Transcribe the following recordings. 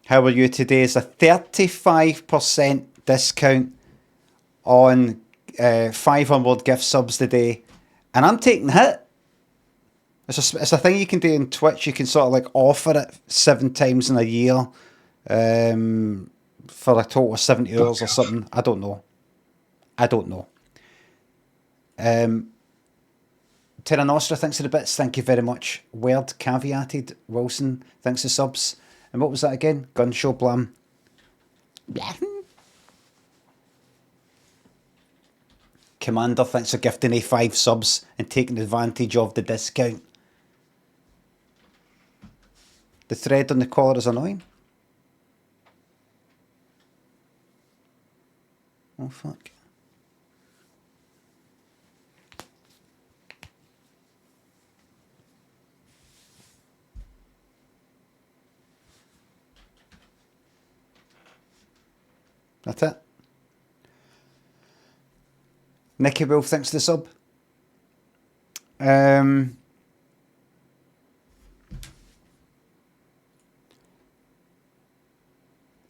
How are you today? Is a 35% discount on 500 gift subs today. And I'm taking the hit. It's a thing you can do on Twitch. You can sort of like offer it 7 times in a year for a total of 70 hours or something. I don't know. Terra Nostra, thanks for the bits. Thank you very much. Word caveated. Wilson, thanks for subs. And what was that again? Gun show blam. Commander, thanks for gifting a 5 subs and taking advantage of the discount. The thread on the collar is annoying. Oh, fuck. That's it. Nicky Wolf, thanks for the sub.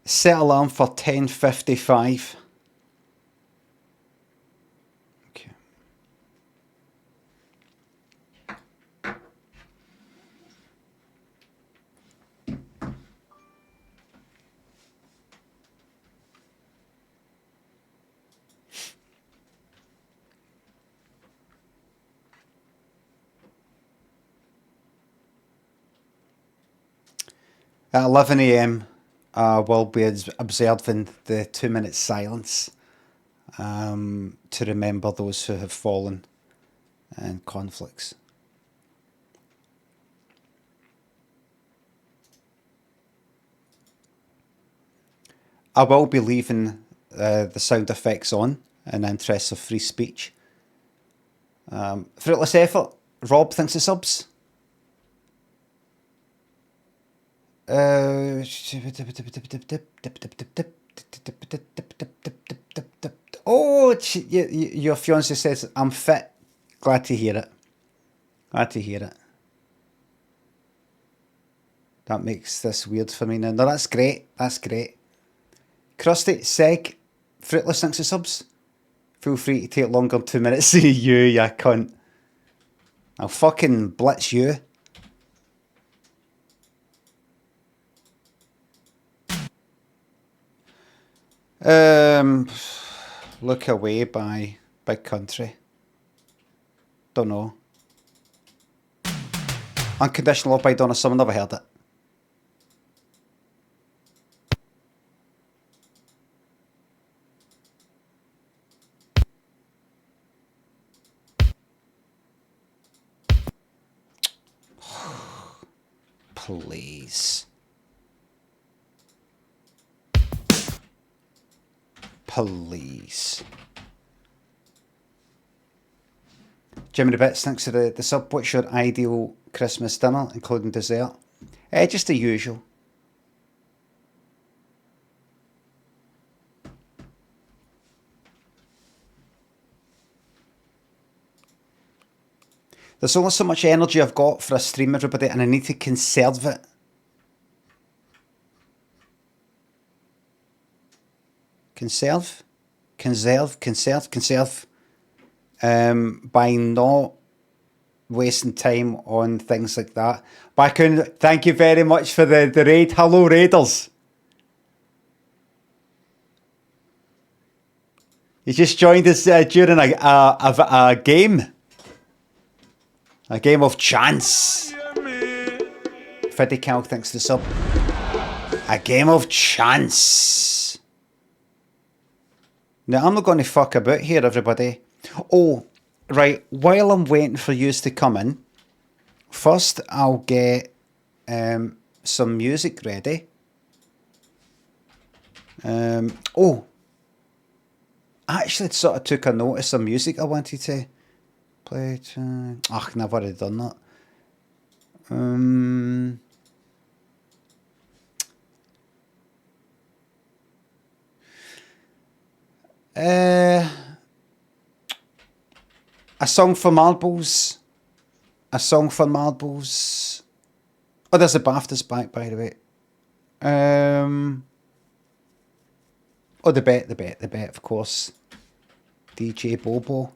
Set alarm for 10:55. Okay. At 11 AM, we'll be observing the 2-minute silence to remember those who have fallen in conflicts. I will be leaving the sound effects on in the interest of free speech. Fruitless effort. Rob, thanks for subs. Oh, your fiance says I'm fit. Glad to hear it. Glad to hear it. That makes this weird for me now. No, that's great. That's great. Krusty, Seg, Fruitless, thanks for subs. Feel free to take longer than 2 minutes. You cunt. I'll fucking blitz you. Look Away by Big Country. Don't know. Unconditional Love by Donna Summer, never heard it. Please. Please. Jimmy the Bits, thanks for the sub. What's your ideal Christmas dinner, including dessert? Just the usual. There's only so much energy I've got for a stream, everybody, and I need to conserve it. Conserve by not wasting time on things like that. Bakun, thank you very much for the raid. Hello, Raiders. You just joined us during a game. A game of chance. Fiddy Cal, thanks for the sub. A game of chance. Now, I'm not going to fuck about here, everybody. Oh, right. While I'm waiting for yous to come in, first I'll get some music ready. Oh, I actually sort of took a notice of music I wanted to play. Ach, I've already done that. A song for marbles. A song for marbles. Oh, there's a BAFTAs back, by the way. Oh, the bet, of course. DJ Bobo.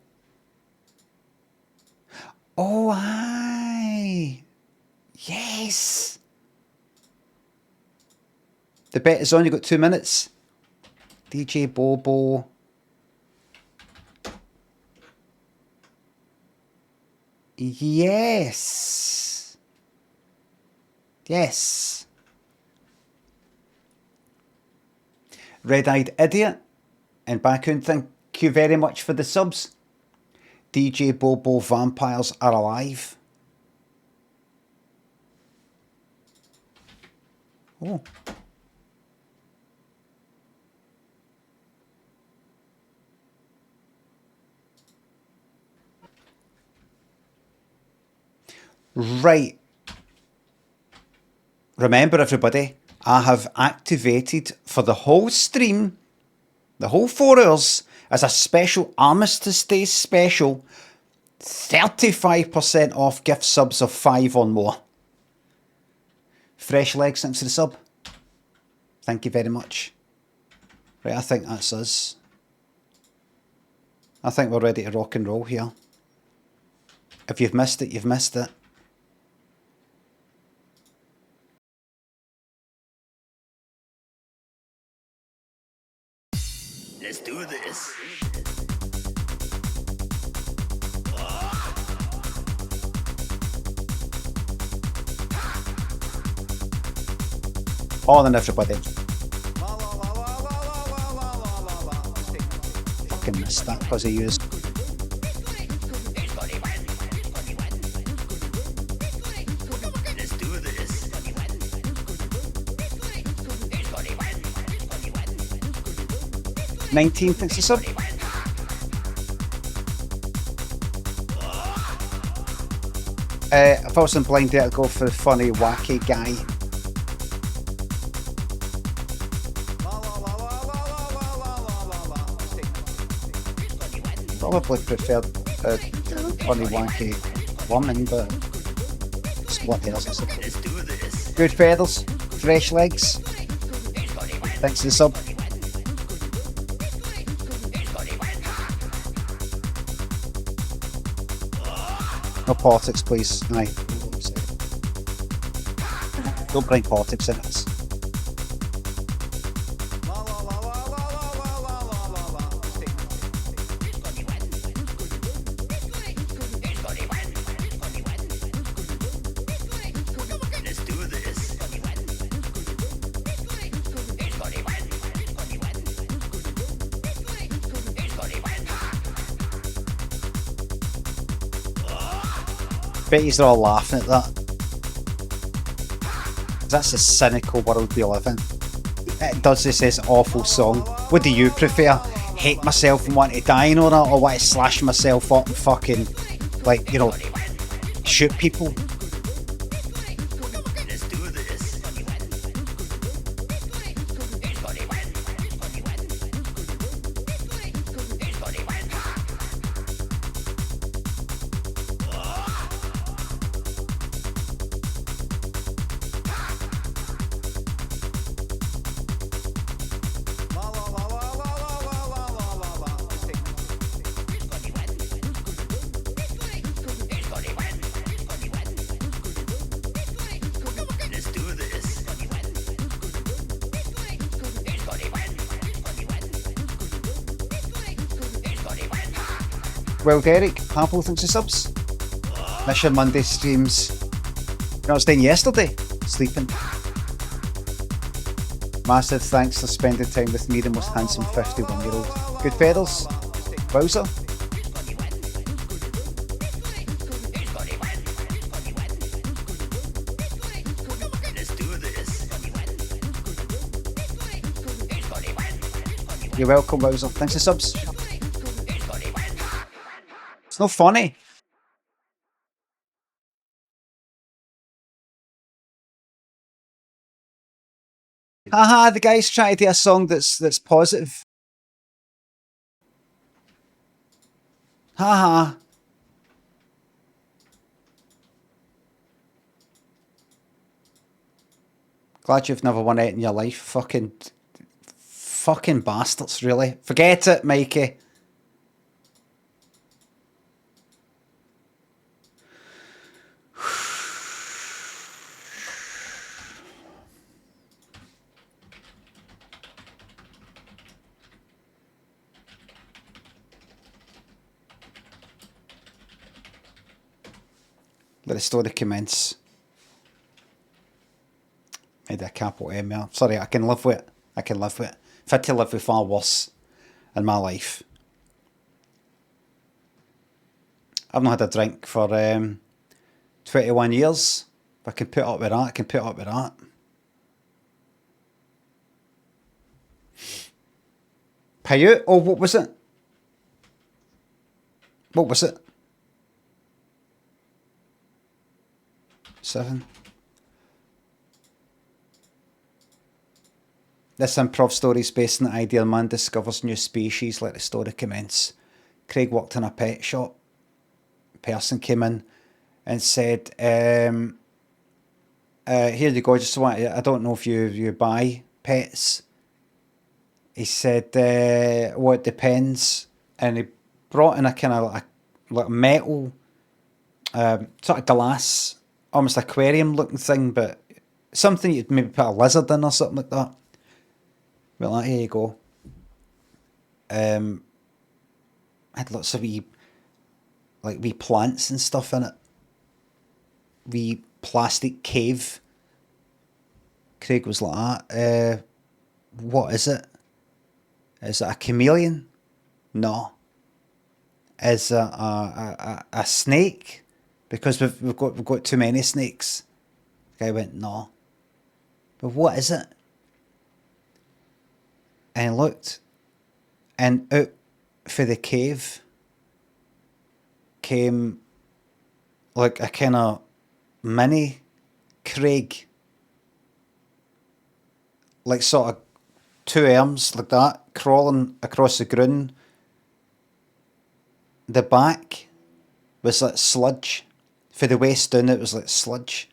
Oh, aye. Yes. The bet is on. You got 2 minutes. DJ Bobo. Yes. Yes. Red-Eyed Idiot. And Bakun, thank you very much for the subs. DJ Bobo, Vampires Are Alive. Oh. Right. Remember, everybody, I have activated for the whole stream, the whole 4 hours, as a special Armistice Day special, 35% off gift subs of 5 or more. Fresh Legs, thanks for the sub. Thank you very much. Right, I think that's us. I think we're ready to rock and roll here. If you've missed it, you've missed it. Let's do this. Morning, everybody. Fucking missed that because I used. Let's do this. 19, thanks for sub. If I wasn't blind, I'd go for the funny, wacky guy. Probably preferred funny, wacky woman, but what else is it? Let's do this. Good feathers, fresh legs. Thanks for the sub. No politics, please. Aye. Don't bring politics in it. Let's do this. Bet you're all laughing at that. That's the cynical world we live in. It does this awful song. What do you prefer? Hate myself and want to die in on it, or want to slash myself up and fucking, like, you know, shoot people? Let's do this. Let's do this. Well, Derek, Pablo, thanks for subs. Mission Monday streams. You know what I was doing yesterday? Sleeping. Massive thanks for spending time with me, the most handsome 51-year-old. Good feathers. Bowser. Let's do this. You're welcome, Bowser. Thanks for subs. It's not funny. Haha, the guy's trying to do a song that's positive. Haha. Glad you've never won it in your life. Fucking Fucking bastards, really. Forget it, Mikey. Let the story commence. Made a capital M there. Sorry, I can live with it. I can live with it. I've had to live with far worse in my life. I've not had a drink for 21 years. If I can put up with that, I can put up with that. Payout? Oh, what was it? What was it? 7. This improv story is based on the idea a man discovers new species. Let the story commence. Craig worked in a pet shop. A person came in and said, here you go, just want I don't know if you buy pets. He said, well, it depends. And he brought in a kind of like metal, sort of glass, almost aquarium looking thing, but something you'd maybe put a lizard in or something like that. Well, like, here you go. Had lots of wee plants and stuff in it. Wee plastic cave. Craig was like that. What is it? Is it a chameleon? No. Is it a snake? Because we've got too many snakes. The guy went, no. But what is it? And looked, and out for the cave came like a kind of mini Craig, like sort of 2 arms like that, crawling across the ground. The back was like sludge. For the waist down, it was like sludge.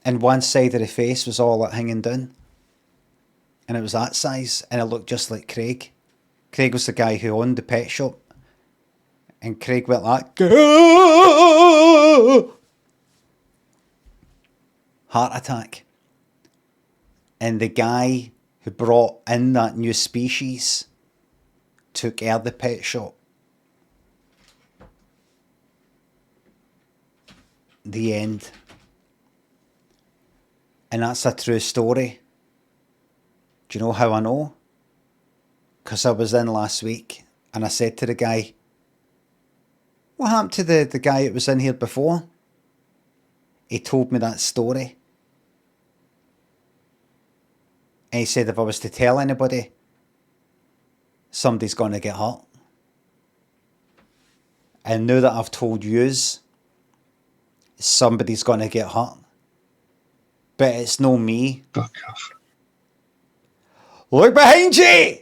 And one side of the face was all like hanging down. And it was that size, and it looked just like Craig. Craig was the guy who owned the pet shop. And Craig went like, heart attack. And the guy who brought in that new species took out the pet shop. The end. And that's a true story. Do you know how I know? Because I was in last week and I said to the guy, what happened to the guy that was in here before? He told me that story. And he said if I was to tell anybody, somebody's going to get hurt. And now that I've told yous, somebody's going to get hurt. But it's no me. Fuck off. Look behind you!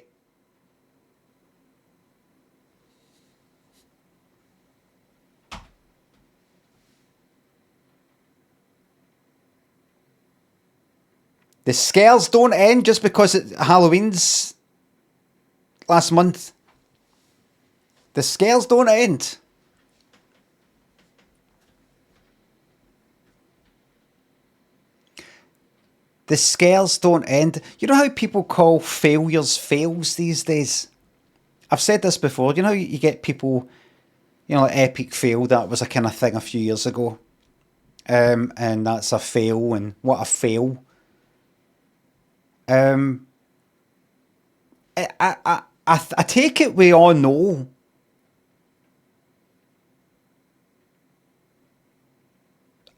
The scales don't end just because Halloween's last month. The scales don't end. The scales don't end. You know how people call failures fails these days? I've said this before. You know, you get people, you know, like epic fail. That was a kind of thing a few years ago. And that's a fail, and what a fail. I take it we all know.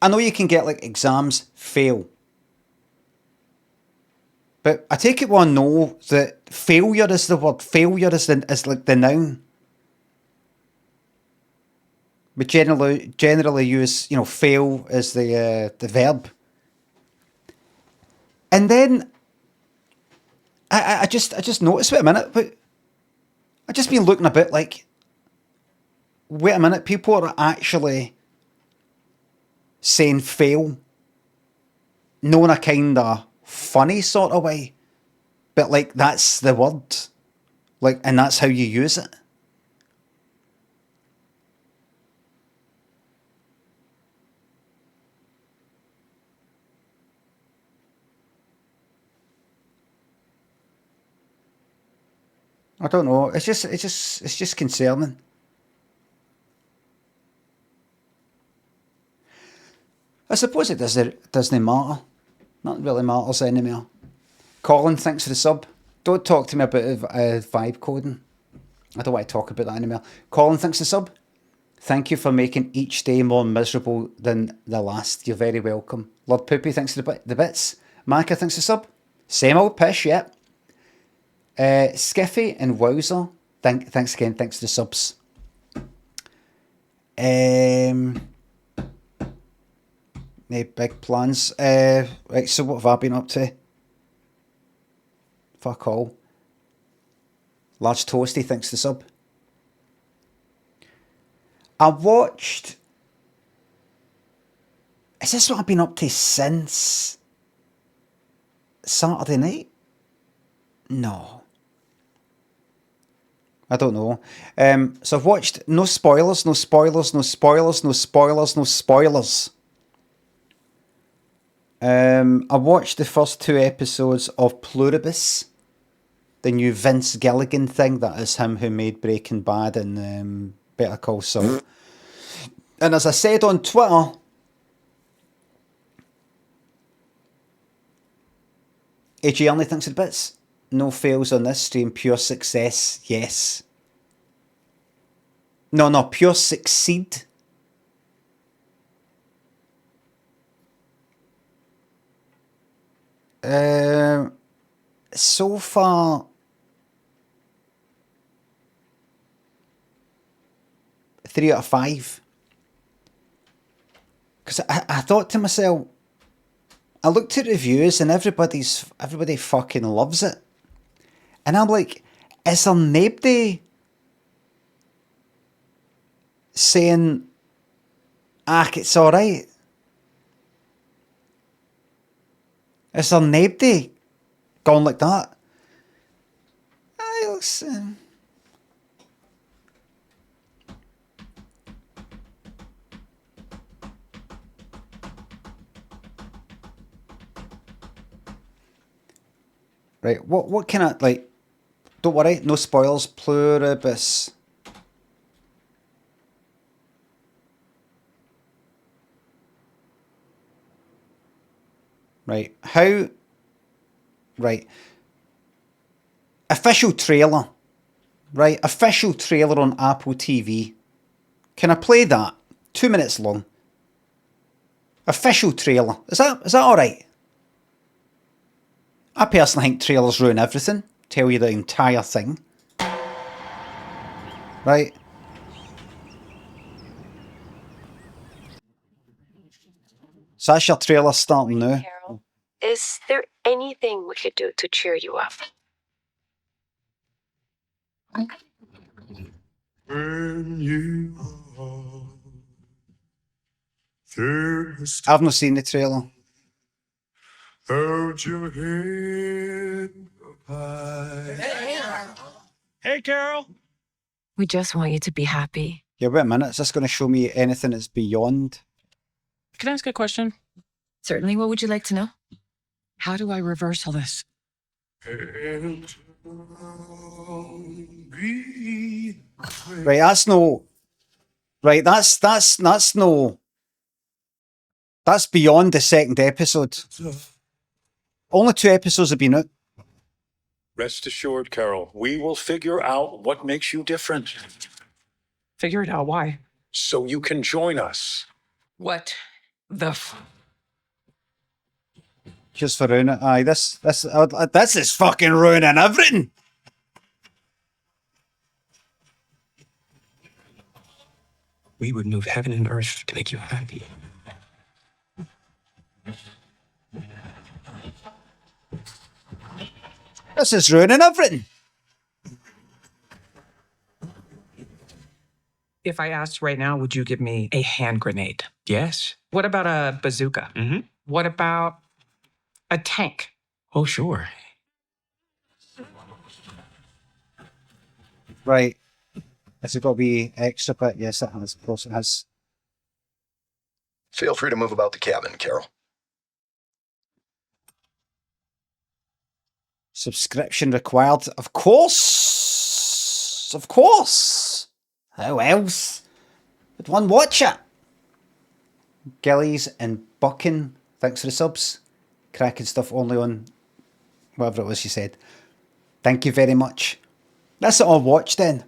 I know you can get like exams fail. But I take it we all know that failure is the word. Failure is like the noun. We generally use, you know, fail as the verb. And then I just noticed, wait a minute, but I just been looking a bit like, wait a minute, people are actually saying fail, not in a kind of funny sort of way, but like that's the word, like, and that's how you use it. I don't know. It's just concerning. I suppose it doesn't matter. Nothing really matters anymore. Colin, thanks for the sub. Don't talk to me about vibe coding. I don't want to talk about that anymore. Colin, thanks for the sub. Thank you for making each day more miserable than the last. You're very welcome. Lord Poopy, thanks for the bits. Maka, thanks for the sub. Same old pish, yep. Skiffy and Wowzer, thanks again. Thanks for the subs. No big plans. Right, so what have I been up to? Fuck all. Large Toasty, thanks for the sub. I watched... Is this what I've been up to since Saturday night? No. I don't know. So I've watched no spoilers. I watched the first 2 episodes of Pluribus, the new Vince Gilligan thing. That is him who made Breaking Bad and Better Call Saul. And as I said on Twitter, AG only thinks of bits. No fails on this stream. Pure success. Yes. No. Pure succeed. So far, 3 out of 5. Because I thought to myself, I looked at reviews and everybody fucking loves it. And I'm like, is there nobody saying, it's alright? Is there nobody going like that? It looks... Right, what can I, like... Don't worry, no spoilers. Pluribus. Right, how... Right. Official trailer. Right, official trailer on Apple TV. Can I play that? 2 minutes long. Official trailer. Is that alright? I personally think trailers ruin everything. Tell you the entire thing. Right. So that's your trailer starting now. Carol, is there anything we could do to cheer you up? When you are thirsty, I've not seen the trailer. hold your head up high. Hey, Carol. We just want you to be happy. Yeah, wait a minute. Is this going to show me anything that's beyond? Can I ask a question? Certainly. What would you like to know? How do I reverse all this? And be Right, that's no... Right, that's no... That's beyond the second episode. Only 2 episodes have been out. Rest assured, Carol, we will figure out what makes you different Figure it out. Why? so you can join us. What the Just for ruining it. Aye, this is fucking ruining everything. We would move heaven and earth to make you happy. This is ruining everything. If I asked right now, would you give me a hand grenade? Yes. What about a bazooka? Mm-hmm. What about a tank? Oh, sure. Right. Has it got to be extra bit? Yes, it has. Of course it has. Feel free to move about the cabin, Carol. Subscription required. Of course. Of course. How else would one watch it? Gillies and Bucking. Thanks for the subs. Cracking stuff only on whatever it was you said. Thank you very much. That's it all watched then.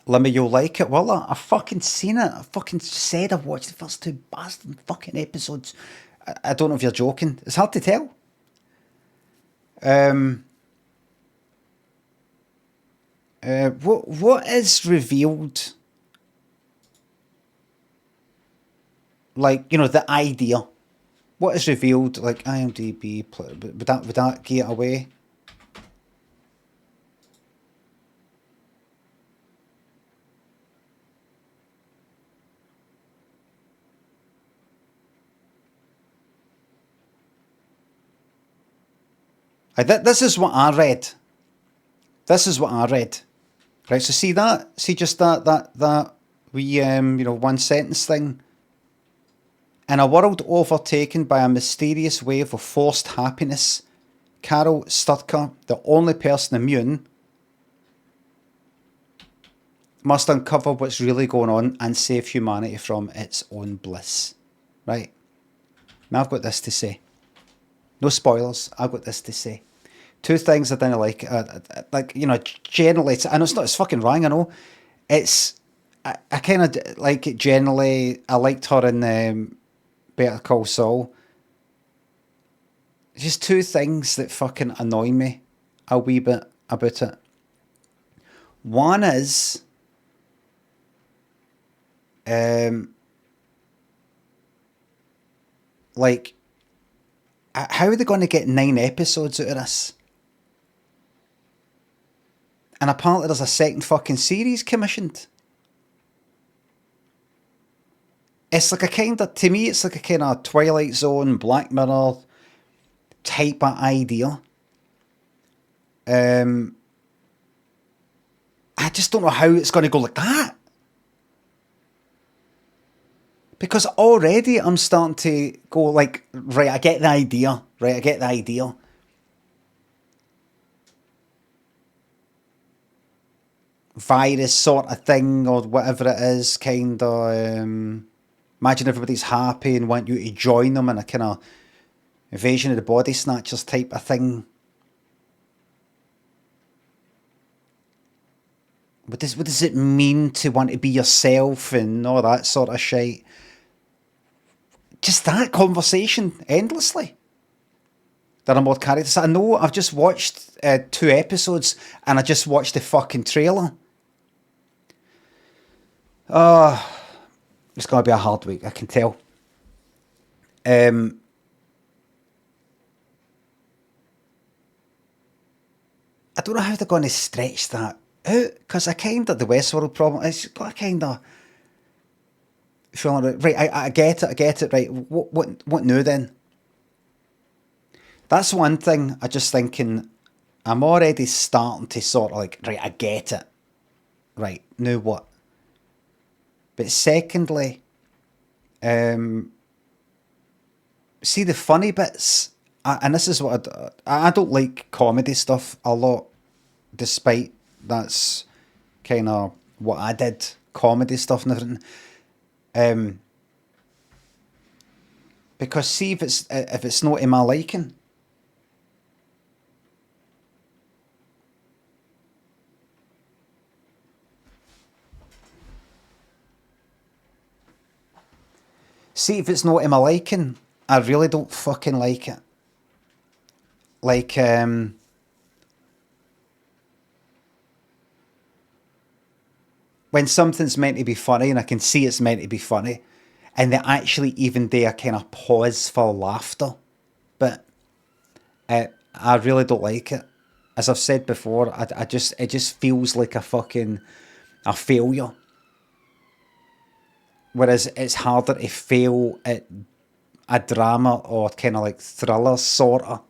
Limmy, you'll like it. Well, I fucking seen it. I fucking said I've watched the first 2 bastard fucking episodes. I don't know if you're joking. It's hard to tell. What is revealed? Like, you know, the idea. What is revealed? Like IMDb. Would that get away? This is what I read. This is what I read. Right, so see that? See just that wee, one sentence thing? In a world overtaken by a mysterious wave of forced happiness, Carol Sturcker, the only person immune, must uncover what's really going on and save humanity from its own bliss. Right? Now I've got this to say. No spoilers, I've got this to say. 2 things I didn't like. Generally, I know it's fucking wrong, I know. I kind of, like, generally, I liked her in Better Call Saul. Just 2 things that fucking annoy me a wee bit about it. One is, like, how are they going to get 9 episodes out of this? And apparently there's a second fucking series commissioned. It's like a kind of, to me, it's like a kind of Twilight Zone, Black Mirror type of idea. I just don't know how it's going to go like that. Because already I'm starting to go like, right, I get the idea. Right, I get the idea. Virus sort of thing, or whatever it is, kind of. Imagine everybody's happy and want you to join them in a kind of invasion of the body snatchers type of thing. What does it mean to want to be yourself and all that sort of shit? Just that conversation endlessly. There are more characters. I know I've just watched 2 episodes and I just watched the fucking trailer. It's going to be a hard week, I can tell. I don't know how they're going to stretch that out, because I kind of, the Westworld problem, it's got a kind of feeling like, right, I get it, right, what new then? That's one thing. I just thinking, I'm already starting to sort of like, right, I get it. Right, now what? But secondly, see the funny bits, and this is what I don't like comedy stuff a lot, despite that's kind of what I did, comedy stuff and everything. Because see if it's not in my liking. See if it's not in my liking, I really don't fucking like it. Like, when something's meant to be funny and I can see it's meant to be funny, and they actually even do a kind of pause for laughter, but I really don't like it. As I've said before, it just feels like a failure. Whereas it's harder to fail at a drama or kind of like thriller sort of.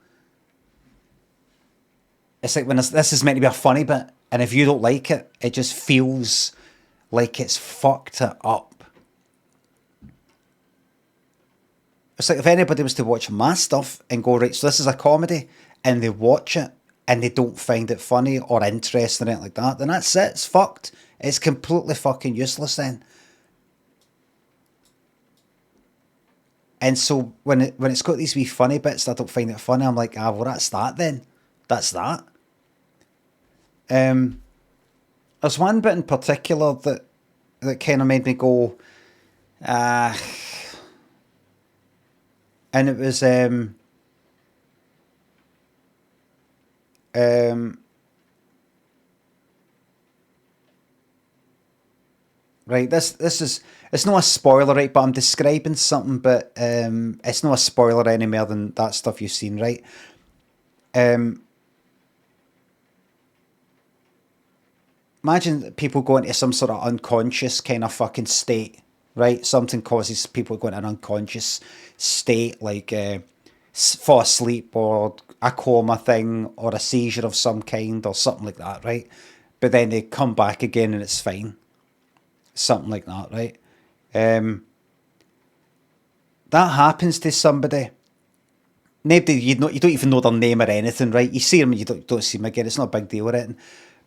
It's like when this is meant to be a funny bit And if you don't like it, it just feels like it's fucked it up. It's like if anybody was to watch my stuff and go, right, so this is a comedy, and they watch it and they don't find it funny or interesting or anything like that, then that's it. It's fucked. It's completely fucking useless then. And so when it's got these wee funny bits that I don't find it funny, I'm like, well, that's that then. That's that. There's one bit in particular that kind of made me go, and it was right, this is, it's not a spoiler, right, but I'm describing something, but it's not a spoiler any more than that stuff you've seen, right? Imagine people go into some sort of unconscious kind of fucking state, right? Something causes people to go into an unconscious state, like fall asleep or a coma thing or a seizure of some kind or something like that, right? But then they come back again and it's fine. Something like that, right? That happens to somebody. Maybe you don't even know their name or anything, right? You see them and you don't see them again. It's not a big deal or anything.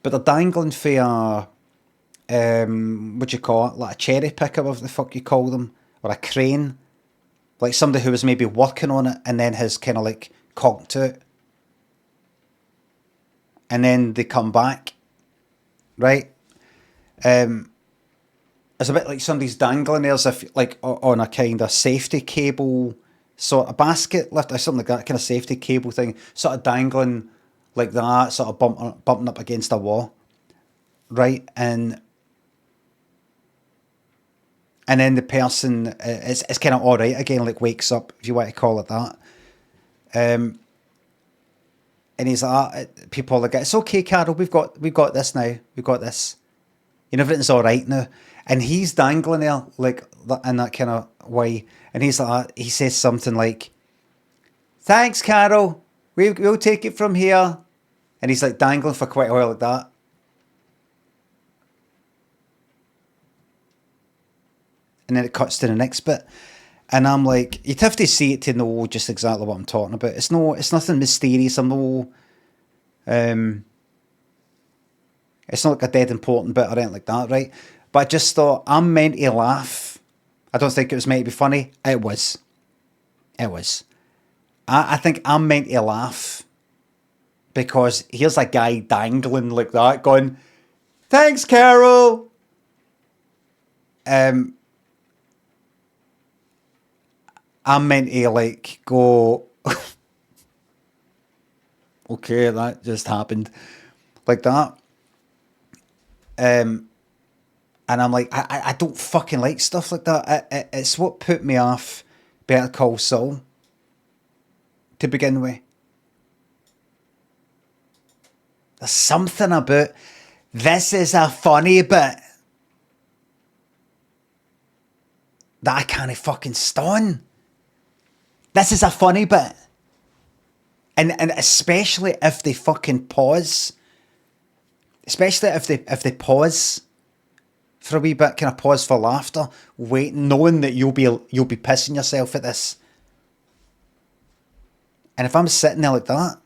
But they're dangling for a, what do you call it? Like a cherry picker, whatever the fuck you call them. Or a crane. Like somebody who was maybe working on it and then has kind of like conked to it. And then they come back. Right? It's a bit like somebody's dangling there as if like on a kind of safety cable sort of basket lift or something like that, kind of safety cable thing, sort of dangling like that, sort of bumping up against a wall, right? And then the person is kind of all right again, like wakes up, if you want to call it that. And he's like, people are like, it's okay, Carol, we've got this now, we've got this. You know, everything's all right now. And he's dangling there, like, in that kind of way. And he's like, he says something like, thanks, Carol, we'll take it from here. And he's like dangling for quite a while like that. And then it cuts to the next bit. And I'm like, you'd have to see it to know just exactly what I'm talking about. It's nothing mysterious. It's not like a dead important bit or anything like that, right? But I just thought, I'm meant to laugh. I don't think it was meant to be funny. It was. I think I'm meant to laugh because here's a guy dangling like that going, thanks, Carol. I'm meant to like go, okay, that just happened. Like that. And I'm like, I don't fucking like stuff like that. It's what put me off Better Call Saul to begin with. There's something about, this is a funny bit that I can't fucking stand. This is a funny bit. And especially if they fucking pause. Especially if they pause for a wee bit, kind of pause for laughter, wait, knowing that you'll be pissing yourself at this. And if I'm sitting there like that,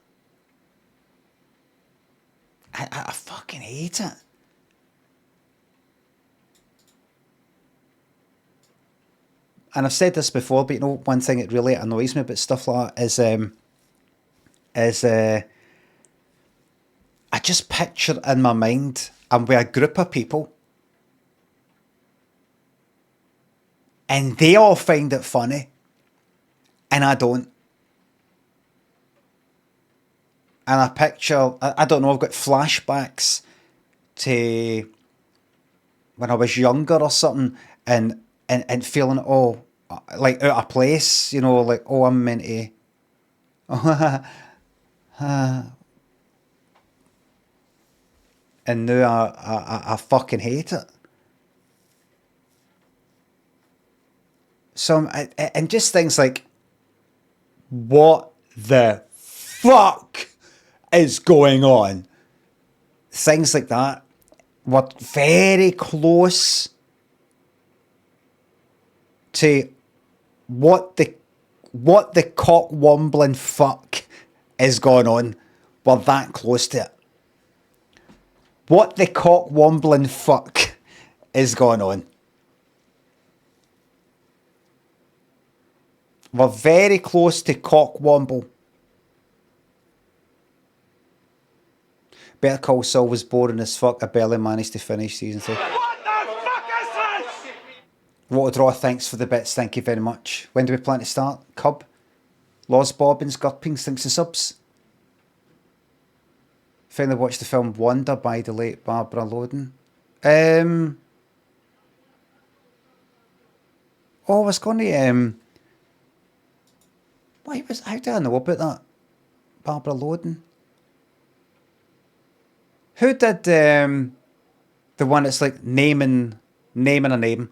I fucking hate it. And I've said this before, but you know, one thing that really annoys me about stuff like that is I just picture in my mind I'm with a group of people and they all find it funny and I don't. And I picture, I don't know, I've got flashbacks to when I was younger or something and feeling, oh, like out of place, you know, like, oh, I'm meant to, and now I fucking hate it. So, and just things like, what the fuck is going on? things like that were very close to what the cock-wombling fuck is going on. We're that close to it. What the cock-wombling fuck is going on. We're very close to cock-womble. Better Call Saul was boring as fuck. I barely managed to finish season 2. What the fuck is this? Rotodraw, thanks for the bits. Thank you very much. When do we plan to start? Cub? Los Bobbins, Gurpings, thanks for subs. Finally watched the film Wonder by the late Barbara Loden. I was going to... how do I know about that? Barbara Loden? Who did the one that's like naming a name?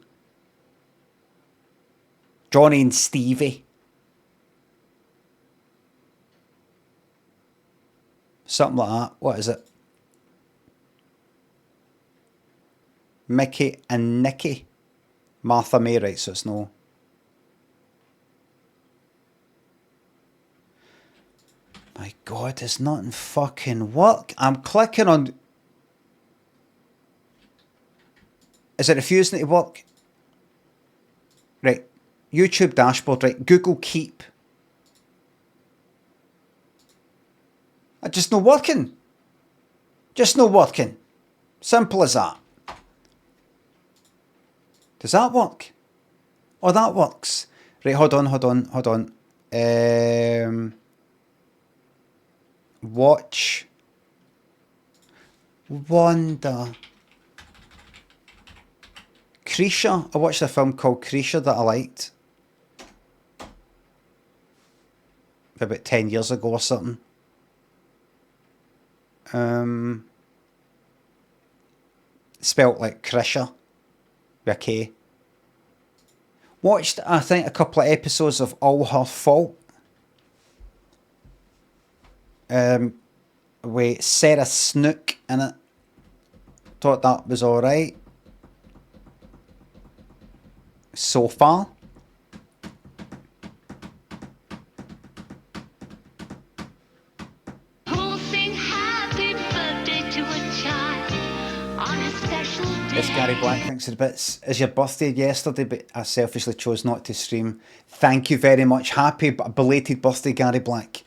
Johnny and Stevie. Something like that. What is it? Mickey and Nicky. Martha May, right, so it's no. My God, it's not in fucking work. I'm clicking on... Is it refusing to work? Right. YouTube dashboard, right. Google Keep. It's just not working. Just not working. Simple as that. Does that work? Oh, that works. Right, hold on. Watch Wonder. Creature. I watched a film called Creature that I liked. About 10 years ago or something. Spelt like Krisha. With a K. Watched, I think, a couple of episodes of All Her Fault. With Sarah Snook in it. Thought that was alright. So far. Yes, Gary Black, thanks for the bits. Is your birthday yesterday, but I selfishly chose not to stream. Thank you very much. Happy belated birthday, Gary Black.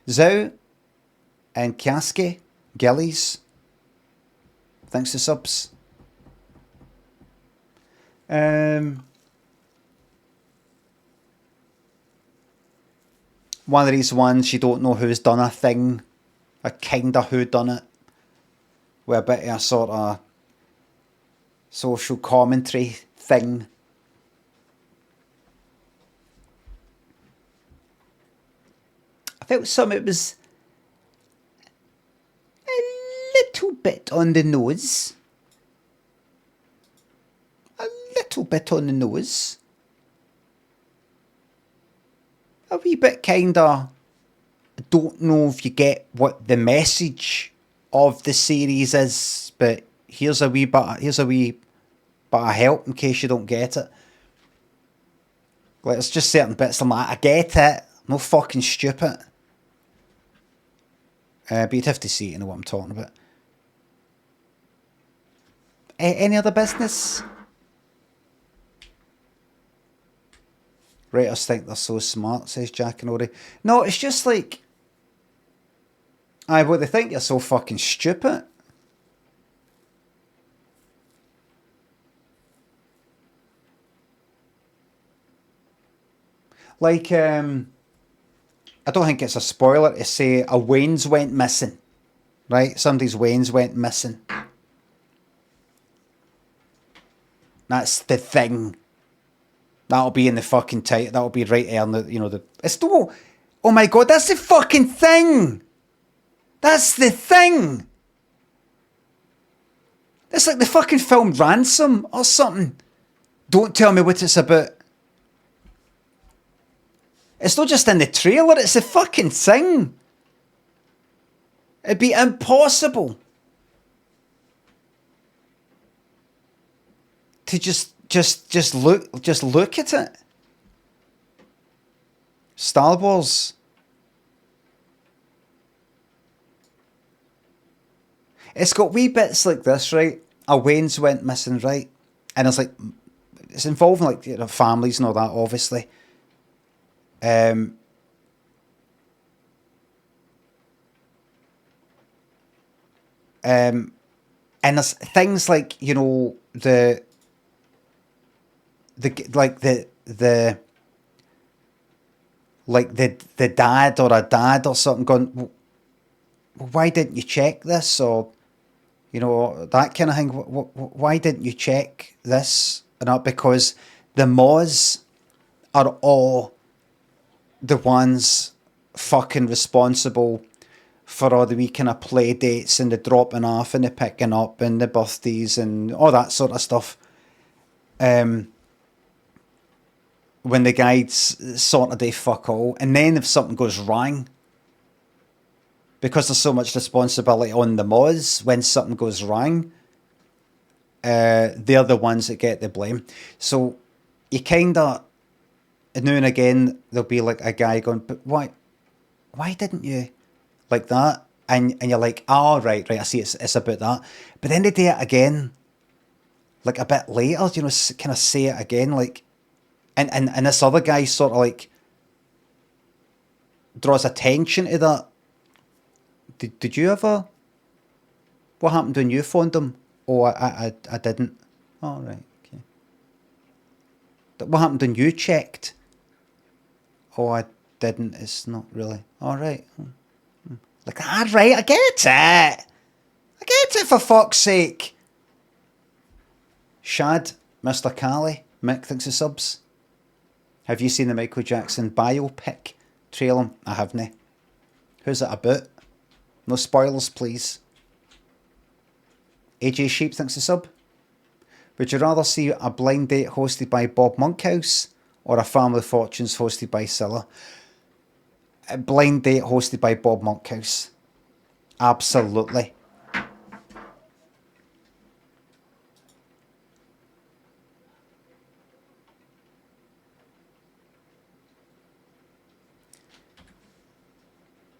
Zhao and Kaske, Gillies, thanks for subs. One of these ones you don't know who's done a thing, a kinda who done it, with a bit of a sort of social commentary thing. I felt it was a little bit on the nose. A little bit on the nose. A wee bit kinda, I don't know if you get what the message of the series is, but here's a wee bit of help in case you don't get it. Like, there's just certain bits I'm like, I get it, I'm not fucking stupid. But you'd have to see it to know what I'm talking about. Any other business? Writers think they're so smart, says Jack and Ori. No, it's just like... Aye, what, they think you're so fucking stupid. Like, I don't think it's a spoiler to say a Wayne's went missing. Right? Somebody's Wayne's went missing. That's the thing. That'll be in the fucking title. That'll be right there on the, you know, the... It's no... Oh my God, that's the fucking thing! That's the thing! It's like the fucking film Ransom or something. Don't tell me what it's about. It's not just in the trailer, it's the fucking thing. It'd be impossible to just look at it. Star Wars. It's got wee bits like this, right? A Wayne's went missing, right? And it's like, it's involving like, you know, families and all that, obviously. And there's things like, you know, the dad or a dad or something going, "Well, why didn't you check this?" Or, you know, that kind of thing. Why didn't you check this? And not because the Moz are all the ones fucking responsible for all the wee kind of play dates and the dropping off and the picking up and the birthdays and all that sort of stuff. When the guides sort of do fuck all, and then if something goes wrong, because there's so much responsibility on the Moz when something goes wrong, they're the ones that get the blame. So you kind of, now and again, there'll be like a guy going, "But why didn't you?" Like that, and you're like, "Oh, right, I see, it's about that." But then they do it again, like a bit later, you know, kind of say it again, like, and this other guy sort of like draws attention to that. Did you ever? What happened when you phoned him? Oh, I didn't. Oh, right, okay. What happened when you checked? Oh, I didn't. It's not really. All right. Like, right, I get it. I get it, for fuck's sake. Shad, Mr. Cali, Mick thinks of subs. Have you seen the Michael Jackson biopic trailer? I haven't. Who's it about? No spoilers, please. AJ Sheep thinks of sub. Would you rather see a blind date hosted by Bob Monkhouse or a Family Fortunes hosted by Cilla? A blind date hosted by Bob Monkhouse. Absolutely.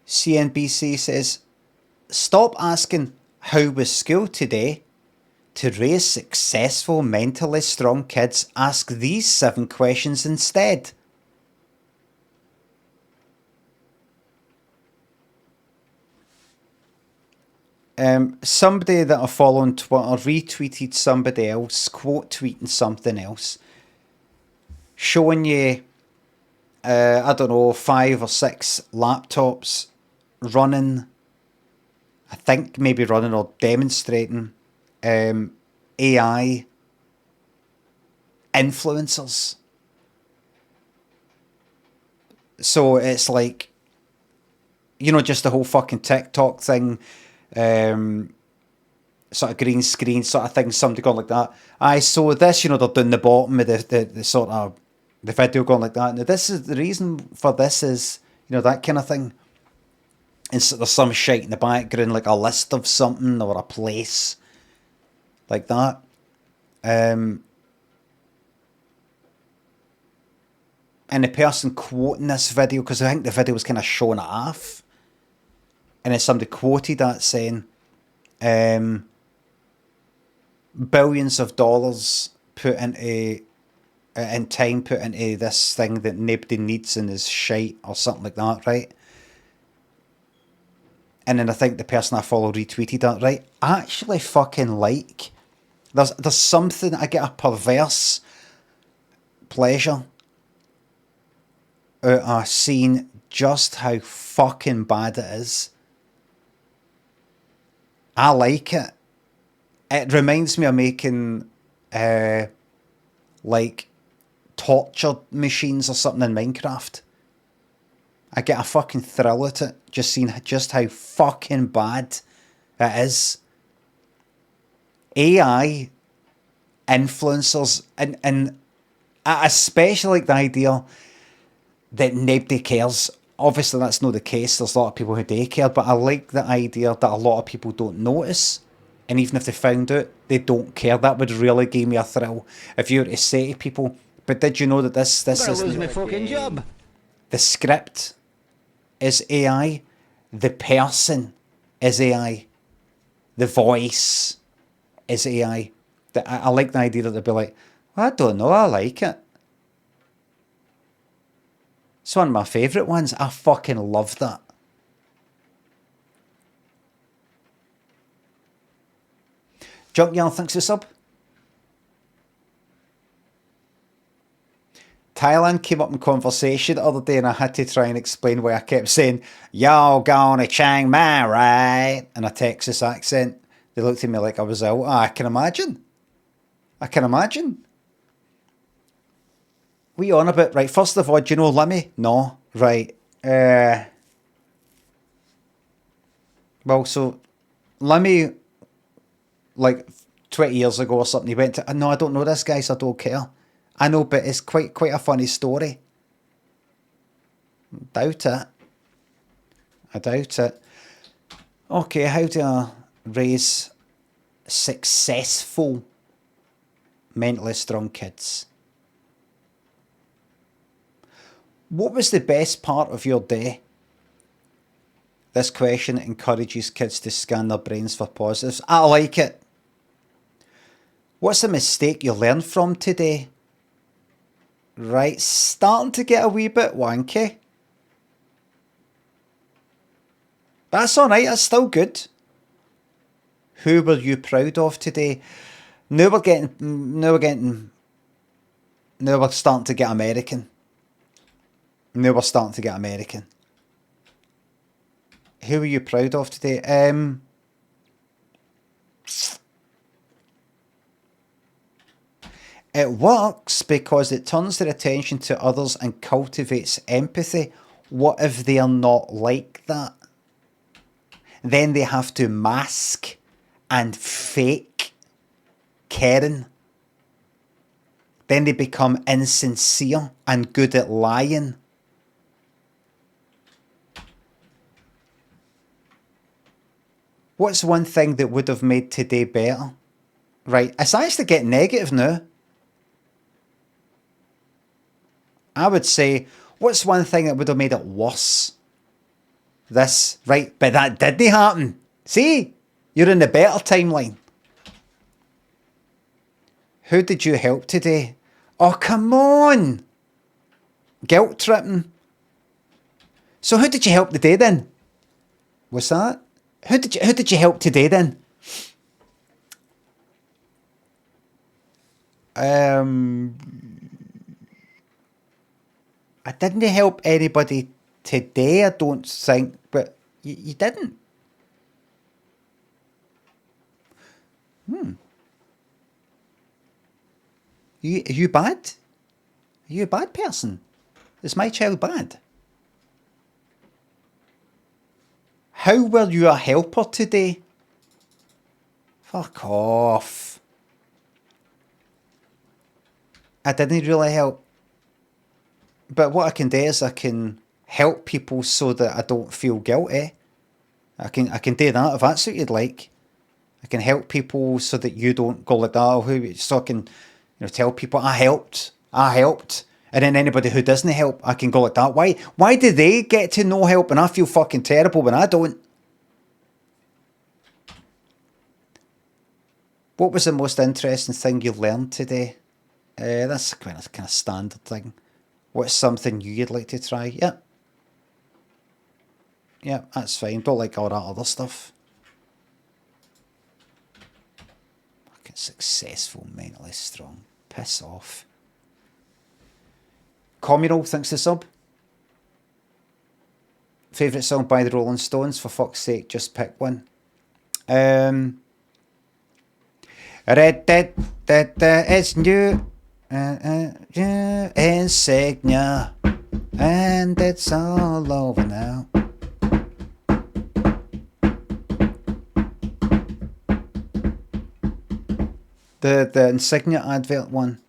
CNBC says, stop asking how was school today. To raise successful, mentally strong kids, ask these 7 questions instead. Somebody that I follow on Twitter retweeted somebody else, quote tweeting something else, showing you, I don't know, 5 or 6 laptops running, I think maybe running or demonstrating AI influencers. So it's like, you know, just the whole fucking TikTok thing, sort of green screen sort of thing, somebody going like that. I saw this, you know, they're doing the bottom of the sort of the video going like that. Now this is the reason for this is, you know, that kind of thing. And so there's some shite in the background, like a list of something or a place like that. And the person quoting this video, because I think the video was kind of showing it off, and then somebody quoted that saying, billions of dollars put into, in time put into this thing that nobody needs and is shite or something like that, right? And then I think the person I follow retweeted that, right? I actually fucking like, there's something, I get a perverse pleasure out of seeing just how fucking bad it is. I like it. It reminds me of making like torture machines or something in Minecraft. I get a fucking thrill at it, just seeing just how fucking bad it is. AI influencers, and I especially like the idea that nobody cares. Obviously that's not the case, there's a lot of people who do care, but I like the idea that a lot of people don't notice And even if they found out, they don't care. That would really give me a thrill. If you were to say to people, but did you know that this is my fucking job. the script is AI, the person is AI, the voice is AI. I like the idea that they'd be like, well, I don't know, I like it. It's one of my favourite ones. I fucking love that. Junkyard thinks it's up. Thailand came up in conversation the other day and I had to try and explain why I kept saying, y'all going to Chiang Mai, right? In a Texas accent. They looked at me like I was out. I can imagine. I can imagine. What are you on about? Right, first of all, do you know Limmy? No. Right. Well, so Limmy, like 20 years ago or something, he went to, no, I don't know this guy, so I don't care. I know, but it's quite a funny story. Doubt it. I doubt it. Okay, how do I raise successful mentally strong kids? What was the best part of your day? This question encourages kids to scan their brains for positives. I like it. What's a mistake you learned from today? Right, starting to get a wee bit wanky. That's alright, that's still good. Who were you proud of today? Now we're starting to get American. Now we're starting to get American. Who were you proud of today? It works because it turns their attention to others and cultivates empathy. What if they are not like that? Then they have to mask and fake caring. Then they become insincere and good at lying. What's one thing that would have made today better? Right, it's actually getting negative now. I would say, what's one thing that would have made it worse? This, right, but that didn't happen. See, you're in the better timeline. Who did you help today? Oh, come on. Guilt tripping. So who did you help today then? What's that? Who did you help today then? I didn't help anybody today, I don't think, but you didn't. Are you bad? Are you a bad person? Is my child bad? How were you a helper today? Fuck off. I didn't really help. But what I can do is I can help people so that I don't feel guilty. I can do that if that's what you'd like. I can help people so that you don't go like that. Oh, so I can, tell people I helped. And then anybody who doesn't help, I can go like that. Why do they get to no help and I feel fucking terrible when I don't? What was the most interesting thing you learned today? That's kind of standard thing. What's something you'd like to try? Yeah. Yeah, that's fine. Don't like all that other stuff. Fucking successful, mentally strong. Piss off. Communal thinks the sub. Favourite song by the Rolling Stones? For fuck's sake, just pick one. It's new. Insignia. And it's all over now. The Insignia advert one.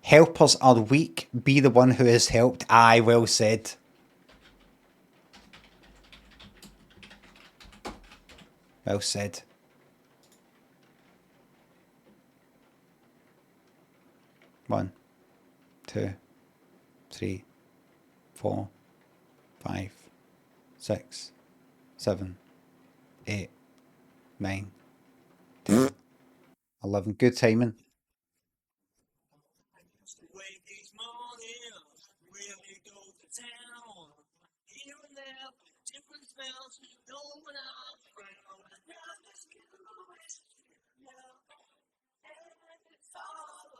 Helpers are weak. Be the one who is helped. Aye, well said. Well said. One, 2, 3, 4, 5, 6, 7, 8, 9, 10, 11. Good timing.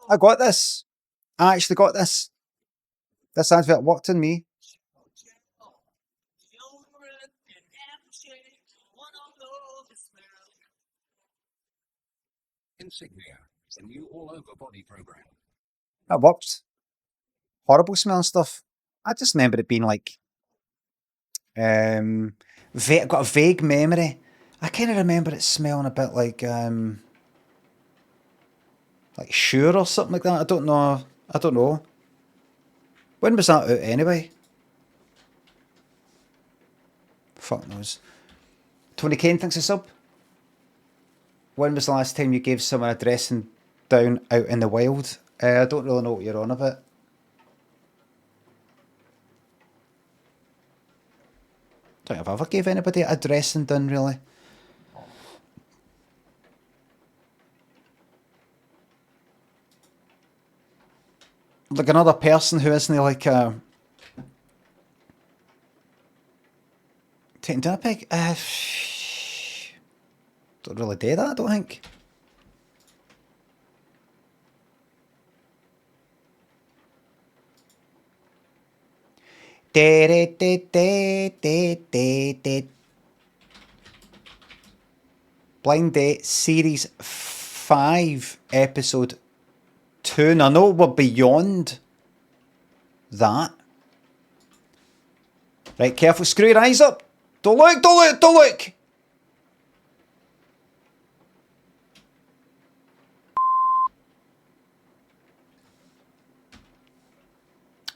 I got this. I actually got this. This advert worked on me. Insignia, the new all-over body program. That worked. Horrible smelling stuff. I just remember it being like, got a vague memory. I kind of remember it smelling a bit like Sure or something like that. I don't know. I don't know. When was that out anyway? Fuck knows. Tony Kane thinks it's up. When was the last time you gave someone a dressing down out in the wild? I don't really know what you're on about. Don't think I've ever gave anybody a dressing down, really. Like another person who isn't like taking down a pig. Don't really do that, I don't think. Blind Date Series 5, Episode 2. And I know we're beyond that. Right, careful, screw your eyes up. Don't look, don't look, don't look.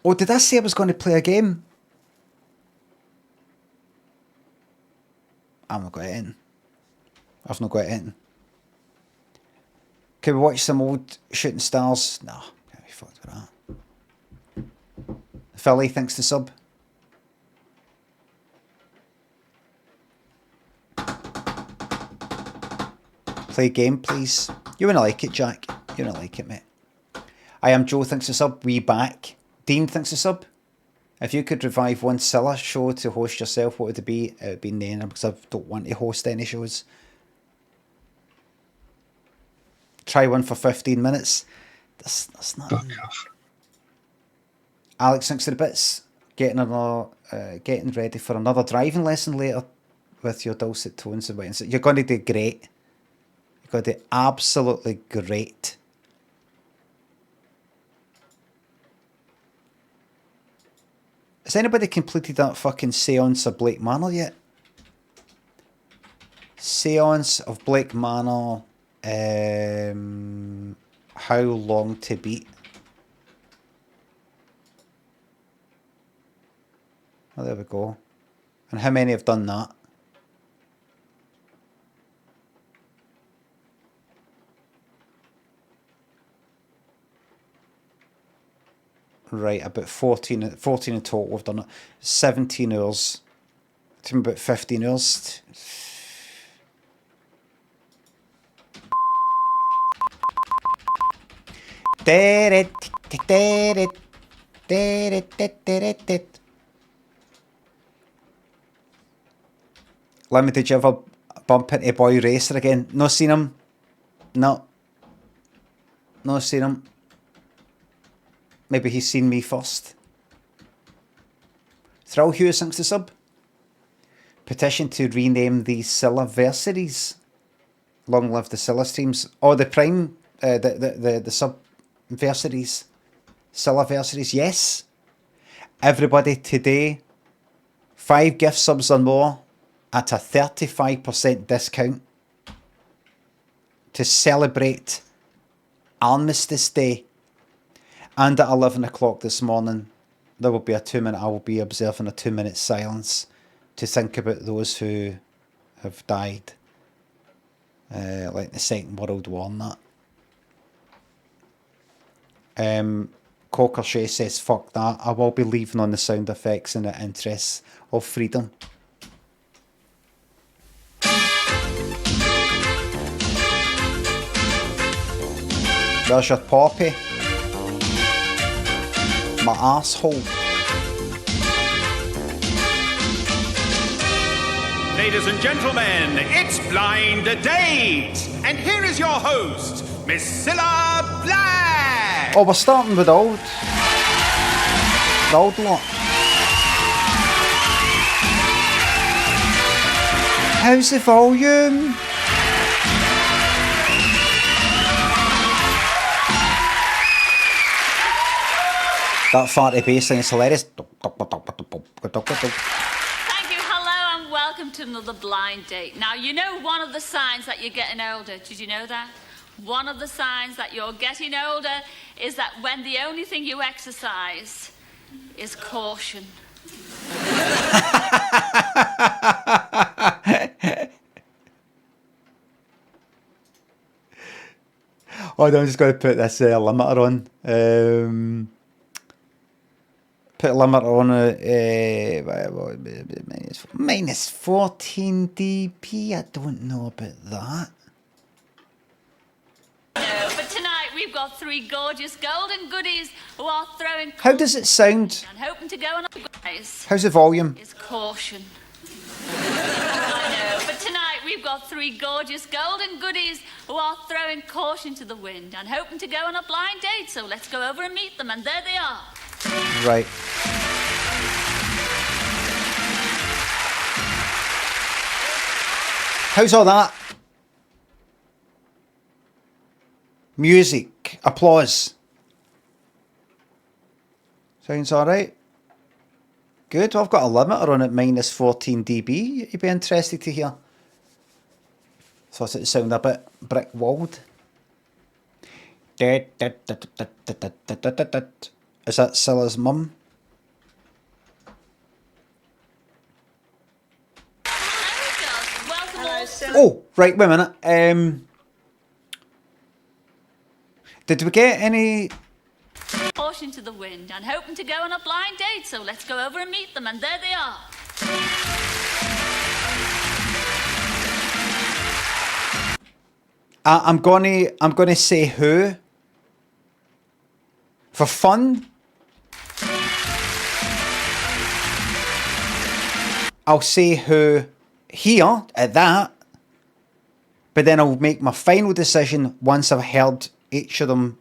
Oh, did I say I was going to play a game? I've not got it in. I've not got it in. Can we watch some old Shooting Stars? No, can't be fucked with that. Philly thinks the sub. Play a game, please. You wouldn't like it, Jack. You wouldn't like it, mate. I am Joe thinks the sub. We back. Dean thinks the sub. If you could revive one Scylla show to host yourself, what would it be? It would be Naina, because I don't want to host any shows. Try one for 15 minutes. That's not. Fuck off. Alex thinks the bits. Getting ready for another driving lesson later with your dulcet tones and whatnot. You're going to do great. You're going to do absolutely great. Has anybody completed that fucking Seance of Blake Manor yet? Seance of Blake Manor. How long to beat? Oh, there we go. And how many have done that? Right, about 14 in total have done it. 17 hours. To about 15 hours. Limmy, did you ever bump into Boy Racer again? No seen him? No. No seen him. Maybe he's seen me first. Thrill Hughes thinks the sub. Petition to rename the CILLA'S. Long live the Scylla streams. Oh, the Prime, the subversaries. CILLA'S, yes. Everybody today, 5 gift subs or more at a 35% discount to celebrate Armistice Day. And at 11 o'clock this morning, there will be a 2-minute, I will be observing a 2-minute silence to think about those who have died like the Second World War and that. Cocker Shay says, fuck that, I will be leaving on the sound effects in the interests of freedom. There's your Poppy. My arsehole. Ladies and gentlemen, it's Blind Date! And here is your host, Miss Cilla Black! Oh, we're starting with the old lot. How's the volume? That farty bass line is hilarious. Welcome to another blind date. Now, you know one of the signs that you're getting older. Did you know that? One of the signs that you're getting older is that when the only thing you exercise is caution. Oh, I'm just going to put this limiter on. Put a limiter on minus 14 dB. I don't know about that. No, but tonight we've got three gorgeous golden goodies who are throwing. How does it sound? And hoping to go on a guys. How's the volume? Is caution. I know, but tonight we've got three gorgeous golden goodies who are throwing caution to the wind and hoping to go on a blind date. So let's go over and meet them, and there they are. Right. How's all that? Music, applause. Sounds alright. Good, well, I've got a limiter on at minus 14 dB. You'd be interested to hear. Thought it sounded a bit brick-walled. Is that Cilla's mum? Oh, right, wait a minute. Did we get any... Caution to the wind and hoping to go on a blind date, so let's go over and meet them, and there they are. I'm gonna say who. For fun, I'll say who here at that, but then I'll make my final decision once I've heard each of them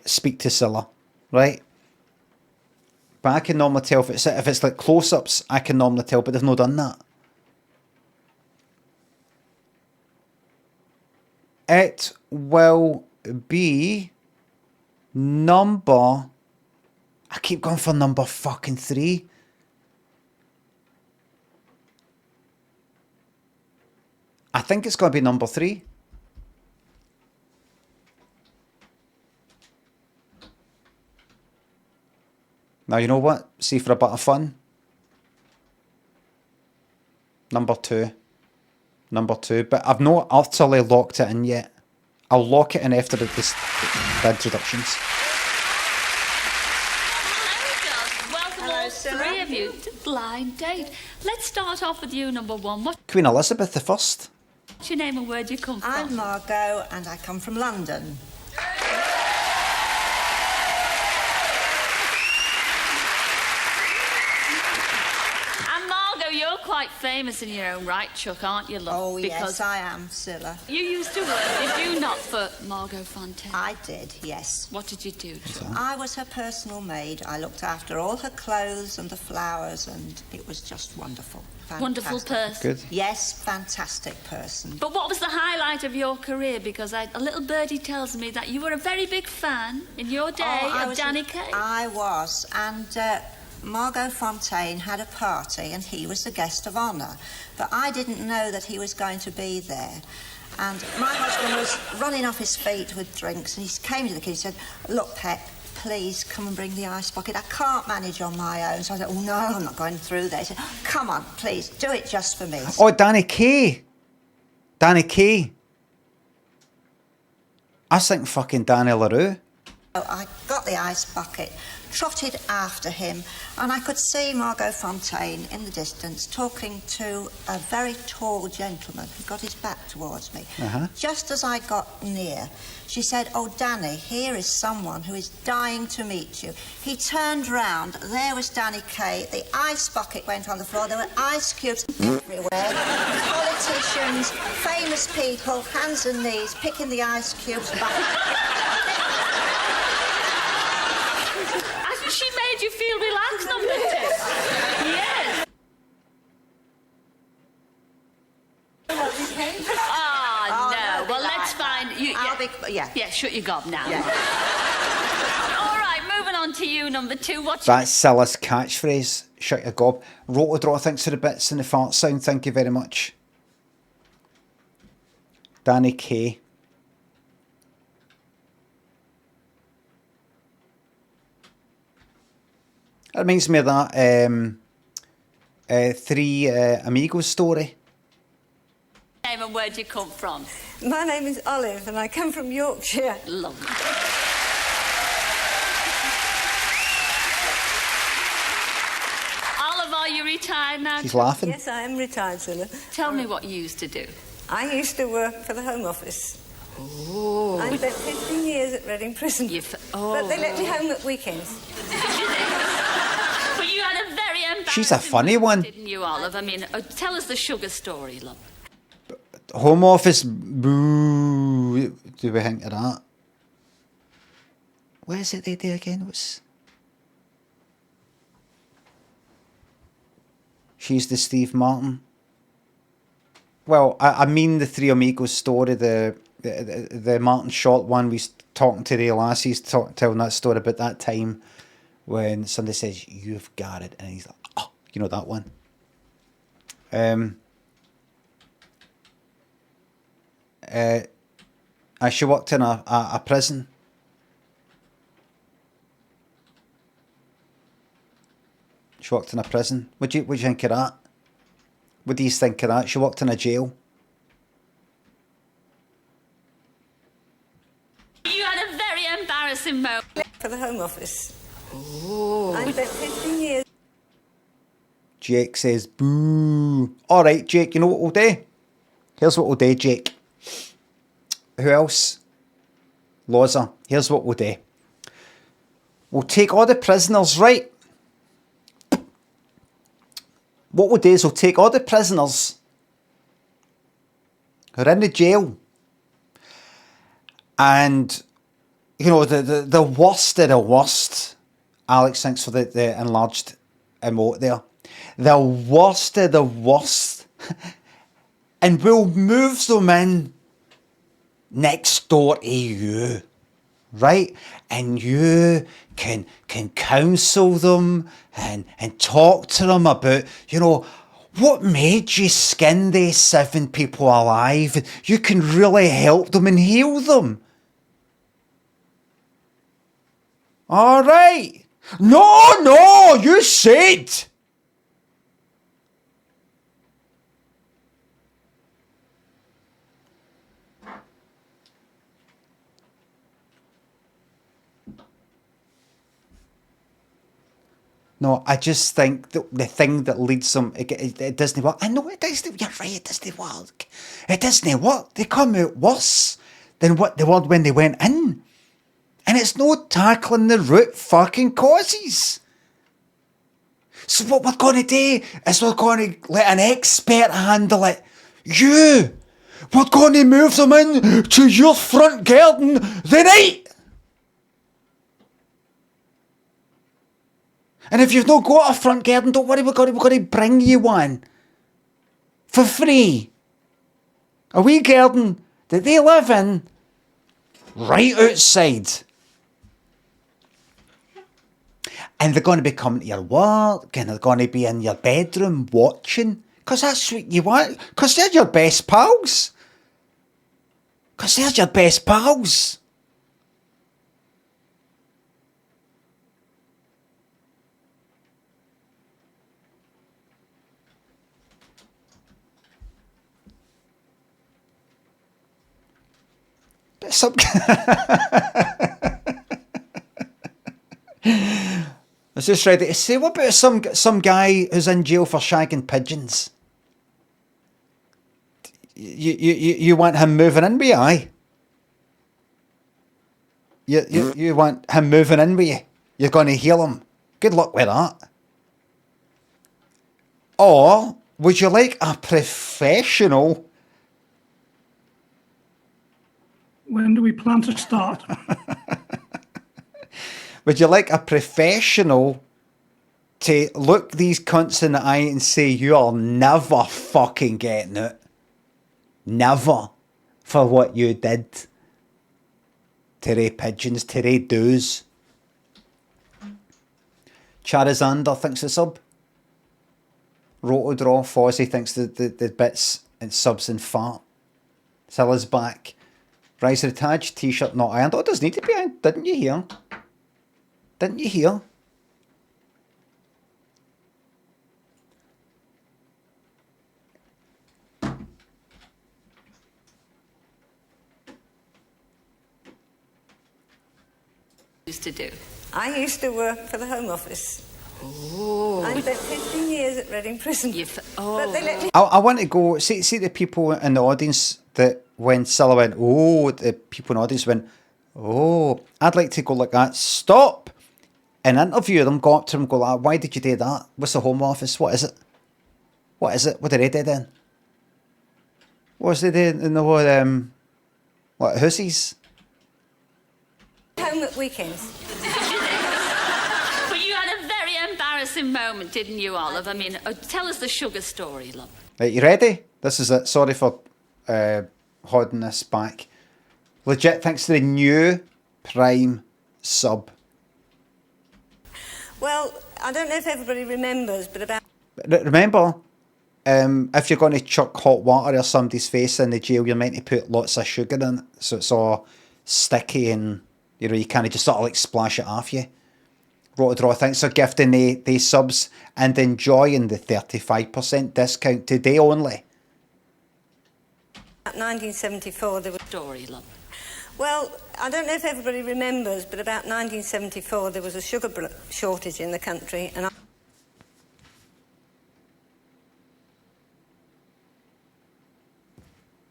speak to Cilla, right? But I can normally tell if it's like close-ups, I can normally tell, but they've not done that. It will be number... I keep going for number fucking 3. I think it's going to be number 3. Now, you know what? See, for a bit of fun. Number 2. Number 2. But I've not utterly locked it in yet. I'll lock it in after the introductions. Welcome all three of you to Blind Date. Let's start off with you, number 1. What's Queen Elizabeth the First. your name and where do you come from? I'm Margot and I come from London. And Margot, you're quite famous in your own right, Chuck, aren't you, love? Oh, because yes, I am, Cilla. you used to work, did you not, for Margot Fontaine? I did, yes. What did you do, Chuck? I was her personal maid. I looked after all her clothes and the flowers, and it was just wonderful. Wonderful Fantastic. person. Good. Yes, fantastic person. But what was the highlight of your career? Because a little birdie tells me that you were a very big fan in your day of Danny Kaye. I was, and Margot Fontaine had a party, and he was the guest of honour. But I didn't know that he was going to be there. And my husband was running off his feet with drinks, and he came to the kid and said, "Look, Pet, please come and bring the ice bucket. I can't manage on my own." So I said, "Oh, no, I'm not going through there." He said, "Come on, please, do it just for me." Oh, Danny Kaye. Danny Kaye. I was thinking fucking Danny LaRue. I got the ice bucket, trotted after him, and I could see Margot Fontaine in the distance talking to a very tall gentleman who got his back towards me. Just as I got near, she said, "Oh, Danny, here is someone who is dying to meet you." He turned round. There was Danny Kaye. The ice bucket went on the floor. There were ice cubes everywhere. Politicians, famous people, hands and knees, picking the ice cubes back. She made you feel relaxed, number 2. Yes. Oh, no. Well, let's find you. Yeah, shut your gob now. Yeah. All right, moving on to you, number 2. What's That's CILLA'S catchphrase. Shut your gob. Rotodraw, thanks for the bits and the fart sound. Thank you very much. Danny Kaye. That reminds me of that Three Amigos story. name and where do you come from? My name is Olive and I come from Yorkshire. Lovely. Olive, are you retired now? She's laughing. Yes, I am retired, Zilla. Tell me what you used to do. I used to work for the Home Office. Oh. I spent 15 years at Reading Prison. But they let me home at weekends. But you had a very embarrassing She's a funny one. Didn't you, Olive? I mean, tell us the sugar story, love. Home Office, boo. Do we think of that? Where is it they do again? What's... She's the Steve Martin. Well, I mean the Three Amigos story, the Martin Short one. We talking to the lassies, telling that story about that time when somebody says, "You've got it," and he's like, "Oh," you know that one. She worked in a prison. She worked in a prison. What do you think of that? What do you think of that? She worked in a jail. You had a very embarrassing moment. For the Home Office. Oh. I spent 15 years. Jake says, boo. All right, Jake, you know what we'll do? Here's what we'll do, Jake. Who else? Loza. Here's what we'll do. We'll take all the prisoners, right? What we'll do is we'll take all the prisoners who are in the jail and, you know, the worst of the worst. Alex, thanks for the enlarged emote there. The worst of the worst. And we'll move them in next door to you, right? And you can counsel them and talk to them about, you know, what made you skin these 7 people alive. You can really help them and heal them. All right. No, you said. No, I just think that the thing that leads them, it doesn't work. I know it doesn't. You're right, it doesn't work. It doesn't work. They come out worse than what they were when they went in. And it's no tackling the root fucking causes. So what we're going to do is we're going to let an expert handle it. We're going to move them in to your front garden the night. And if you've not got a front garden, don't worry, we're going to bring you one. For free. A wee garden that they live in right outside. And they're going to be coming to your work and they're going to be in your bedroom watching. Because that's what you want. Because they're your best pals. Because they're your best pals. Some I was just ready to say, what about some guy who's in jail for shagging pigeons? You want him moving in with you, aye? You want him moving in with you? You're going to heal him. Good luck with that. Or would you like a professional? When do we plan to start? Would you like a professional to look these cunts in the eye and say, you are never fucking getting it? Never for what you did to the pigeons, to the doos. Charizander thinks the sub. Rotodraw, Fozzie thinks the bits and subs and fart. Cilla's back. Rise of the Taj, t-shirt not ironed. Oh, it does need to be ironed, didn't you hear? Didn't you hear? Used to do. I used to work for the Home Office. Oh. I spent 15 years at Reading Prison. But they let me... I want to go, see the people in the audience that when Cilla went, oh, the people in the audience went, oh, I'd like to go like that. Stop! And interview them, go up to them, go like, why did you do that? What's the Home Office? What is it? What is it? What did they do then? What was they doing in the whole, what, hussies? Home at weekends. But you had a very embarrassing moment, didn't you, Olive? I mean, tell us the sugar story, love. Right, you ready? This is it. Sorry for holding this back. Legit, thanks to the new Prime sub. Well, I don't know if everybody remembers, but about... Remember, if you're going to chuck hot water or somebody's face in the jail, you're meant to put lots of sugar in it, so it's all sticky and, you know, you kind of just sort of like splash it off you. Rotodraw, thanks for gifting the subs and enjoying the 35% discount today only. 1974, there was... Story, love. Well, I don't know if everybody remembers, but about 1974, there was a sugar shortage in the country, and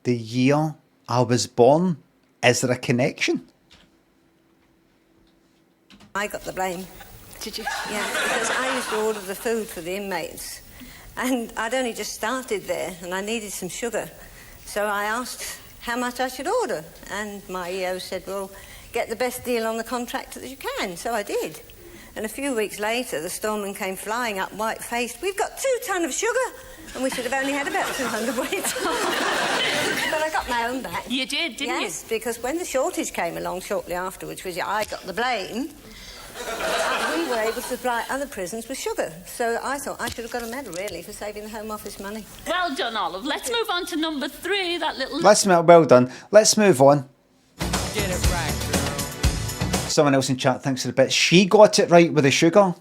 The year I was born, is there a connection? I got the blame. Did you? Yeah, because I used to order the food for the inmates, and I'd only just started there, and I needed some sugar. So I asked how much I should order, and my EO said, well, get the best deal on the contract that you can. So I did. And a few weeks later, the storeman came flying up, white-faced. We've got 2 tons of sugar, and we should have only had about 200 weight. But I got my own back. You did, didn't you? Yes, because when the shortage came along shortly afterwards, which I got the blame, we were able to supply other prisons with sugar. So I thought I should have got a medal, really, for saving the Home Office money. Well done, Olive. Let's move on to number 3, that little... Well done. Let's move on. Get it right, girl. Someone else in chat thinks of the bit. She got it right with the sugar.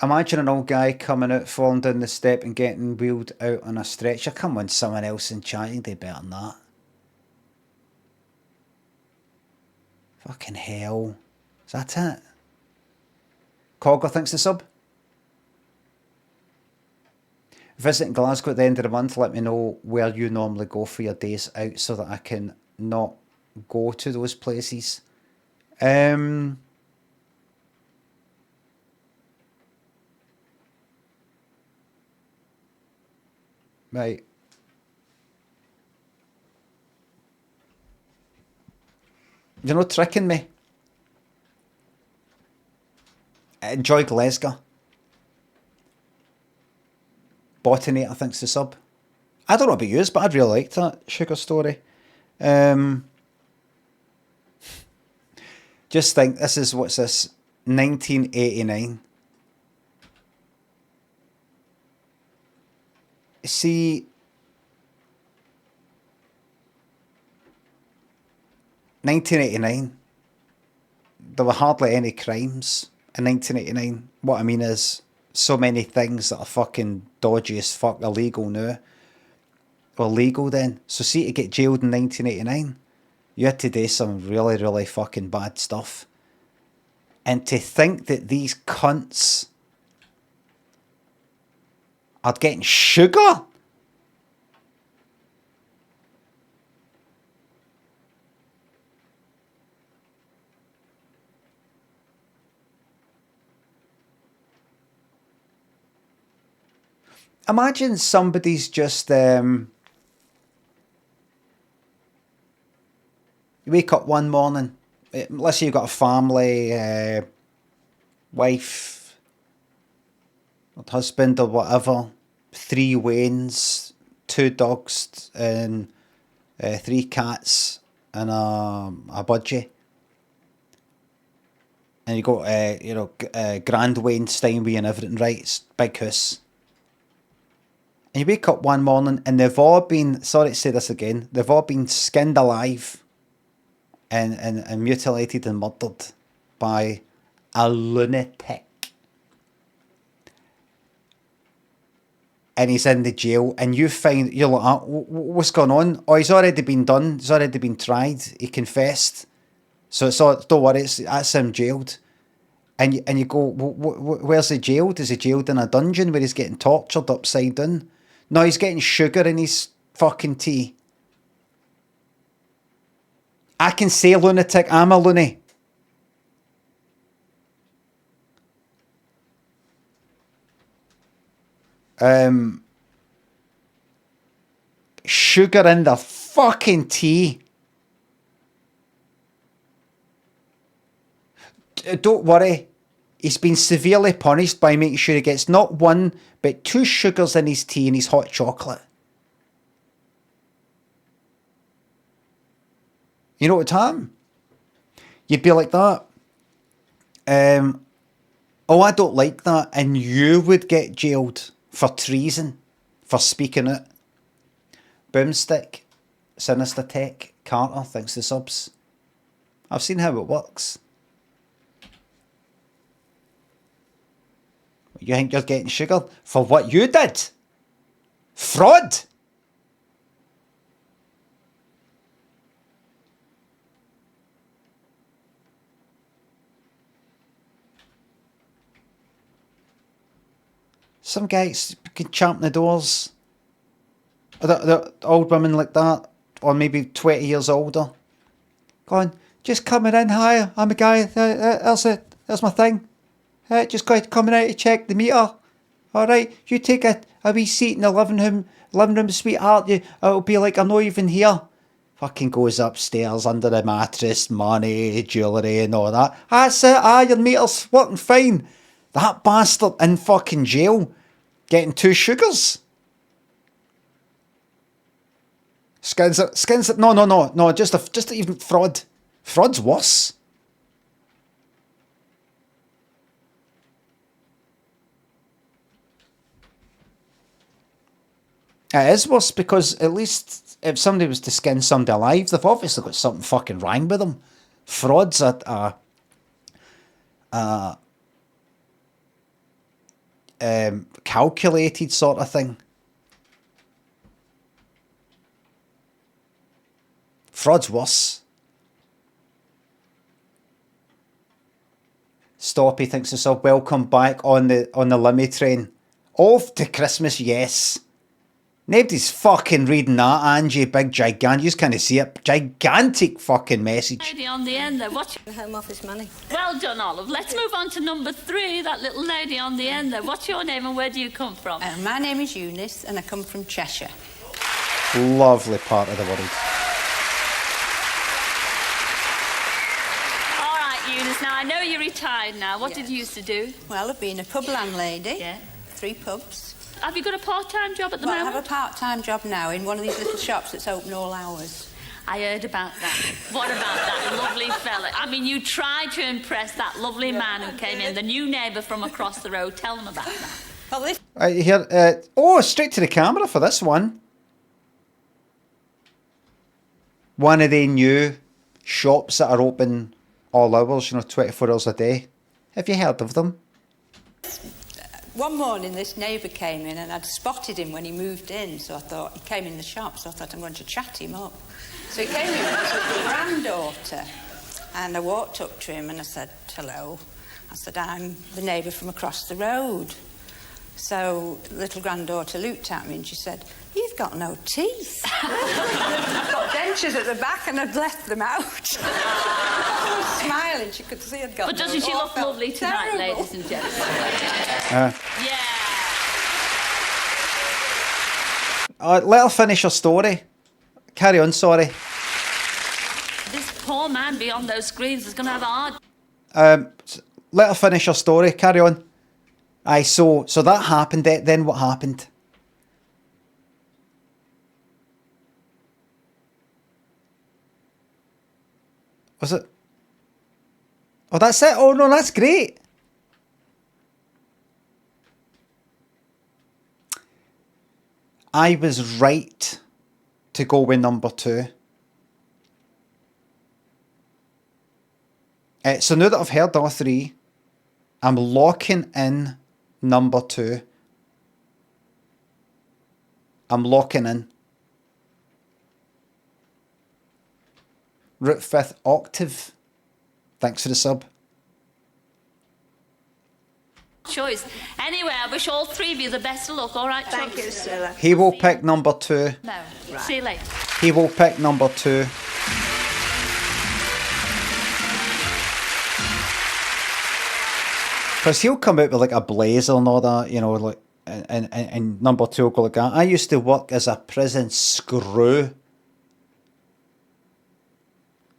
Imagine an old guy coming out, falling down the step and getting wheeled out on a stretcher. Come on, someone else in chat. You do better than that. Fucking hell. Is that it? Cogger thinks the sub. Visiting Glasgow at the end of the month, let me know where you normally go for your days out so that I can not go to those places. Right. You're not tricking me. Enjoy Glasgow. Botany, I think's the sub. I don't know about yours, but I'd really like that sugar story. Just think, this is, what's this? 1989. See, 1989, there were hardly any crimes in 1989. What I mean is, so many things that are fucking dodgy as fuck illegal now. Or legal then. So see, to get jailed in 1989, You had to do some really, really fucking bad stuff. And to think that these cunts are getting sugar? Imagine somebody's just you wake up one morning, let's say you've got a family, wife, husband or whatever, 3 Waynes, 2 dogs and 3 cats and a budgie. And you got Grand Wayne Steinway and everything, right? It's big house. And you wake up one morning and they've all been, sorry to say this again, they've all been skinned alive and mutilated and murdered by a lunatic. And he's in the jail and you're like, what's going on? Oh, he's already been done. He's already been tried. He confessed. So it's all, don't worry, that's him jailed. And you go, where's he jailed? Is he jailed in a dungeon where he's getting tortured upside down? No, he's getting sugar in his fucking tea. I can say lunatic, I'm a loony. Sugar in the fucking tea. Don't worry. He's been severely punished by making sure he gets not 1, but 2 sugars in his tea and his hot chocolate. You know what time? You'd be like that. Oh, I don't like that. And you would get jailed for treason, for speaking it. Boomstick, Sinister Tech, Carter, thanks to subs. I've seen how it works. You think you're getting sugar for what you did? Fraud! Some guys can champ the doors. The old women like that, or maybe 20 years older, going, just coming in, hi, I'm a guy, that's it, that's my thing. Just coming out to check the meter. Alright, you take a wee seat in the living room, sweetheart. It'll be like I'm not even here. Fucking goes upstairs under the mattress, money, jewellery and all that. That's it, your meter's working fine. That bastard in fucking jail, getting 2 sugars. Skins it, no, just even fraud. Fraud's worse. It is worse because at least if somebody was to skin somebody alive, they've obviously got something fucking wrong with them. Fraud's a calculated sort of thing. Fraud's worse. Stoppy thinks it's a welcome back on the Limmy train. Off to Christmas, yes. Nobody's fucking reading that, Angie. Big gigantic. You just kind of see it. Gigantic fucking message. Lady on the end there, what's The Home Office money. Well done, Olive. Let's move on to number 3, that little lady on the end there. What's your name and where do you come from? My name is Eunice and I come from Cheshire. Lovely part of the world. All right, Eunice. Now, I know you're retired now. What did you used to do? Well, I've been a pub landlady. Yeah. 3 pubs. Have you got a part-time job at the Well, moment? I have a part-time job now in one of these little shops that's open all hours. I heard about that. What about that lovely fella? I mean, you tried to impress that lovely man who came in, the new neighbour from across the road. Tell them about that. Well, this... Here, straight to the camera for this one. One of the new shops that are open all hours, 24 hours a day. Have you heard of them? one morning this neighbour came in and I'd spotted him when he moved in, so I thought, he came in the shop, so I thought I'm going to chat him up. So he came in with his granddaughter, and I walked up to him and I said, hello. I said, I'm the neighbour from across the road. So little granddaughter looked at me and she said, you've got no teeth. I've got dentures at the back and I'd left them out. I was smiling, she could see I'd got But doesn't she look lovely tonight, terrible. ladies and gentlemen? Yeah. Let her finish her story. Carry on, sorry. This poor man beyond those screens is going to have a hard... Let her finish her story. Carry on. Aye, so that happened. Then what happened? Was it? Oh, that's it? Oh, no, that's great. I was right to go with number 2. So now that I've heard all 3, I'm locking in number 2. I'm locking in. Root 5th octave. Thanks for the sub. choice. Anyway, I wish all 3 of you the best of luck. All right, Thank you, Cilla. He will pick number 2. No. Right. See you later. He will pick number 2. Because he'll come out with like a blazer and all that, you know, like, and number 2 will go like that. I used to work as a prison screw.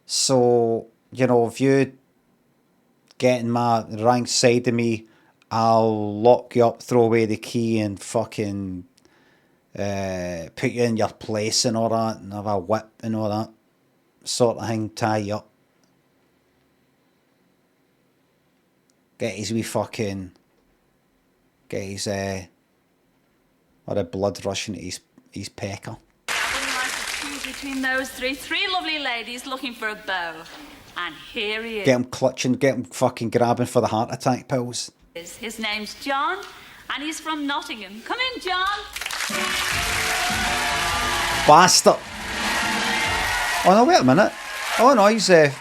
So, you know, if you get in my right side of me, I'll lock you up, throw away the key and fucking put you in your place and all that, and have a whip and all that sort of thing, tie you up. Get his wee fucking, get his, or the blood rushing to his pecker. I wouldn't like to choose between those 3 lovely ladies looking for a beau. And here he is. Get him clutching, get him fucking grabbing for the heart attack pills. His name's John, and he's from Nottingham. Come in, John. Bastard. Oh no, wait a minute. Oh no, he's Yes,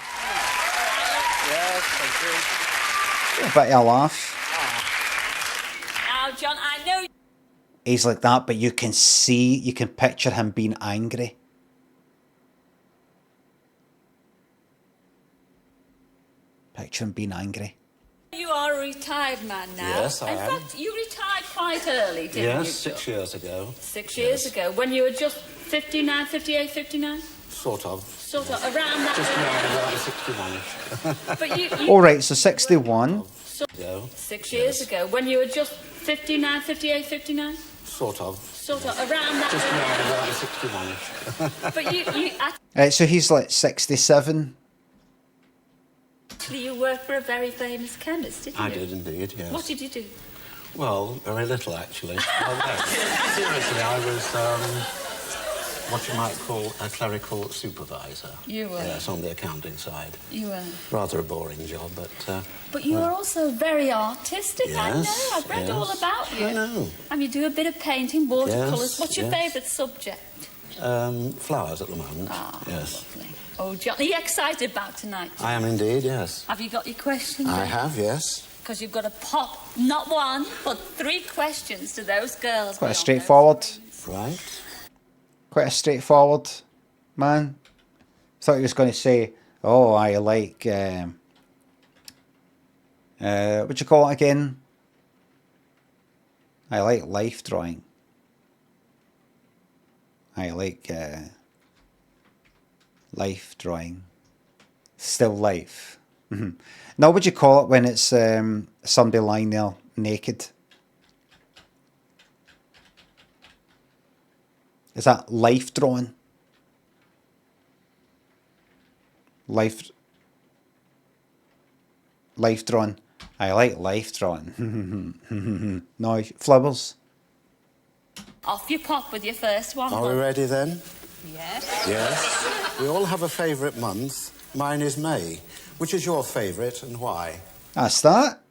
thank a bit of a laugh. Now, John, I know... He's like that, but you can see, you can picture him being angry. Picture him being angry. You are a retired man now. Yes, I am. In fact, you retired quite early, didn't you? Yes, 6 years ago. 6 years ago, when you were just 59, 58, 59? Sort of. Sort of, around that... Just around 61-ish. But you Alright, so 61. 6 years ago, when you were just 59, 58, 59? Sort of. Sort of, around that... Just around 61-ish. But you So he's like 67. actually, you worked for a very famous chemist, didn't you? I did indeed, yes. What did you do? Well, very little actually. Oh, no. Seriously, I was what you might call a clerical supervisor. You were? Yes, on the accounting side. You were. Rather a boring job, but... But you are also very artistic, I know. Yes, I've read all about you. I know. And you do a bit of painting, watercolours. Yes, What's your yes. favourite subject? Flowers at the moment. Ah, yes. lovely. Oh, John, are you excited about tonight? I am indeed, yes. Have you got your questions? I have, yes. Because you've got to pop not 1, but 3 questions to those girls. Quite a straightforward. Right. Quite a straightforward man. Thought he was going to say, oh, I like, what'd you call it again? I like life drawing. I like life drawing. Still life. Now, what'd you call it when it's somebody lying there naked? Is that life drawing? Life drawing. I like life drawing. No, flowers. Off you pop with your first one. Are we ready then? Yes. Yes. We all have a favourite month. Mine is May. Which is your favourite and why? That's that.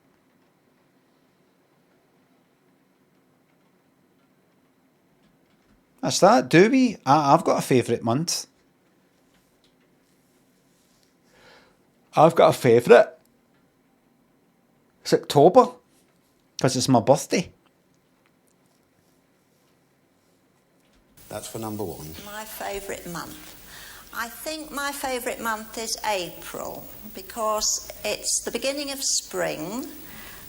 That's that. Do we? I've got a favourite month. I've got a favourite. It's October. Because it's my birthday. That's for number one. My favourite month. I think my favourite month is April because it's the beginning of spring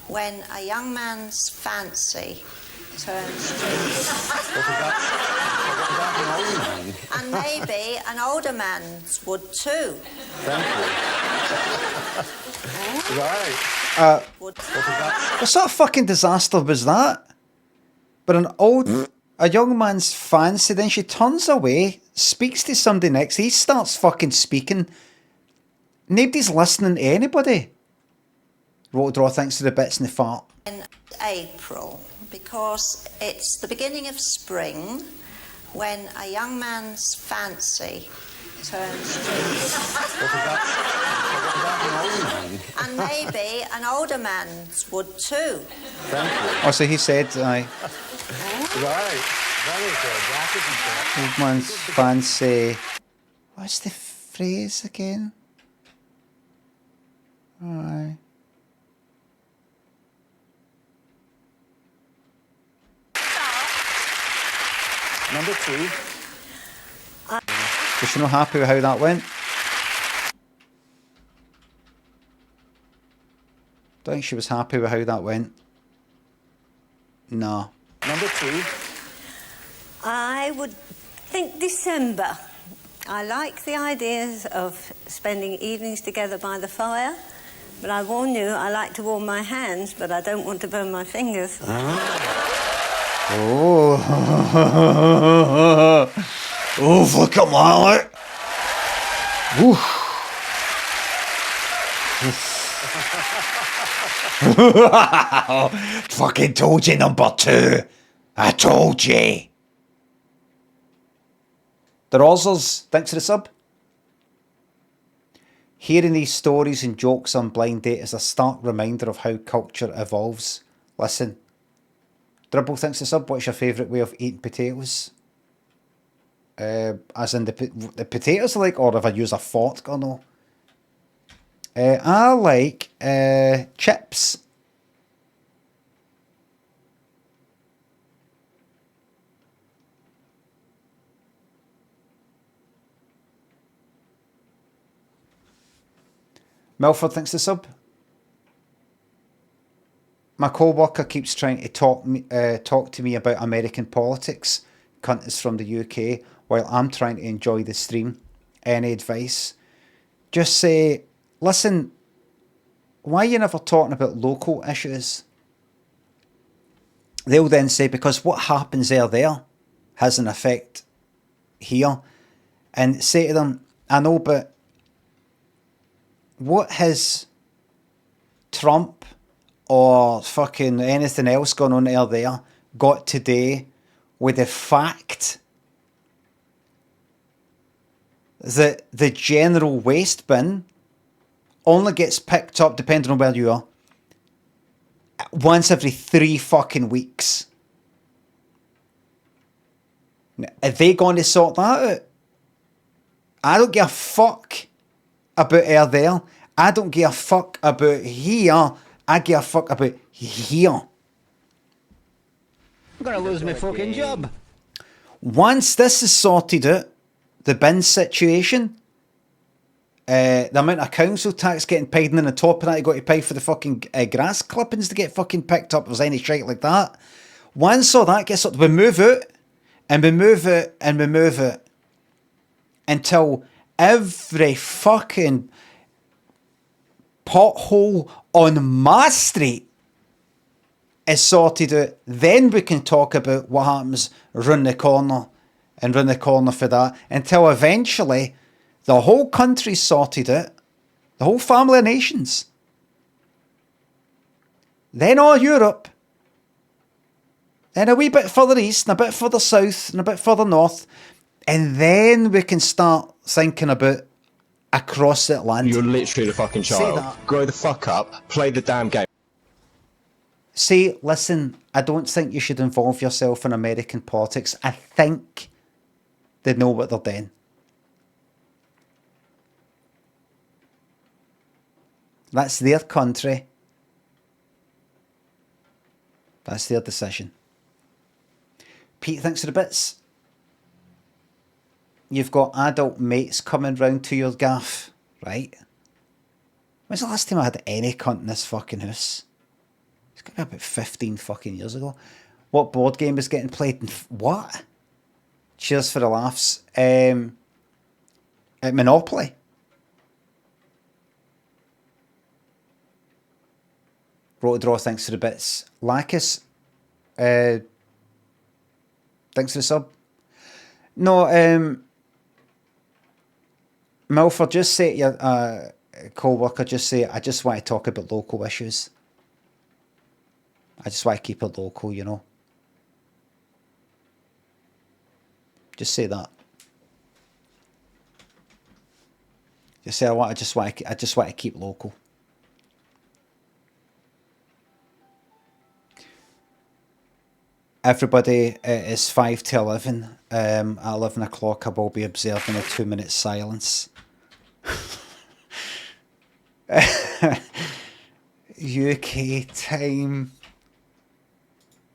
when a young man's fancy turns to... And maybe an older man's would too. Thank you. Right. What sort of fucking disaster was that? But a young man's fancy, then she turns away, speaks to somebody next, he starts fucking speaking. Nobody's listening to anybody. Roll draw thanks to the bits in the fart. In April, because it's the beginning of spring when a young man's fancy turns to... And maybe an older man's would too. Thank you. Oh, so he said, aye. Right. Very good. That isn't it. Old man's fancy. What's the phrase again? Aye. Number two. Was she not happy with how that went? Don't think she was happy with how that went. No. Number two. I would think December. I like the ideas of spending evenings together by the fire, but I warn you, I like to warm my hands, but I don't want to burn my fingers. Oh. Oh, fuck up, Marley. Fucking told you, number two. I told you. The Rozzers, thanks for the sub. Hearing these stories and jokes on blind date is a stark reminder of how culture evolves. Listen. Dribble, thanks for the sub. What's your favourite way of eating potatoes? As in the potatoes, like, or if I use a fork or no? I like chips. Milford thinks the sub. My co-worker keeps trying to talk to me about American politics. Cunt is from the UK, while I'm trying to enjoy the stream. Any advice? Just say, listen, why are you never talking about local issues? They'll then say, because what happens there has an effect here. And say to them, I know, but what has Trump or fucking anything else going on out there got today with the fact that the general waste bin only gets picked up, depending on where you are, once every 3 fucking weeks? Now, are they going to sort that out? I don't give a fuck about out there. I don't give a fuck about here. I give a fuck about here. I'm gonna lose my fucking job. Once this is sorted out, the bin situation, the amount of council tax getting paid, and then on top of that you got to pay for the fucking grass clippings to get fucking picked up if there's any shit like that. Once all that gets sorted, we move out, and we move out, and we move out, until every fucking pothole on my street is sorted out. Then we can talk about what happens round the corner and round the corner for that, until eventually the whole country's sorted out, the whole family of nations, then all Europe, then a wee bit further east and a bit further south and a bit further north, and then we can start thinking about across the Atlantic. You're literally the fucking child. Grow the fuck up, play the damn game. say, listen, I don't think you should involve yourself in American politics, I think they know what they're doing. That's their country. That's their decision. Pete, thanks for the bits. You've got adult mates coming round to your gaff, right? When's the last time I had any cunt in this fucking house? It's got to be about 15 fucking years ago. What board game is getting played? What? Cheers for the laughs. At Monopoly. Rotodraw, thanks for the bits. Lacus, thanks for the sub. No, Milford, just say to your co-worker, just say, I just want to talk about local issues. I just want to keep it local, you know. Just say that. Just say, I just want to keep local. Everybody, it's 5 to 11. At 11 o'clock, I will be observing a 2-minute silence. UK time.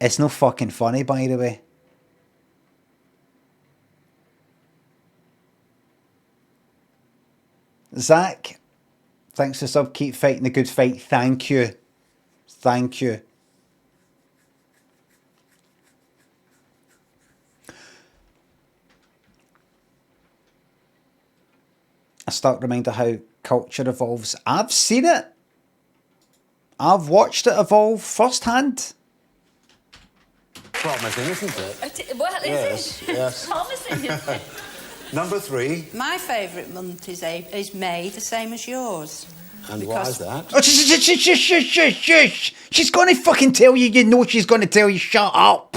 It's no fucking funny, by the way. Zach, thanks for sub. Keep fighting the good fight. Thank you. Thank you. A stark reminder how culture evolves. I've seen it. I've watched it evolve firsthand. Promising, isn't it? Well, Yes, is it? yes. Promising, isn't it? Number 3. My favourite month is May, the same as yours. And why is that? Oh, shush. She's going to fucking tell you. You know she's going to tell you. Shut up.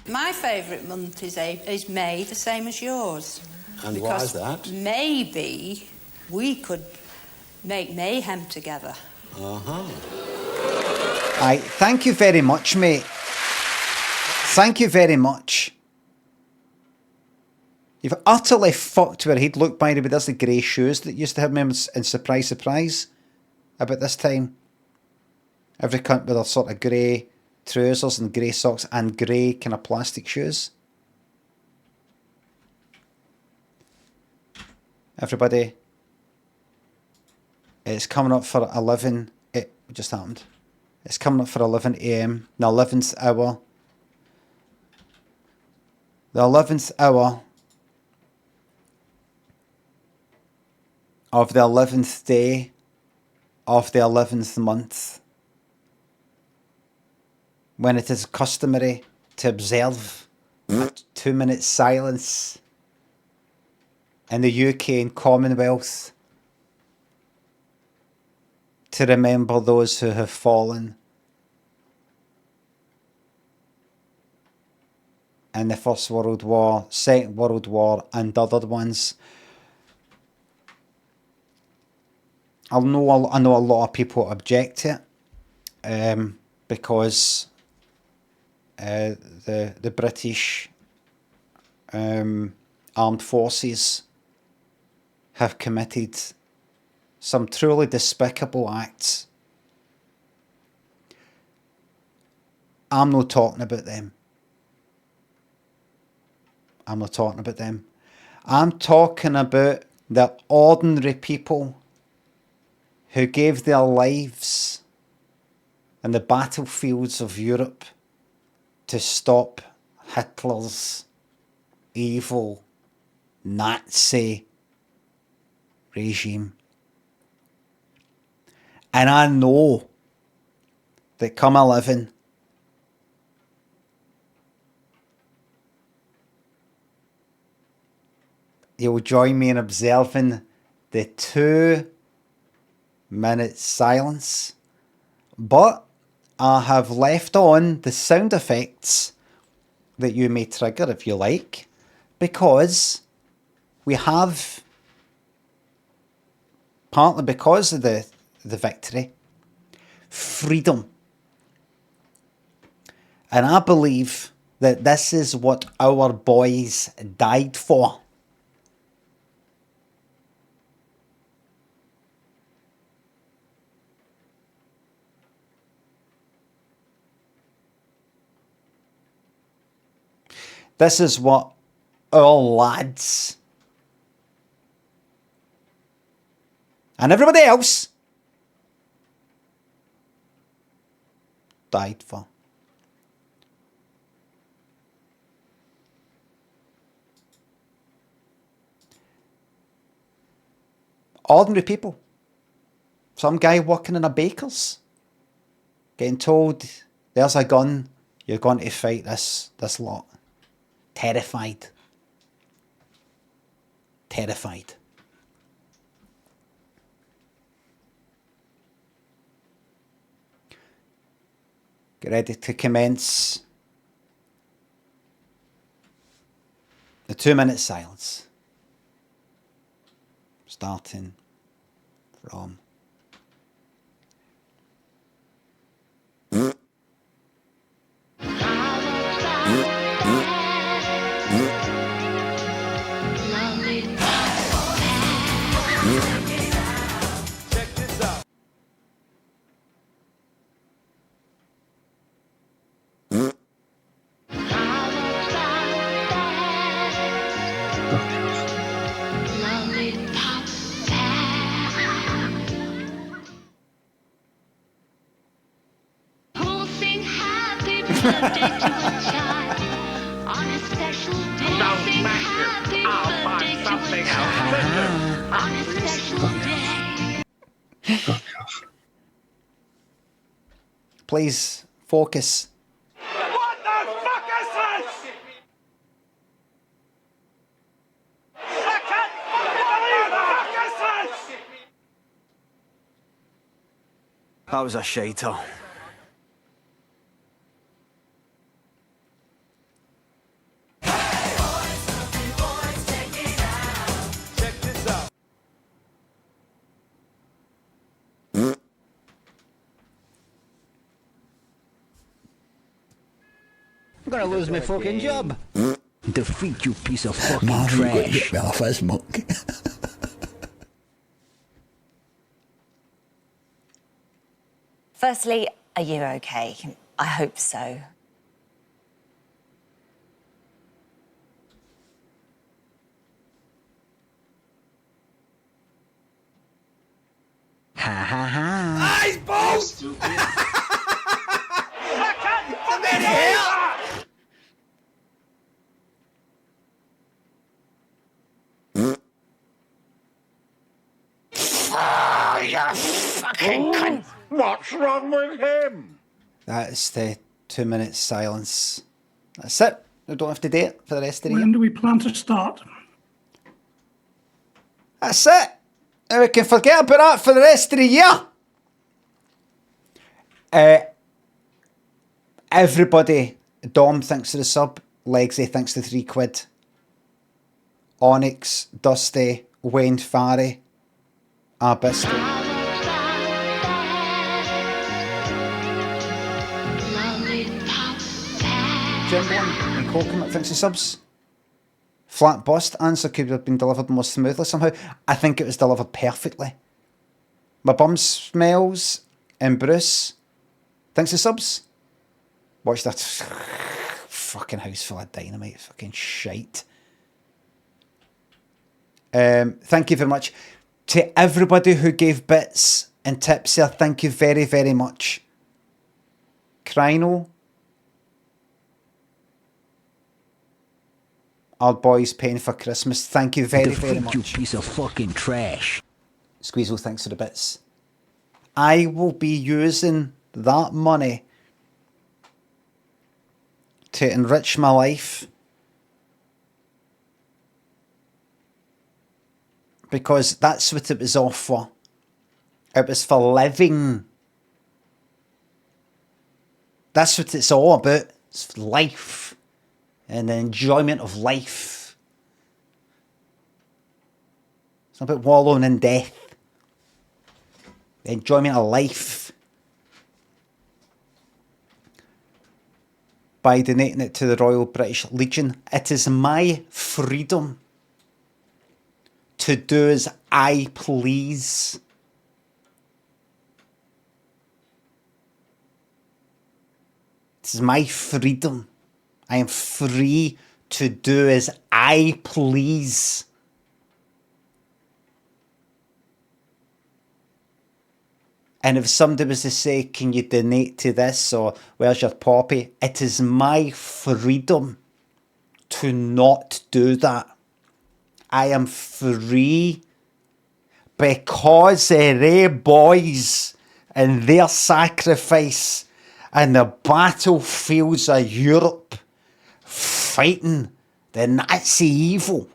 My favourite month is May, the same as yours. And why is that? Maybe we could make mayhem together. Uh-huh. Thank you very much, mate. Thank you very much. You've utterly fucked where he'd look, by the way. There's the grey shoes that used to have me in surprise about this time. Every cunt with their sort of grey trousers and grey socks and grey kind of plastic shoes. Everybody, it's coming up for 11. It just happened. It's coming up for 11 a.m. The 11th hour. The 11th hour of the 11th day of the 11th month, when it is customary to observe a 2-minute silence in the UK and Commonwealth to remember those who have fallen in the First World War, Second World War and other ones. I know a lot of people object to it because the British armed forces have committed some truly despicable acts. I'm not talking about them. I'm not talking about them. I'm talking about the ordinary people who gave their lives in the battlefields of Europe to stop Hitler's evil Nazi regime. And I know that come 11, you'll join me in observing the 2-minute silence. But I have left on the sound effects that you may trigger if you like, because we have, partly because of the victory, freedom. And I believe that this is what our boys died for. This is what our lads and everybody else died for. Ordinary people. Some guy working in a baker's getting told, there's a gun, you're going to fight this lot. Terrified. Terrified. Get ready to commence the 2-minute silence. Starting from Please focus. What the fuck is this? I can't fucking believe it! What the fuck is this? That was a shiter. I'm gonna lose my fucking job. Defeat, you piece of fucking Man, you've got to trash. get me off this muck. Firstly, are you okay? I hope so. Ha ha ha. Eyes, balls! I can't fucking believe it! Oh, you fucking cunt. What's wrong with him? That is the 2-minute silence. That's it. We don't have to do it for the rest of the year. When do we plan to start? That's it. And we can forget about that for the rest of the year. Everybody, Dom thanks for the sub, Legsy thanks for £3. Onyx, Dusty, Wayne Farry, Biscuit. Jimbo and Coconut thanks for subs. Flat bust answer could have been delivered more smoothly somehow. I think it was delivered perfectly. My bum smells and Bruce thanks for subs. Watch that fucking house full of dynamite, fucking shite. Thank you very much to everybody who gave bits and tips here. Thank you very, very much. Crino, our boys paying for Christmas. Thank you very, very much. You piece of fucking trash. Squeezel, thanks for the bits. I will be using that money to enrich my life, because that's what it was all for. It was for living. That's what it's all about. It's life and the enjoyment of life. It's not about wallowing in death. The enjoyment of life. by donating it to the Royal British Legion. It is my freedom to do as I please. This is my freedom. I am free to do as I please. And if somebody was to say, can you donate to this, or where's your poppy? It is my freedom to not do that. I am free because of they boys and their sacrifice and the battlefields of Europe fighting the Nazi evil,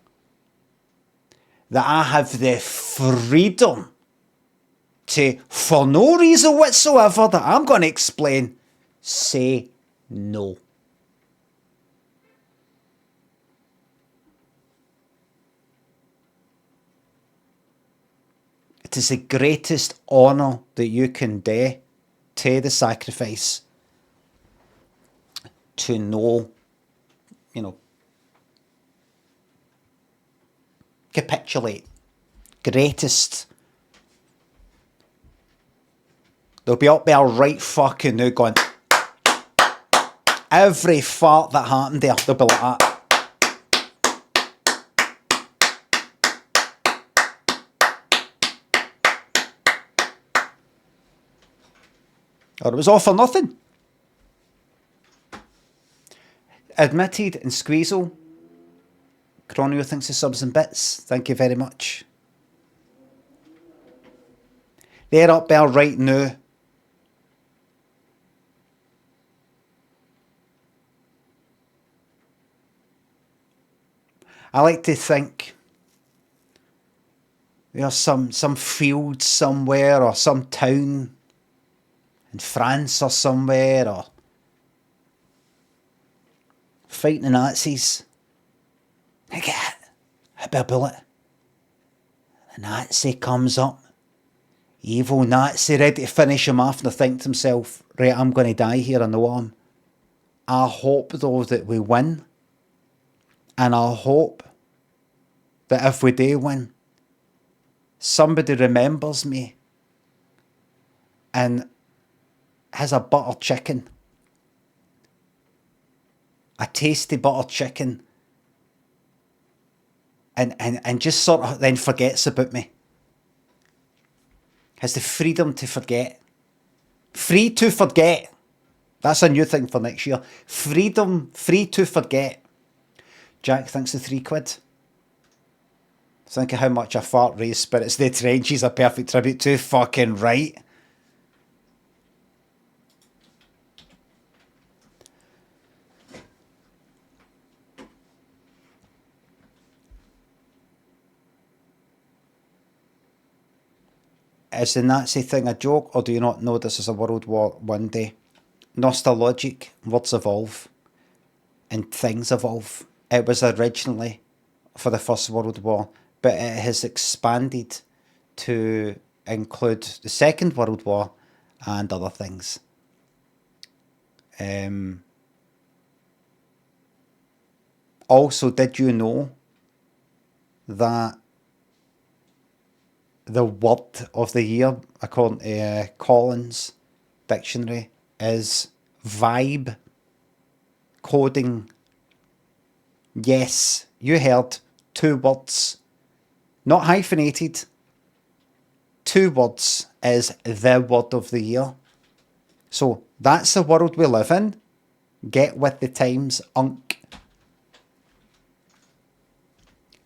that I have the freedom to, for no reason whatsoever that I'm going to explain, say no. It is the greatest honour that you can do to the sacrifice to know, you know, capitulate. Greatest. They'll be up there right fucking now going, every fart that happened there, they'll be like that. Or it was all for nothing. Admitted and Squeezel. Cronio thinks of subs and bits. Thank you very much. They're up there right now. I like to think there's some field somewhere or some town in France or somewhere, or fighting the Nazis. I get hit by a bullet. The Nazi comes up. Evil Nazi, ready to finish him off, and I think to himself, right, I'm going to die here, I know him. I hope though that we win. And I hope that if we do win, somebody remembers me and has a butter chicken. A tasty butter chicken. And just sort of then forgets about me. Has the freedom to forget. Free to forget. That's a new thing for next year. Freedom, free to forget. Jack thinks the £3. Think of how much a fart raised spirits the trenches a perfect tribute to. Fucking right. Is the Nazi thing a joke, or do you not know this is a World War I day? Nostalgic, words evolve, and things evolve. It was originally for the First World War, but it has expanded to include the Second World War and other things. Also, did you know that the word of the year, according to Collins Dictionary, is vibe coding? Yes, you heard 2 words, not hyphenated. 2 words is the word of the year. So that's the world we live in. Get with the times, unk.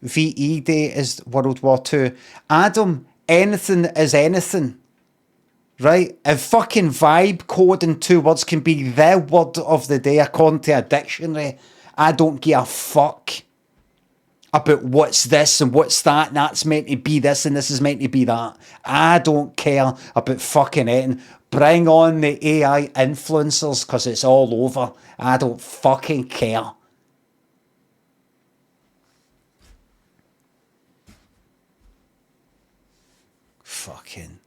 VE Day is World War II. Adam, anything is anything. Right? If fucking vibe code in 2 words can be the word of the day according to a dictionary, I don't give a fuck about what's this and what's that, and that's meant to be this and this is meant to be that. I don't care about fucking anything. Bring on the AI influencers, because it's all over. I don't fucking care. Fucking.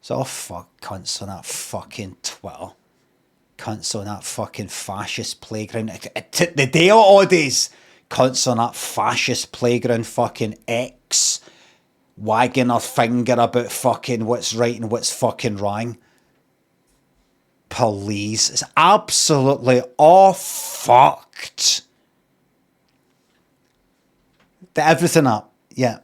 It's all fuck cunts on that fucking Twitter. Cunts on that fucking fascist playground. The day of all days. Cunts on that fascist playground fucking X. Wagging her finger about fucking what's right and what's fucking wrong. Police. It's absolutely all fucked. Everything up. Yeah.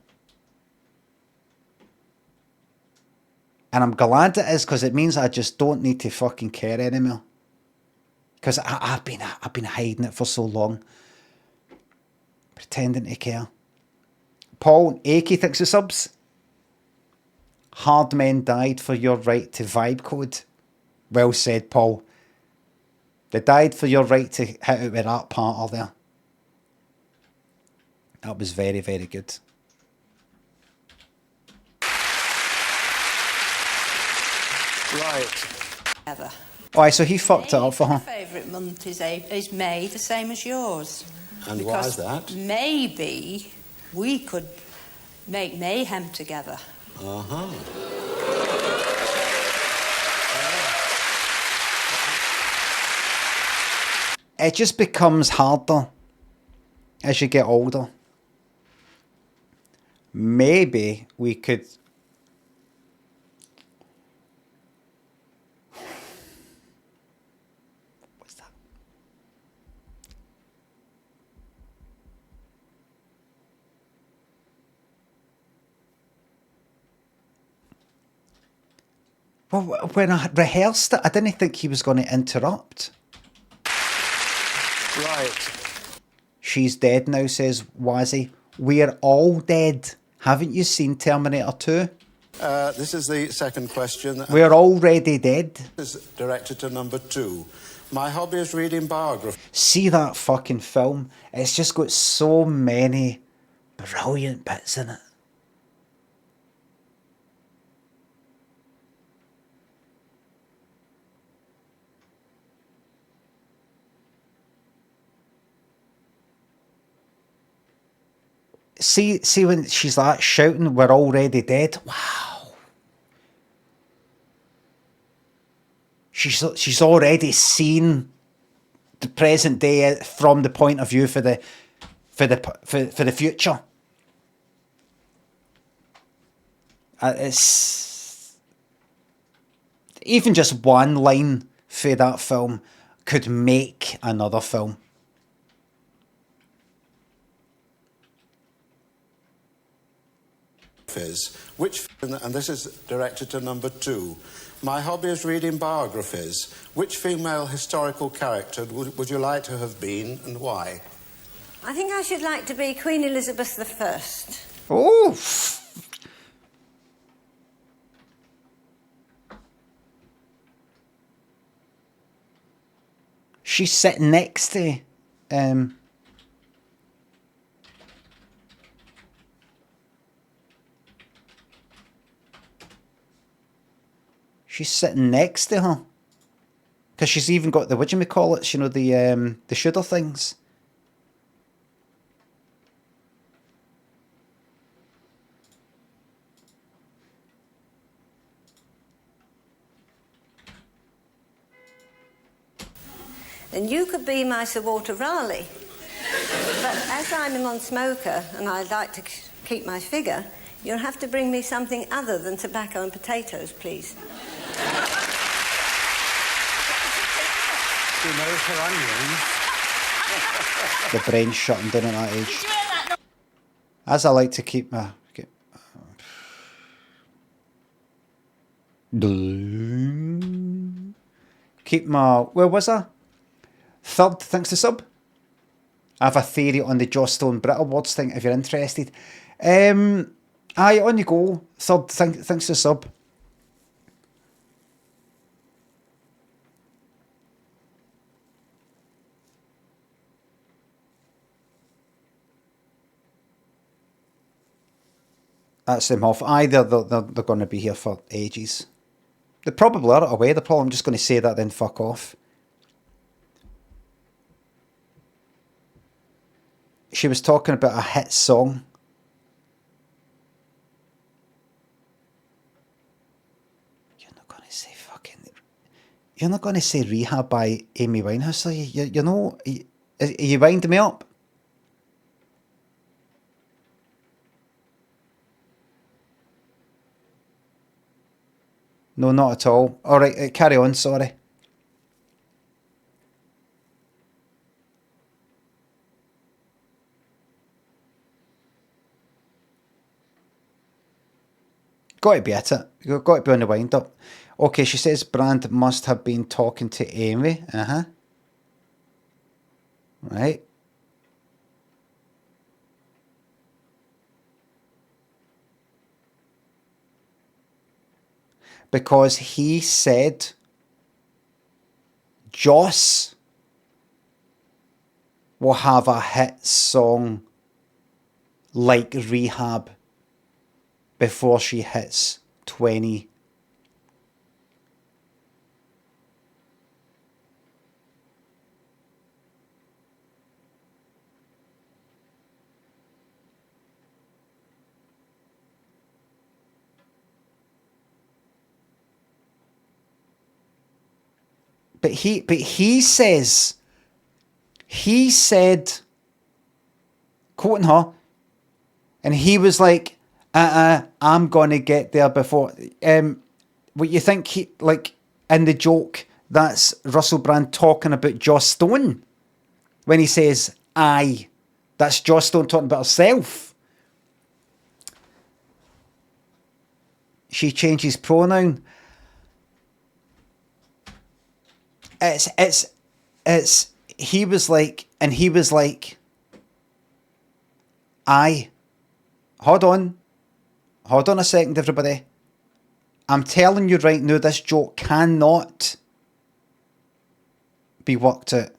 And I'm glad it is, because it means I just don't need to fucking care anymore. Because I've been hiding it for so long. Pretending to care. Paul Akey thinks the subs. Hard men died for your right to vibe code. Well said, Paul. They died for your right to hit out with that part there. That was very, very good. Right. Ever. Oh, so he fucked it up for her. My favourite month is May, the same as yours. And why is that? Maybe we could make mayhem together. Uh-huh. It just becomes harder as you get older. Maybe we could... What's that? Well, when I rehearsed it, I didn't think he was going to interrupt. Right. She's dead now, says Wazzy. We're all dead. Haven't you seen Terminator 2? This is the second question. We're already dead. This is directed to number 2. My hobby is reading biography. See that fucking film? It's just got so many brilliant bits in it. See when she's like shouting, we're already dead. Wow. She's already seen the present day from the point of view for the future. It's even just one line for that film could make another film. And this is directed to number 2. My hobby is reading biographies. Which female historical character would you like to have been, and why? I think I should like to be Queen Elizabeth I. Oh. She's sitting next to she's sitting next to her. Because she's even got the, whatchamacallits, you know, the shooter things. And you could be my Sir Walter Raleigh. But as I'm a non-smoker and I'd like to keep my figure, you'll have to bring me something other than tobacco and potatoes, please. She knows her onions. The brain's shutting down at that age. As I like to keep my... Keep my... Where was I? Third, thanks to sub. I have a theory on the Joss Stone BRIT Awards thing, if you're interested. Aye, on you go. Third, thanks to sub. That's them off. Aye, they're going to be here for ages. They probably are away. They're probably, I'm just going to say that then fuck off. She was talking about a hit song. You're not going to say Rehab by Amy Winehouse, are you? You know, are you winding me up? No, not at all. All right, carry on, sorry. Got to be at it. You've got to be on the wind up. Okay, she says Brand must have been talking to Amy. Right. Because he said Joss will have a hit song like Rehab before she hits 20. But he said, quoting her, and he was like, I'm gonna get there before. What you think he, like, in the joke, that's Russell Brand talking about Joss Stone when he says I. That's Joss Stone talking about herself. She changes pronoun. It's he was like, and he was like, I. Hold on a second, everybody. I'm telling you right now, this joke cannot be worked out.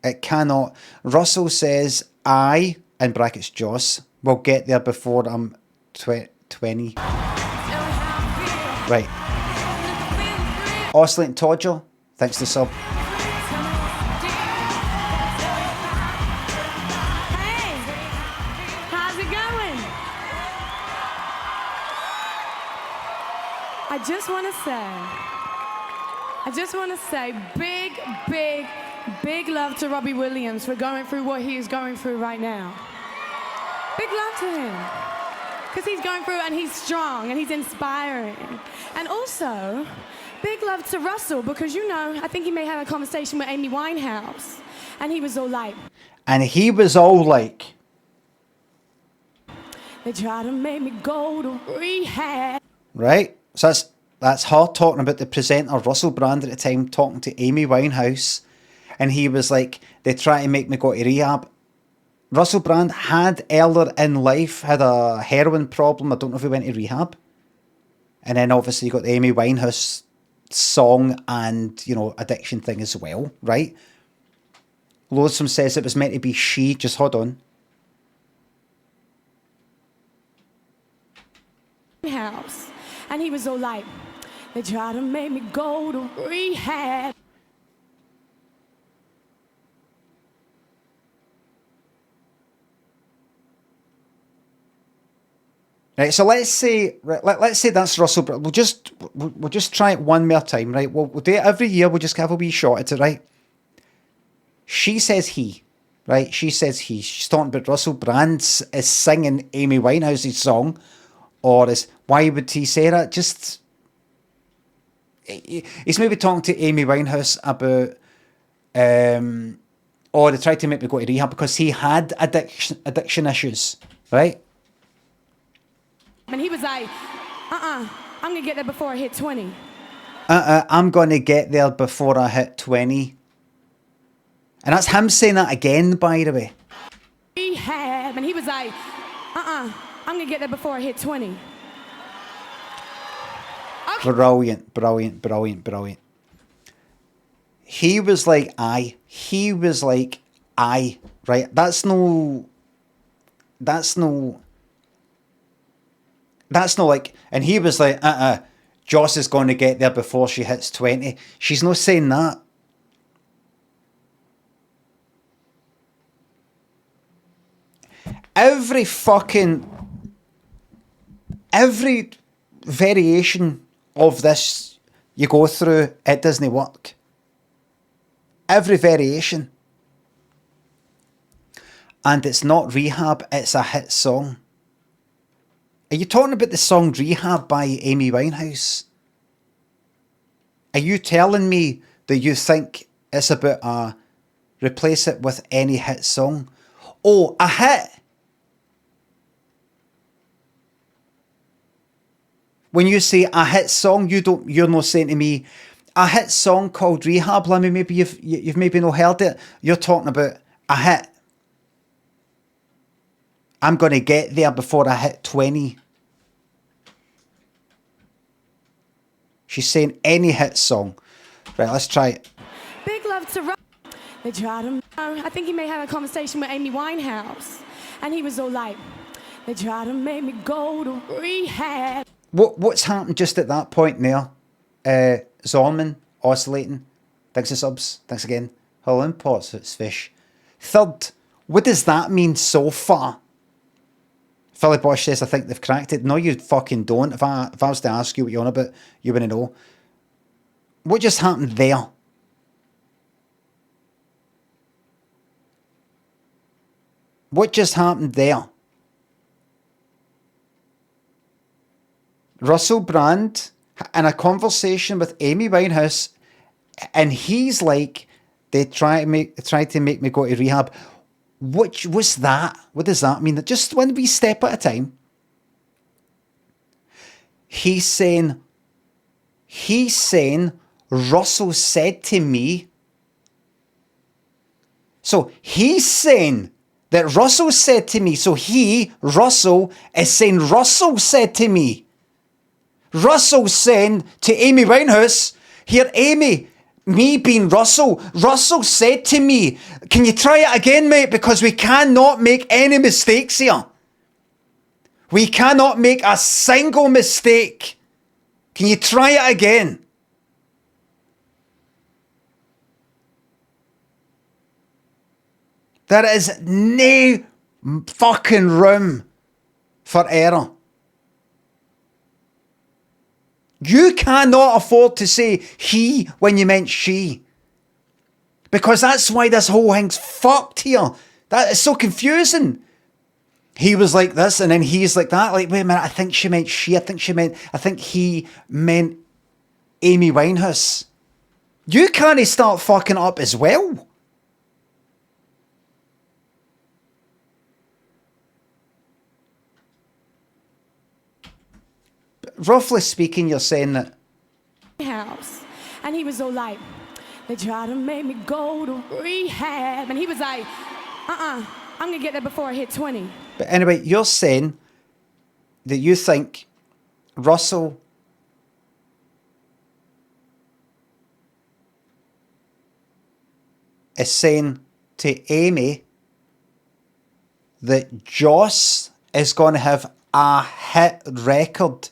It cannot. Russell says, I, in brackets Joss, will get there before I'm 20. Right. Oscillate Todger, thanks to sub. I just want to say big love to Robbie Williams for going through what he is going through right now. Big love to him. Because he's going through and he's strong and he's inspiring. And also, big love to Russell because, you know, I think he may have a conversation with Amy Winehouse. And he was all like... They try to make me go to rehab. Right? So that's her talking about the presenter, Russell Brand, at the time, talking to Amy Winehouse. And he was like, they try to make me go to rehab. Russell Brand had earlier in life had a heroin problem. I don't know if he went to rehab. And then obviously you got the Amy Winehouse song and, you know, addiction thing as well, right? Loathsome says it was meant to be she. Just hold on. House. And he was all like, they try to make me go to rehab. Right, so let's say that's Russell. We'll just try it one more time, right? We'll do it every year. We'll just have a wee shot at it, right? She says he, right? She says he. She's talking about Russell Brand is singing Amy Winehouse's song, or is why would he say that? Just he's maybe talking to Amy Winehouse about, or they tried to make me go to rehab because he had addiction issues, right? And he was like, I'm going to get there before I hit 20. I'm going to get there before I hit 20. And that's him saying that again, by the way. Rehab. And he was like, I'm going to get there before I hit 20. Okay. Brilliant. He was like, I. He was like, I. Right? That's no like, and he was like, Joss is going to get there before she hits 20. She's not saying that. Every variation of this you go through, it doesn't work. Every variation. And it's not Rehab, it's a hit song. Are you talking about the song Rehab by Amy Winehouse? Are you telling me that you think it's about a replace it with any hit song? Oh, a hit. When you say a hit song, you're not saying to me a hit song called Rehab, Limmy. Maybe you've maybe not heard it. You're talking about a hit. I'm going to get there before I hit 20. She's saying any hit song. Right, let's try it. Big love to Rob. They tried him. I think he may have a conversation with Amy Winehouse. And he was all like, they tried to make me go to rehab. What's happened just at that point there? Zorman, oscillating. Thanks for subs. Thanks again. Hello, imports, it's fish. Third, what does that mean so far? Philly Bosch says, I think they've cracked it. No, you fucking don't. If I was to ask you what you're on about, you wouldn't know. What just happened there? What just happened there? Russell Brand in a conversation with Amy Winehouse, and he's like, they tried to make me go to rehab. What's that? What does that mean? Just one wee step at a time. He's saying, Russell said to me. So he's saying that Russell said to me. So Russell, is saying Russell said to me. Russell saying to Amy Winehouse, here, Amy, me being Russell said to me, can you try it again, mate? Because we cannot make any mistakes here. We cannot make a single mistake. Can you try it again? There is no fucking room for error. You cannot afford to say he when you meant she. Because that's why this whole thing's fucked here. That is so confusing. He was like this and then he's like that. Like, wait a minute, I think she meant she. I think he meant Amy Winehouse. You can't start fucking up as well. Roughly speaking, you're saying that. House. And he was all like, they tried to make me go to rehab. And he was like, I'm going to get there before I hit 20. But anyway, you're saying that you think Russell is saying to Amy that Joss is going to have a hit record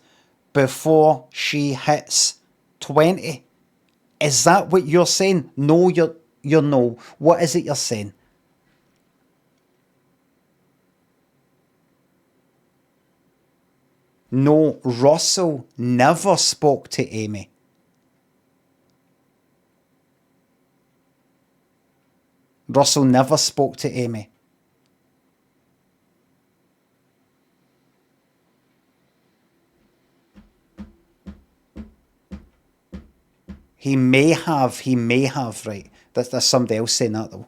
before she hits 20. Is that what you're saying? No, you're no. What is it you're saying? No, Russell never spoke to Amy. Russell never spoke to Amy. He may have, right? That's somebody else saying that though.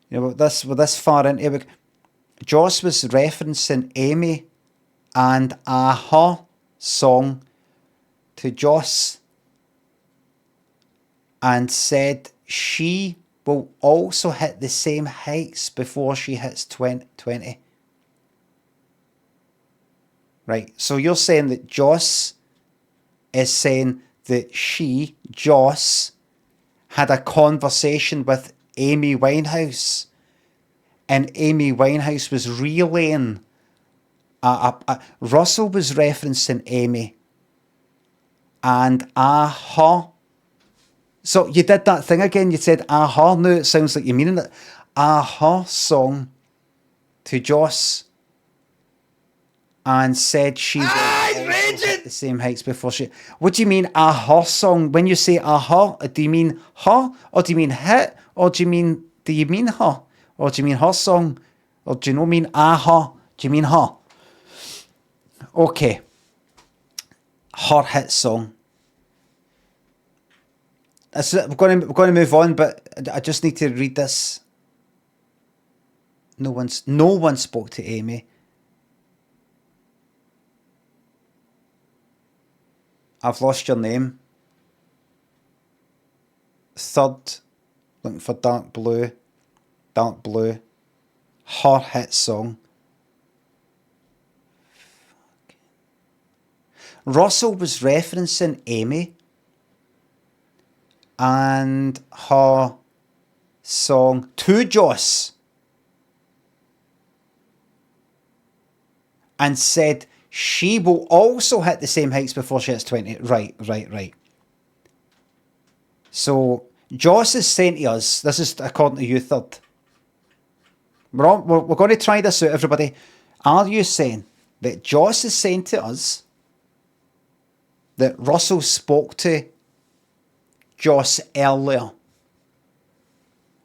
You know, with this far into it, Joss was referencing Amy and her song to Joss and said she will also hit the same heights before she hits 20. Right, so you're saying that Joss is saying that Joss, had a conversation with Amy Winehouse, and Amy Winehouse was relaying. Russell was referencing Amy, and her. So you did that thing again. You said her. Now it sounds like you're meaning it. Her song to Joss. and said she would also hit the same heights before she... What do you mean a her song? When you say a her, do you mean her? Or do you mean hit? Or do you mean her? Or do you mean her song? Or do you not mean a her? Do you mean her? Okay. Her hit song. We're going to move on, but I just need to read this. No one spoke to Amy. I've lost your name. Third, looking for dark blue. Dark blue. Her hit song. Russell was referencing Amy and her song to Joss and said she will also hit the same heights before she hits 20. Right. So Joss is saying to us, this is according to you, Third. We're going to try this out, everybody. Are you saying that Joss is saying to us that Russell spoke to Joss earlier?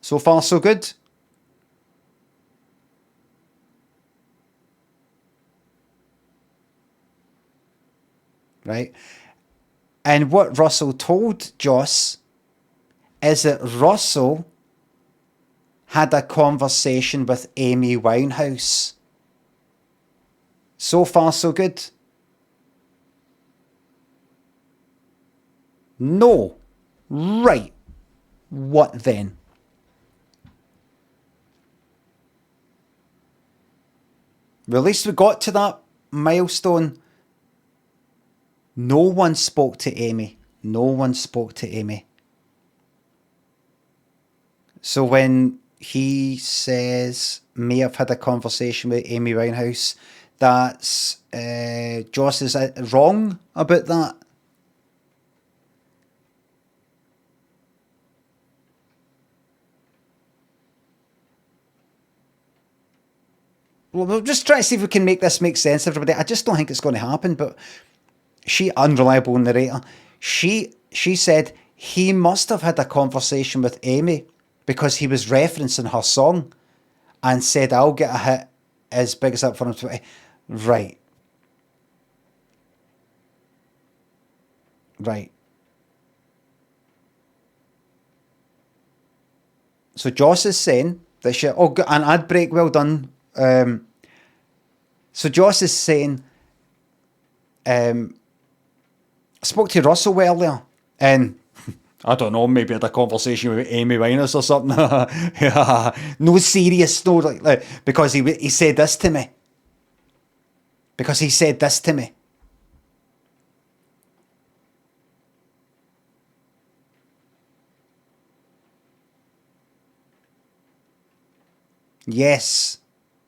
So far, so good. Right? And what Russell told Joss is that Russell had a conversation with Amy Winehouse. So far, so good. No. Right. What then? Well, at least we got to that milestone. No one spoke to Amy. No one spoke to Amy. So when he says, may have had a conversation with Amy Winehouse, that's Joss is wrong about that. Well, we'll just try to see if we can make this make sense, everybody. I just don't think it's going to happen, but she, unreliable narrator, she said he must have had a conversation with Amy because he was referencing her song and said, I'll get a hit as big as that for him. Right. So Joss is saying that she... Oh, an ad break, well done. So Joss is saying, I spoke to Russell earlier, and I don't know, maybe had a conversation with Amy Winehouse or something. No serious, no, like because he said this to me. Because he said this to me. Yes,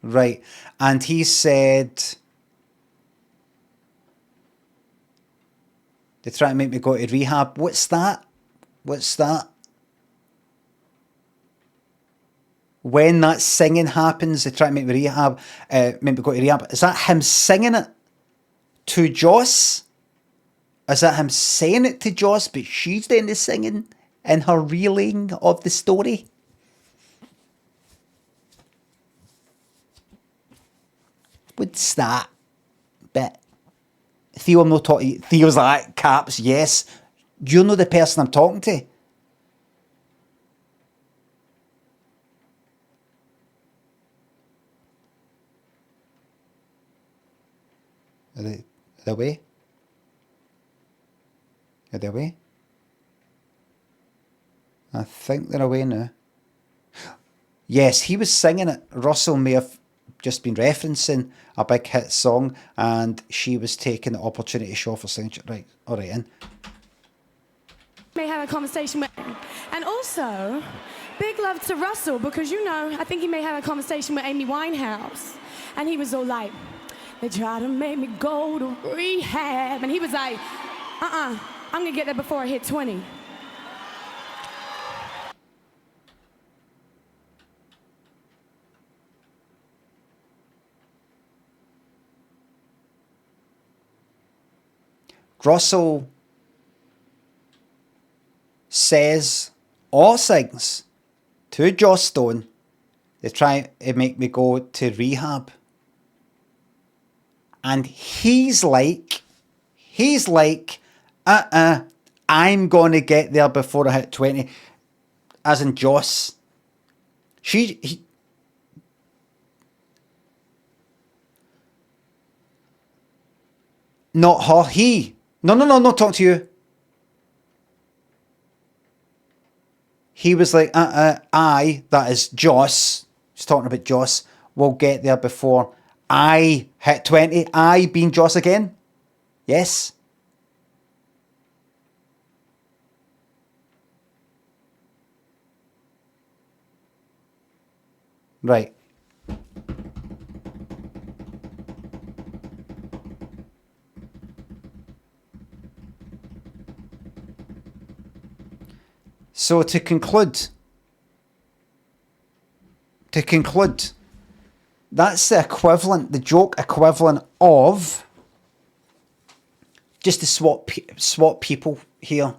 right. And he said, they try to make me go to rehab. What's that? What's that? When that singing happens, they try to make me make me go to rehab. Is that him singing it to Joss? Is that him saying it to Joss, but she's doing the singing in her reeling of the story? What's that bit? Theo, I'm not talking. Theo's like, caps, yes. You know the person I'm talking to. Are they away? Are they away? I think they're away now. Yes, he was singing it. Russell may have just been referencing a big hit song, and she was taking the opportunity to show off her signature. Right, all right, in. May have a conversation with, and also big love to Russell, because I think he may have a conversation with Amy Winehouse, and he was all like, they try to make me go to rehab, and he was like, I'm gonna get there before I hit 20. Russell says or sings to Joss Stone, they try to make me go to rehab. And he's like, I'm going to get there before I hit 20. As in Joss. Not her, he. No, not talking to you. He was like, I, that is Joss, he's talking about Joss, will get there before I hit 20. I being Joss again? Yes. Right. So to conclude, that's the equivalent, the joke equivalent of, just to swap people here.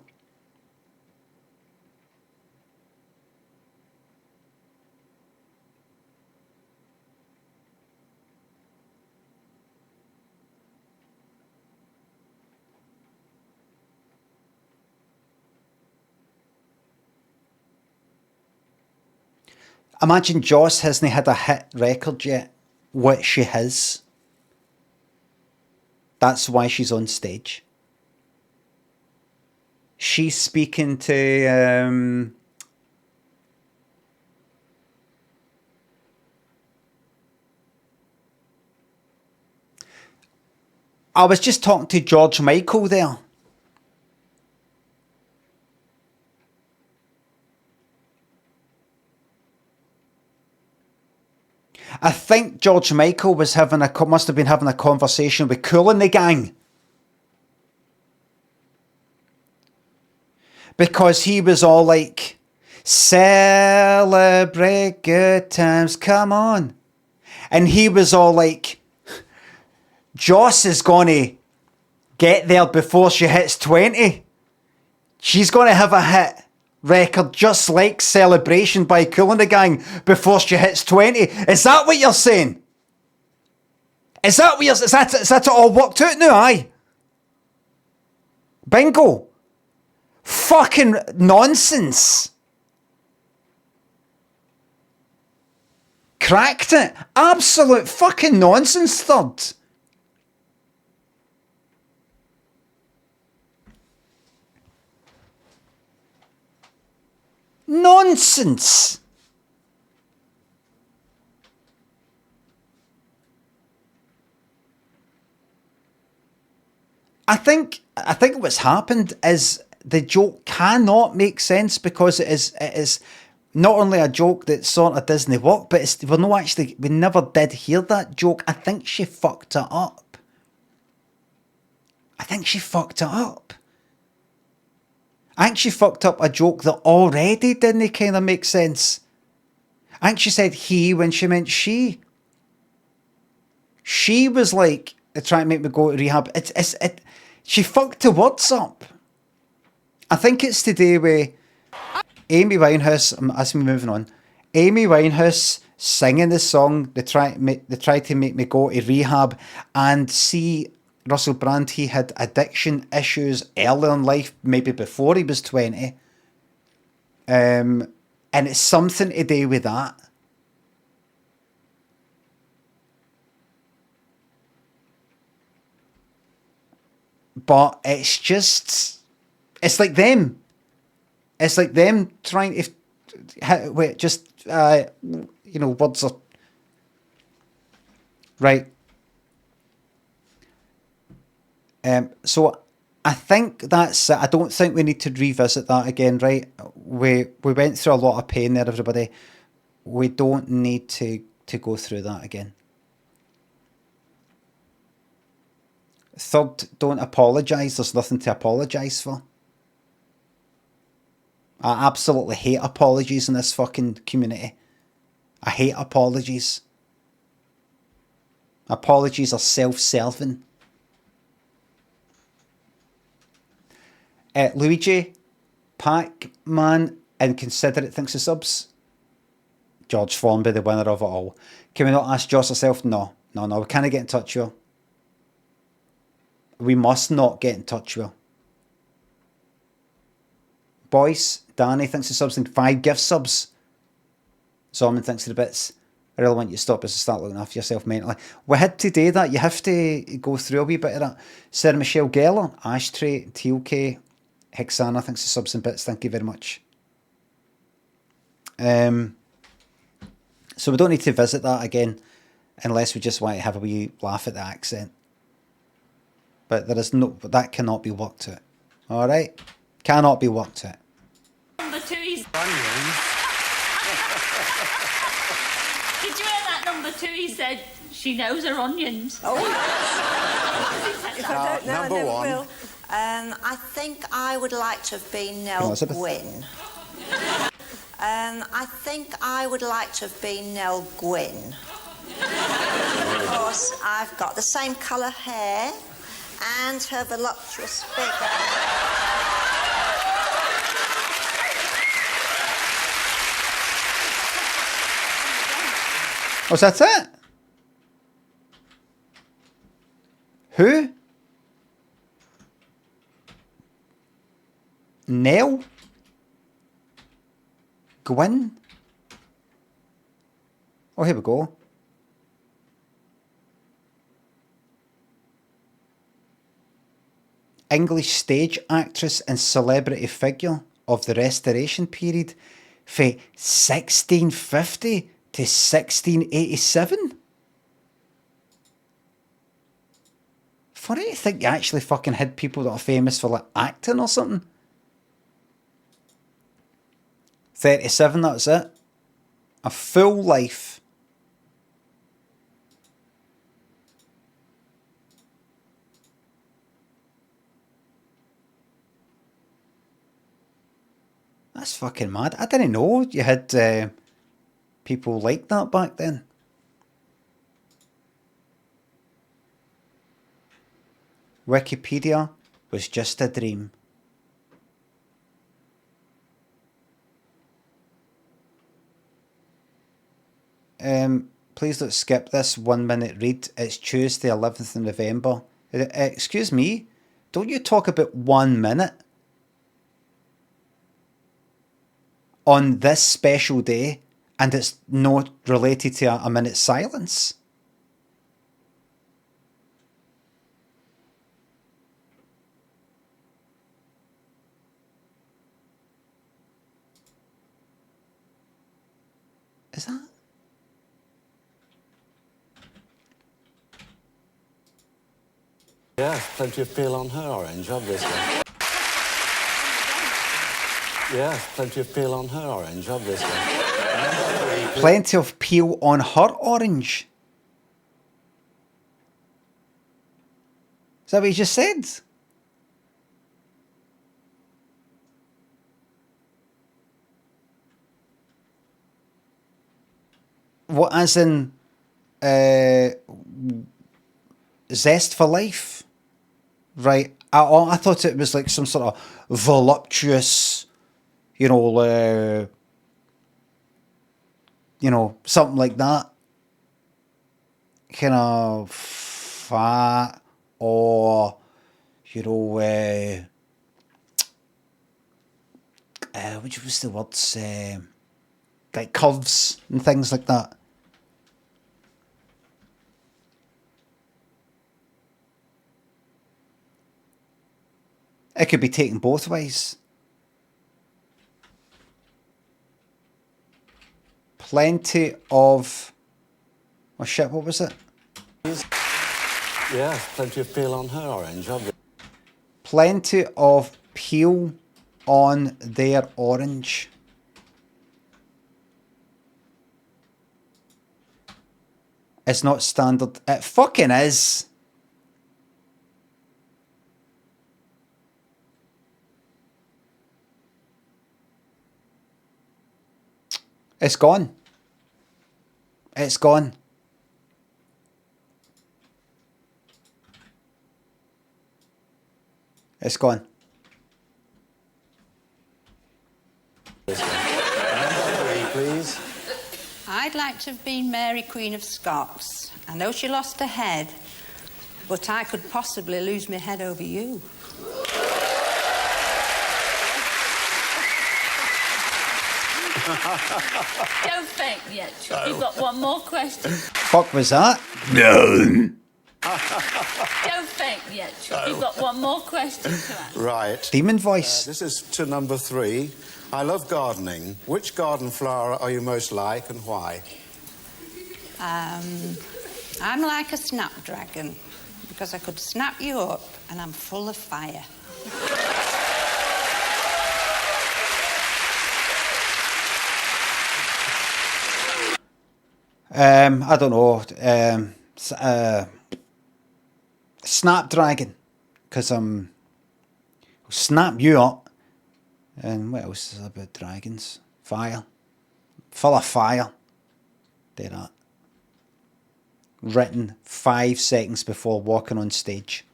Imagine Joss hasn't had a hit record yet, which she has. That's why she's on stage. She's speaking to I was just talking to George Michael there. I think George Michael was must have been having a conversation with Kool and the Gang. Because he was all like, celebrate good times, come on. And he was all like, Joss is going to get there before she hits 20. She's going to have a hit record just like Celebration by Kool and the Gang before she hits 20. Is that what you're saying? Is that it all worked out now? Aye. Bingo. Fucking nonsense. Cracked it. Absolute fucking nonsense, third. Nonsense. I think what's happened is the joke cannot make sense because it is not only a joke that sort of doesn't work, but we never did hear that joke. I think she fucked it up. I think she fucked up a joke that already didn't kind of make sense. I think she said he when she meant she. She was like, they're trying to make me go to rehab. She fucked the words up. I think it's to do with Amy Winehouse, as we're moving on, Amy Winehouse singing the song, they try to make me go to rehab, and see Russell Brand, he had addiction issues earlier in life, maybe before he was 20. And it's something to do with that. But it's like them. It's like them trying to words are right. So I think that's it. I don't think we need to revisit that again, right? We went through a lot of pain there, everybody. We don't need to go through that again. Third, don't apologise. There's nothing to apologise for. I absolutely hate apologies in this fucking community. I hate apologies. Apologies are self-serving. Luigi, Pac-Man, Inconsiderate thinks of subs. George Formby, the winner of it all. Can we not ask Joss herself? No. We can't get in touch with her. We must not get in touch with her. Boys, Danny thinks of subs and 5 gift subs. Zorman thinks of the bits. I really want you to stop this and start looking after yourself mentally. We had to do that. You have to go through a wee bit of that. Sarah Michelle Geller, Ashtray, TLK, Hexana thinks of subs and bits. Thank you very much. So we don't need to visit that again unless we just want to have a wee laugh at the accent. But there is no, that cannot be worked out. Alright? Cannot be worked out. Number 2 is... Did you hear that number 2? He said, she knows her onions. Oh. If I don't know, number I never 1. will. I think I would like to have been Nell Elizabeth. Gwynn. I think I would like to have been Nell Gwynn. Of course, I've got the same colour hair and her voluptuous figure. Oh, so that's it? Who? Nell? Gwyn? Oh, here we go. English stage actress and celebrity figure of the Restoration period from 1650 to 1687. Funny to think you actually fucking had people that are famous for like acting or something. 37, that's it. A full life. That's fucking mad. I didn't know you had people like that back then. Wikipedia was just a dream. Please don't skip this 1 minute read. It's Tuesday, 11th of November. Excuse me, don't you talk about 1 minute on this special day and it's not related to a minute's silence? Is that? Yeah, plenty of peel on her orange, obviously. Yeah, plenty of peel on her orange, obviously. Plenty of peel on her orange. Is that what you just said? What, as in zest for life? Right. I thought it was like some sort of voluptuous, something like that. Kind of fat or, which was the words? Like curves and things like that. It could be taken both ways. Plenty of... Oh shit, what was it? Yeah, plenty of peel on her orange, obviously. Plenty of peel on their orange. It's not standard. It fucking is. It's gone. It's gone. It's gone. to have been Mary, Queen of Scots. I know she lost her head, but I could possibly lose my head over you. Don't faint yet, Chuck. You've got one more question. Fuck was that? No. Don't faint yet, Chuck. You've got one more question to ask. Right. Demon voice. This is to number 3. I love gardening. Which garden flower are you most like and why? I'm like a snapdragon because I could snap you up and I'm full of fire. I don't know. Snapdragon, because snap you up. And what else is about dragons? Fire. Full of fire. Do that. Written 5 seconds before walking on stage.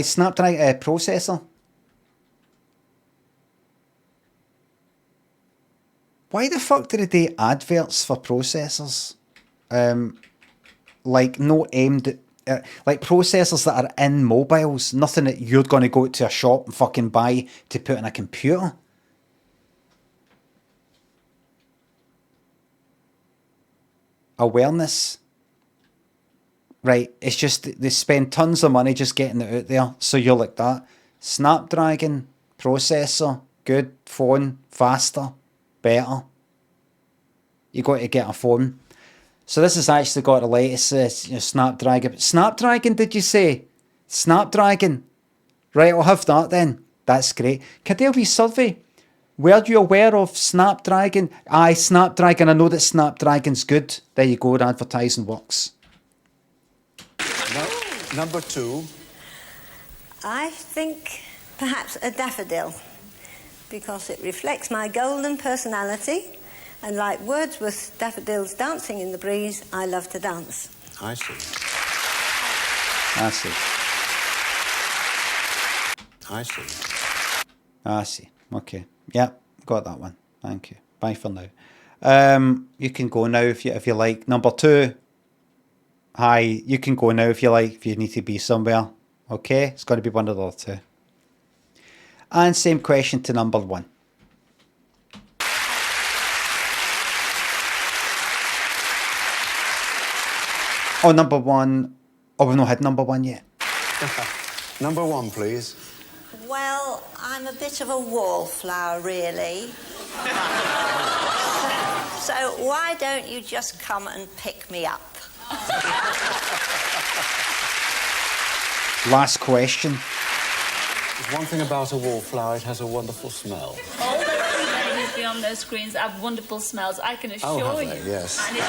Snapdragon processor. Why the fuck did they do adverts for processors? Like no aimed at, like processors that are in mobiles, nothing that you're going to go to a shop and fucking buy to put in a computer. Awareness. Right, it's just they spend tons of money just getting it out there. So you're like that. Snapdragon, processor, good, phone, faster, better. You got to get a phone. So this has actually got the latest Snapdragon. Snapdragon, did you say? Snapdragon. Right, I'll have that then. That's great. Could there be a survey? Were you aware of Snapdragon? Aye, Snapdragon. I know that Snapdragon's good. There you go, the advertising works. Number 2. I think perhaps a daffodil, because it reflects my golden personality, and like Wordsworth's daffodils dancing in the breeze, I love to dance. I see. I see. I see. I see. Okay. Yep, got that one. Thank you. Bye for now. You can go now if you like. Number 2. Hi, you can go now if you like, if you need to be somewhere. Okay, it's going to be one of the other 2. And same question to number 1. Oh, number 1. Oh, we've not had number 1 yet. Number 1, please. Well, I'm a bit of a wallflower, really. So why don't you just come and pick me up? Last question. There's one thing about a wallflower, it has a wonderful smell. All the ladies beyond those screens have wonderful smells, I can assure have you. they? Yes. And if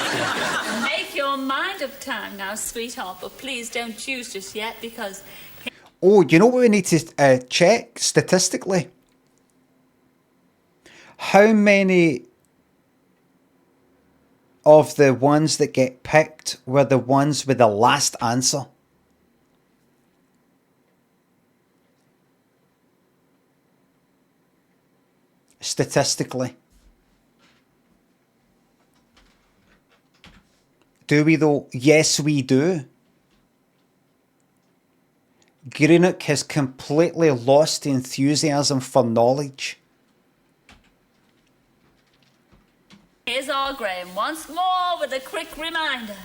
you make your mind up time now, sweetheart, but please don't choose just yet because... Oh, you know what we need to check statistically? How many of the ones that get picked were the ones with the last answer? Statistically. Do we though? Yes, we do. Greenock has completely lost the enthusiasm for knowledge. Here's our Graham once more with a quick reminder.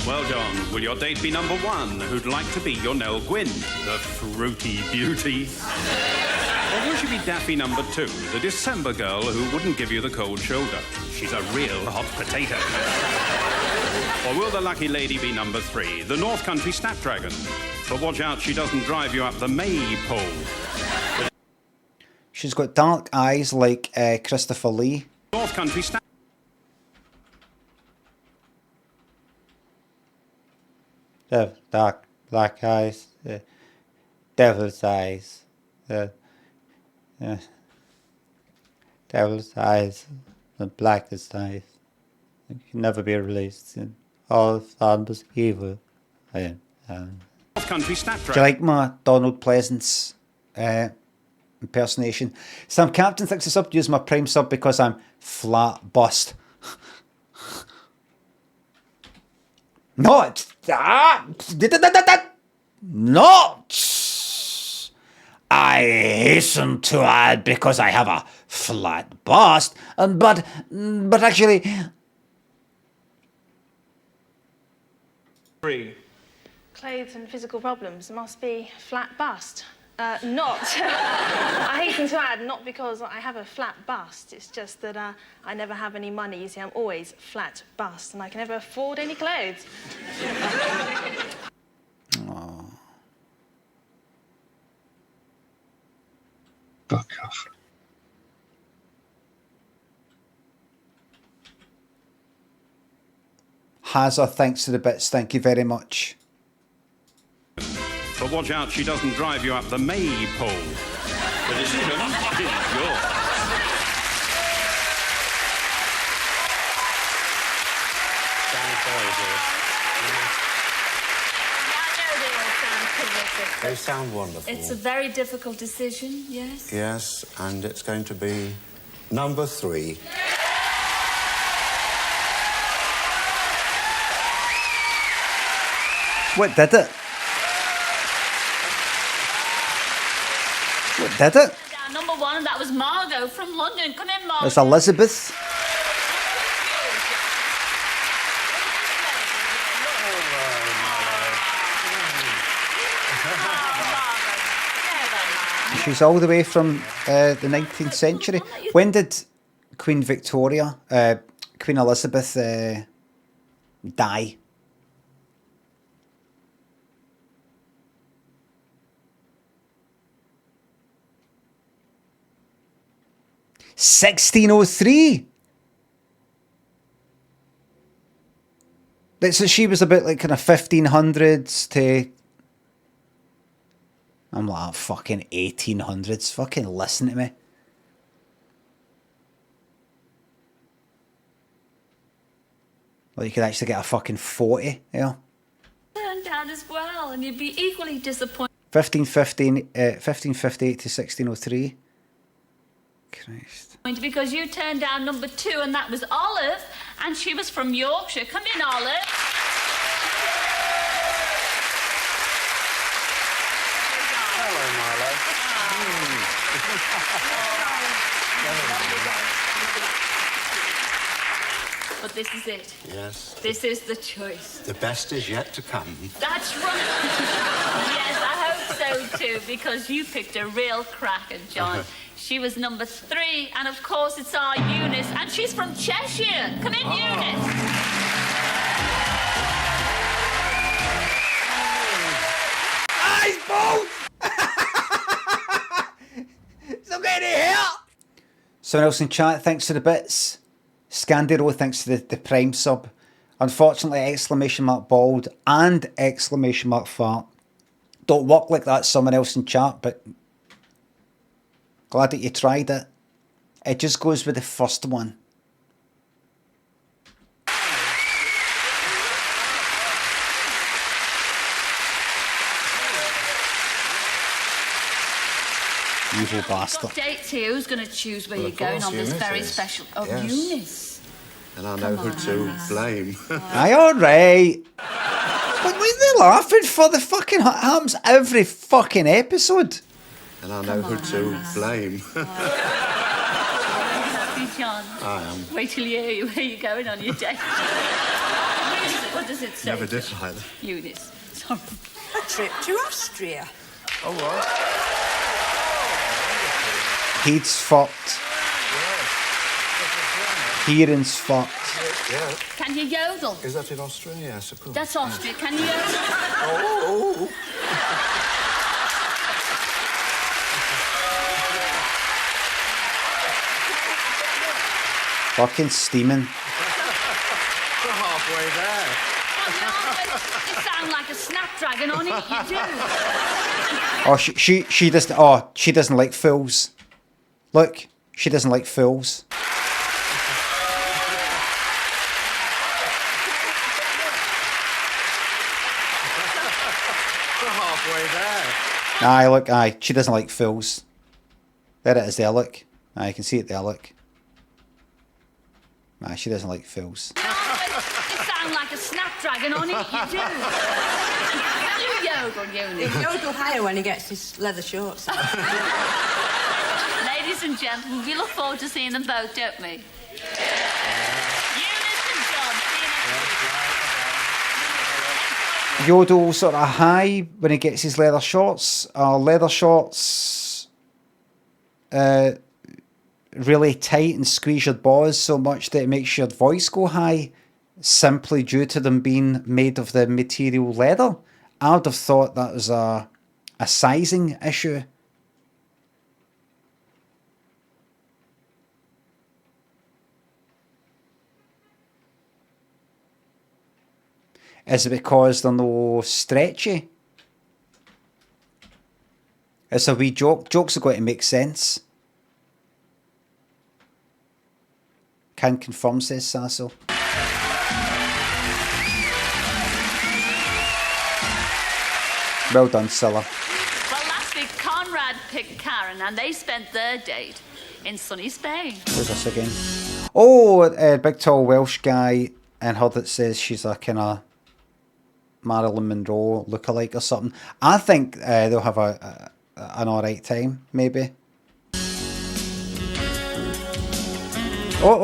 Well, John, will your date be number 1, who'd like to be your Nell Gwynn, the fruity beauty? Or will she be Daffy number 2, the December girl who wouldn't give you the cold shoulder? She's a real hot potato. Or will the lucky lady be number 3, the North Country Snapdragon? But watch out, she doesn't drive you up the maypole. She's got dark eyes like Christopher Lee. North Country Snap. Dark black eyes, devil's eyes, devil's eyes, the blackest eyes. It can never be released. All thumbs evil. North Country Snapdragon. Do you like my Donald Pleasance impersonation. Sam Captain thinks it's up to use my Prime sub because I'm flat bust. Not that. Not. I hasten to add because I have a flat bust, but actually. 3. Clothes and physical problems must be flat bust. Not. I hasten to add, not because I have a flat bust. It's just that I never have any money. You see, I'm always flat bust, and I can never afford any clothes. Oh. Fuck off. Hazard, thanks to the bits. Thank you very much. But watch out she doesn't drive you up the maypole. The decision is yours. They sound wonderful. It's a very difficult decision, yes? Yes, and it's going to be number 3. What did it? What did it? Down number 1, and that was Margot from London. Come in, Margot. It's Elizabeth. She's all the way from the 19th century. When did Queen Victoria, Queen Elizabeth, die? (1603). So she was about like kind of 1500s to. I'm like fucking 1800s. Fucking listen to me. Well, you could actually get a fucking 40, yeah. Turned out as well, and you'd be equally disappointed. 1558 to 1603. Christ. Because you turned down number 2, and that was Olive, and she was from Yorkshire. Come in, Olive. Hello, Milo. But this is it. Yes. This is the choice. The best is yet to come. That's right. Yes, I hope so too, because you picked a real cracker, John. She was number 3, and of course it's our Eunice, and she's from Cheshire. Come in, Eunice. Eyes both. So get it here. Someone else in chat, thanks for the bits. Scandiro, thanks to the Prime sub. Unfortunately, exclamation mark bald and exclamation mark fart don't work like that. Someone else in chat, but glad that you tried it. It just goes with the first one. Evil bastard. Dates here. Who's going to choose where Well, you're of going course, on this Eunice very is. special? Oh, Yes. Eunice. And I know who to blame. Aye, alright. What are they laughing for? The fucking happens every fucking episode. And I know who to blame. Happy, John. I am. Wait till you hear where you're going on your date. What does it say? Never did either. Eunice. Sorry. A trip to Austria. Oh, what? He's fucked. Hearing's fucked. Yeah. Can you yodel? Is that in Austria? Yes, of course. That's Austria. Can you yodel? Oh. Fucking steaming. We're halfway You sound like a snapdragon on it. You do. Oh, she doesn't. Oh, she doesn't like fools. Look, she doesn't like fools. We're halfway there. Aye, look, aye. She doesn't like fools. There it is there, look. You can see it there, look. She doesn't like fools. You sound like a snapdragon on it, you do. You yodel, you. He yodel higher when he gets his leather shorts on. Ladies and gentlemen, we look forward to seeing them both, don't we? Yodel sort of high when he gets his leather shorts. Leather shorts really tight and squeeze your balls so much that it makes your voice go high, simply due to them being made of the material leather. I would have thought that was a sizing issue. Is it because they're no stretchy? It's a wee joke. Jokes are going to make sense. Can confirm, says Sasso. Well done, Scylla. Well, last week Conrad picked Karen and they spent their date in sunny Spain. Who's this again? Oh, big tall Welsh guy, and her that says she's a kind of Marilyn Monroe lookalike or something. I think they'll have an alright time, maybe. Oh.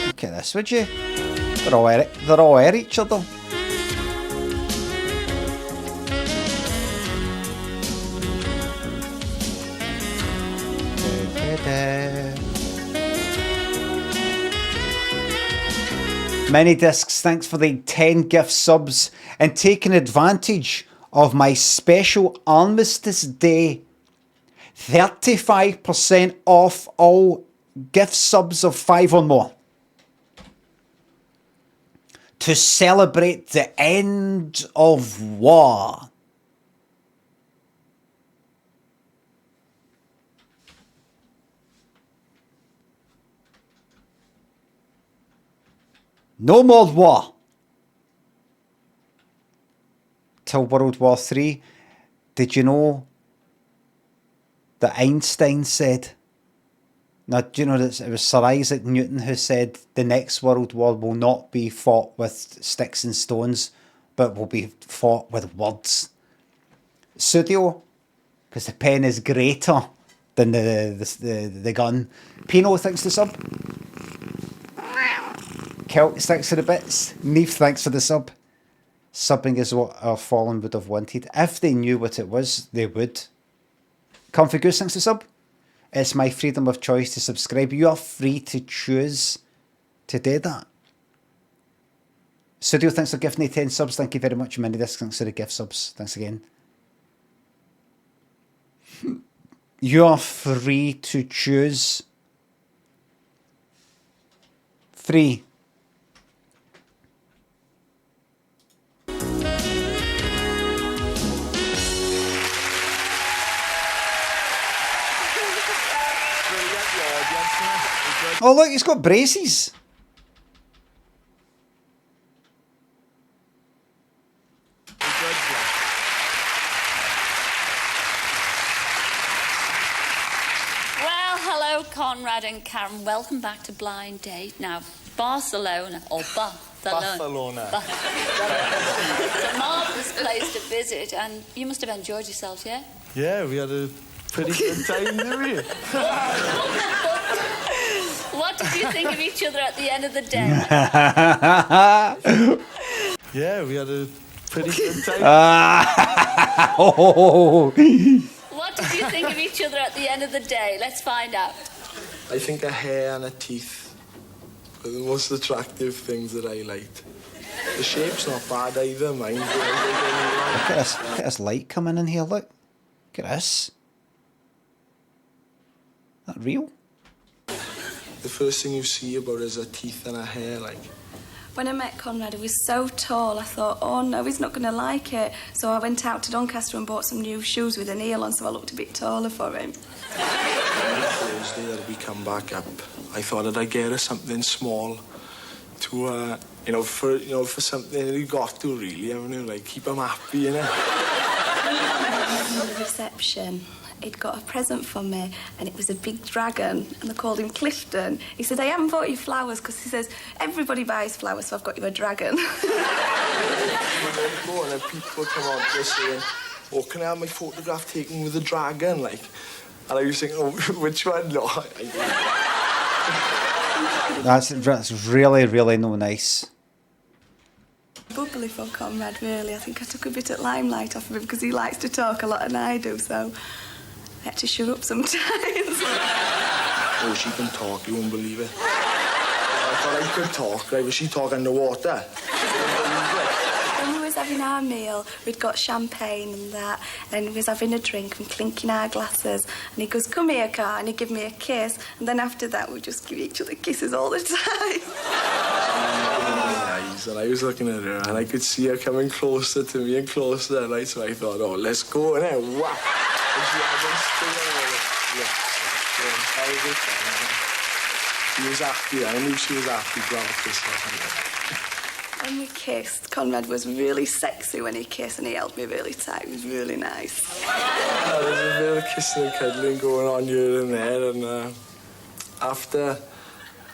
Look at this, would you? They're all at each other. Many Discs, thanks for the 10 gift subs and taking advantage of my special Armistice Day. 35% off all gift subs of 5 or more. To celebrate the end of war. No more war. Till World War III. Did you know that Einstein said, now do you know that it was Sir Isaac Newton who said the next world war will not be fought with sticks and stones, but will be fought with words. Studio, because the pen is greater than the gun. Pino, thanks to sub. Celt, thanks for the bits. Neef, thanks for the sub. Subbing is what our Fallen would have wanted. If they knew what it was, they would. Comfy Goose, thanks for sub. It's my freedom of choice to subscribe. You are free to choose to do that. Studio, thanks for gifting me 10 subs. Thank you very much. Many Discs, thanks for the gift subs. Thanks again. You are free to choose. Free. Oh look, he's got braces. Well, hello, Conrad and Karen. Welcome back to Blind Date. Now, Barcelona, or Barcelona. It's a marvellous place to visit, and you must have enjoyed yourselves, yeah? Yeah, we had a pretty good time, didn't we? What did you think of each other at the end of the day? Yeah, we had a pretty good time. What did you think of each other at the end of the day? Let's find out. I think her hair and her teeth were the most attractive things that I liked. The shape's not bad either, mind. Look at this light coming in here, look. Look at this. Is that real? The first thing you see about is her teeth and her hair, like. When I met Conrad, he was so tall, I thought, oh no, he's not going to like it. So I went out to Doncaster and bought some new shoes with an heel on, so I looked a bit taller for him. Thursday that we come back up, I thought that I'd get her something small to, for something that you got to really, like keep him happy, you know. At the reception, he'd got a present for me, and it was a big dragon, and they called him Clifton. He said, I haven't bought you flowers, because he says, everybody buys flowers, so I've got you a dragon. And then people come on to saying, oh, can I have my photograph taken with the dragon, like? And I was thinking, oh, which one? No. That's really, really no nice. Bubbly for Conrad, really. I think I took a bit of limelight off of him because he likes to talk a lot and I do, so I had to shut up sometimes. Oh, she can talk, you won't believe it. I thought I could talk, right? Was she talking underwater? When we was having our meal, we'd got champagne and that, and we was having a drink and clinking our glasses, and he goes, come here, Car, and he'd give me a kiss, and then after that we'd just give each other kisses all the time. And I was looking at her, and I could see her coming closer to me and closer, and so I thought, oh, let's go, and then whap! And she was happy, I knew she was happy to have a kiss. When we kissed, Conrad was really sexy when he kissed, and he held me really tight. It was really nice. There was a bit of kissing and cuddling going on here and there, and after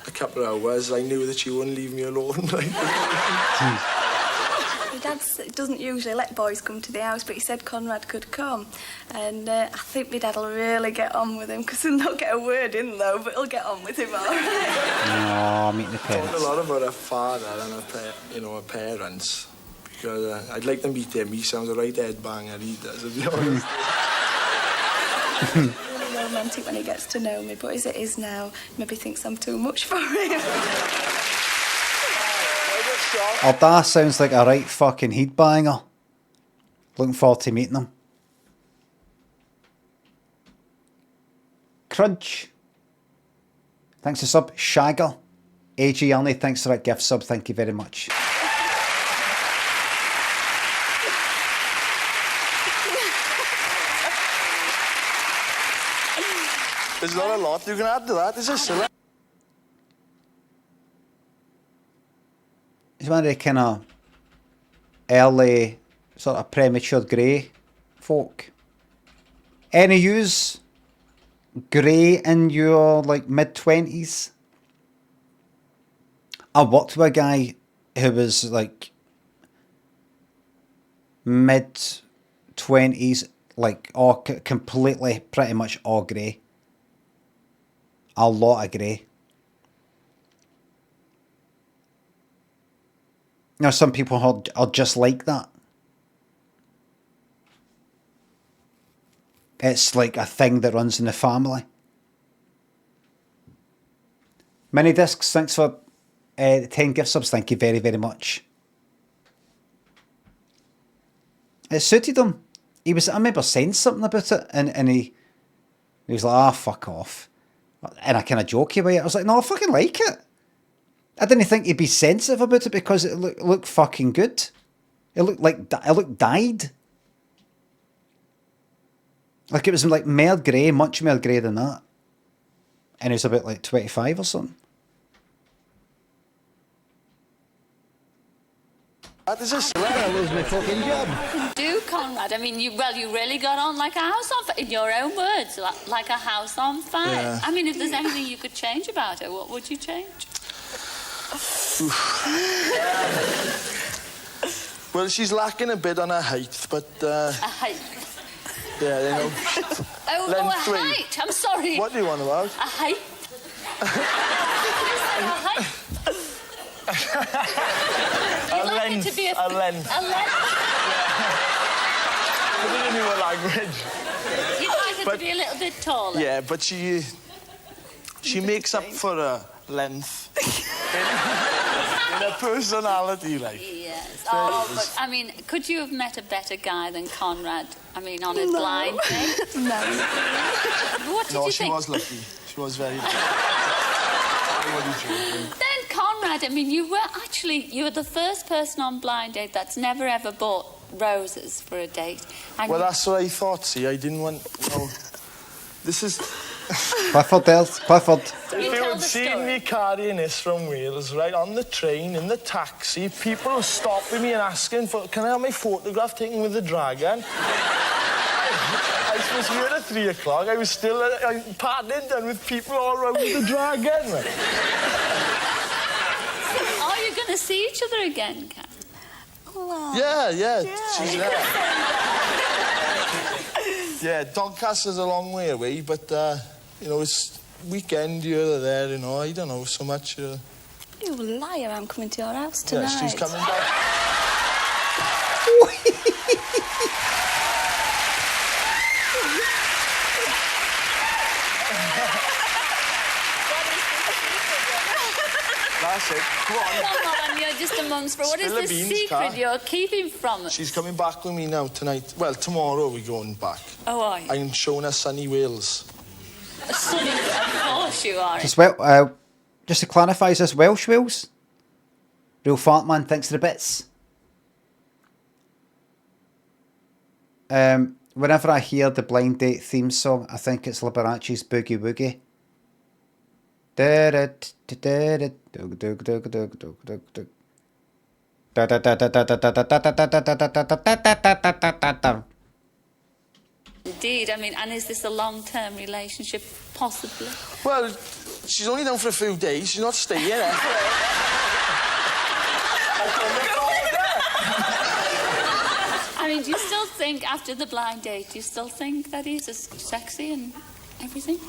a couple of hours, I knew that she wouldn't leave me alone. My dad doesn't usually let boys come to the house, but he said Conrad could come. And I think my dad will really get on with him, because he'll not get a word in, though, but he'll get on with him all right. Oh, meeting the parents. I talked a lot about her father and her parents, because I'd like to meet him. He sounds a right headbanger, he does, to be honest. Really romantic when he gets to know me, but as it is now, maybe thinks I'm too much for him. Our dad sounds like a right fucking headbanger. Looking forward to meeting him. Crunch. Thanks for sub. Shagger. AG Arnie, thanks for that gift sub. Thank you very much. There's not a lot you can add to that, is it? He's one of the kind of early, sort of premature grey folk. Any yous grey in your like mid-20s? I worked with a guy who was like mid-20s, like all completely, pretty much all grey. A lot of grey. Now, some people are just like that. It's like a thing that runs in the family. Mini Discs, thanks for 10 gift subs. Thank you very, very much. It suited him. I remember saying something about it, and he was like, fuck off. And I kind of jokey about it. I was like, no, I fucking like it. I didn't think he'd be sensitive about it because it looked fucking good. It looked dyed. Like it was like more grey, much more grey than that. And he was about like 25 or something. That is a I lose my fucking job. Do, Conrad. I mean, you really got on like a house on fire. In your own words, like a house on fire. Yeah. I mean, if there's anything you could change about her, what would you change? Well, she's lacking a bit on her height, but... A height? Yeah, you know. Oh, a height. I'm sorry. What do you want about? A height. A height. A length. To be a length. A length. Put it in your language. You'd like her to be a little bit taller. Yeah, but she makes up for her length in her personality, like. Yes. Oh, but I mean, could you have met a better guy than Conrad? I mean, on a blind date? No. What did you think? She was lucky. She was very lucky. Then Conrad right. I mean, you were the first person on Blind Date that's never ever bought roses for a date. And Well, that's what I thought. See, I didn't want. No, this is. Clifford, Clifford. If you had seen me carrying this from Wales, right, on the train, in the taxi, people were stopping me and asking for, can I have my photograph taken with the dragon? I was here at 3 o'clock. I was still partying down with people all around the dragon. are you going to see each other again, Kat? Yeah, she's there. Yeah, Doncaster's a long way away, but, you know, it's weekend here or there, you know, I don't know so much. You liar, I'm coming to your house tonight. Yeah, she's coming back. That's it. Go on. Come on, you're just amongst. What is the secret you're keeping from us? She's coming back with me now tonight. Well, tomorrow we're going back. Oh, are you? I'm showing her sunny Wales. Sunny, of course you are. Just to clarify, is this Welsh Wales? Real fart man, thanks to the bits. Whenever I hear the Blind Date theme song, I think it's Liberace's Boogie Woogie. Indeed, I mean, and is this a long-term relationship, possibly? Well, she's only down for a few days. She's not staying there. I mean, do you still think, after the blind date, do you still think that he's as sexy and everything?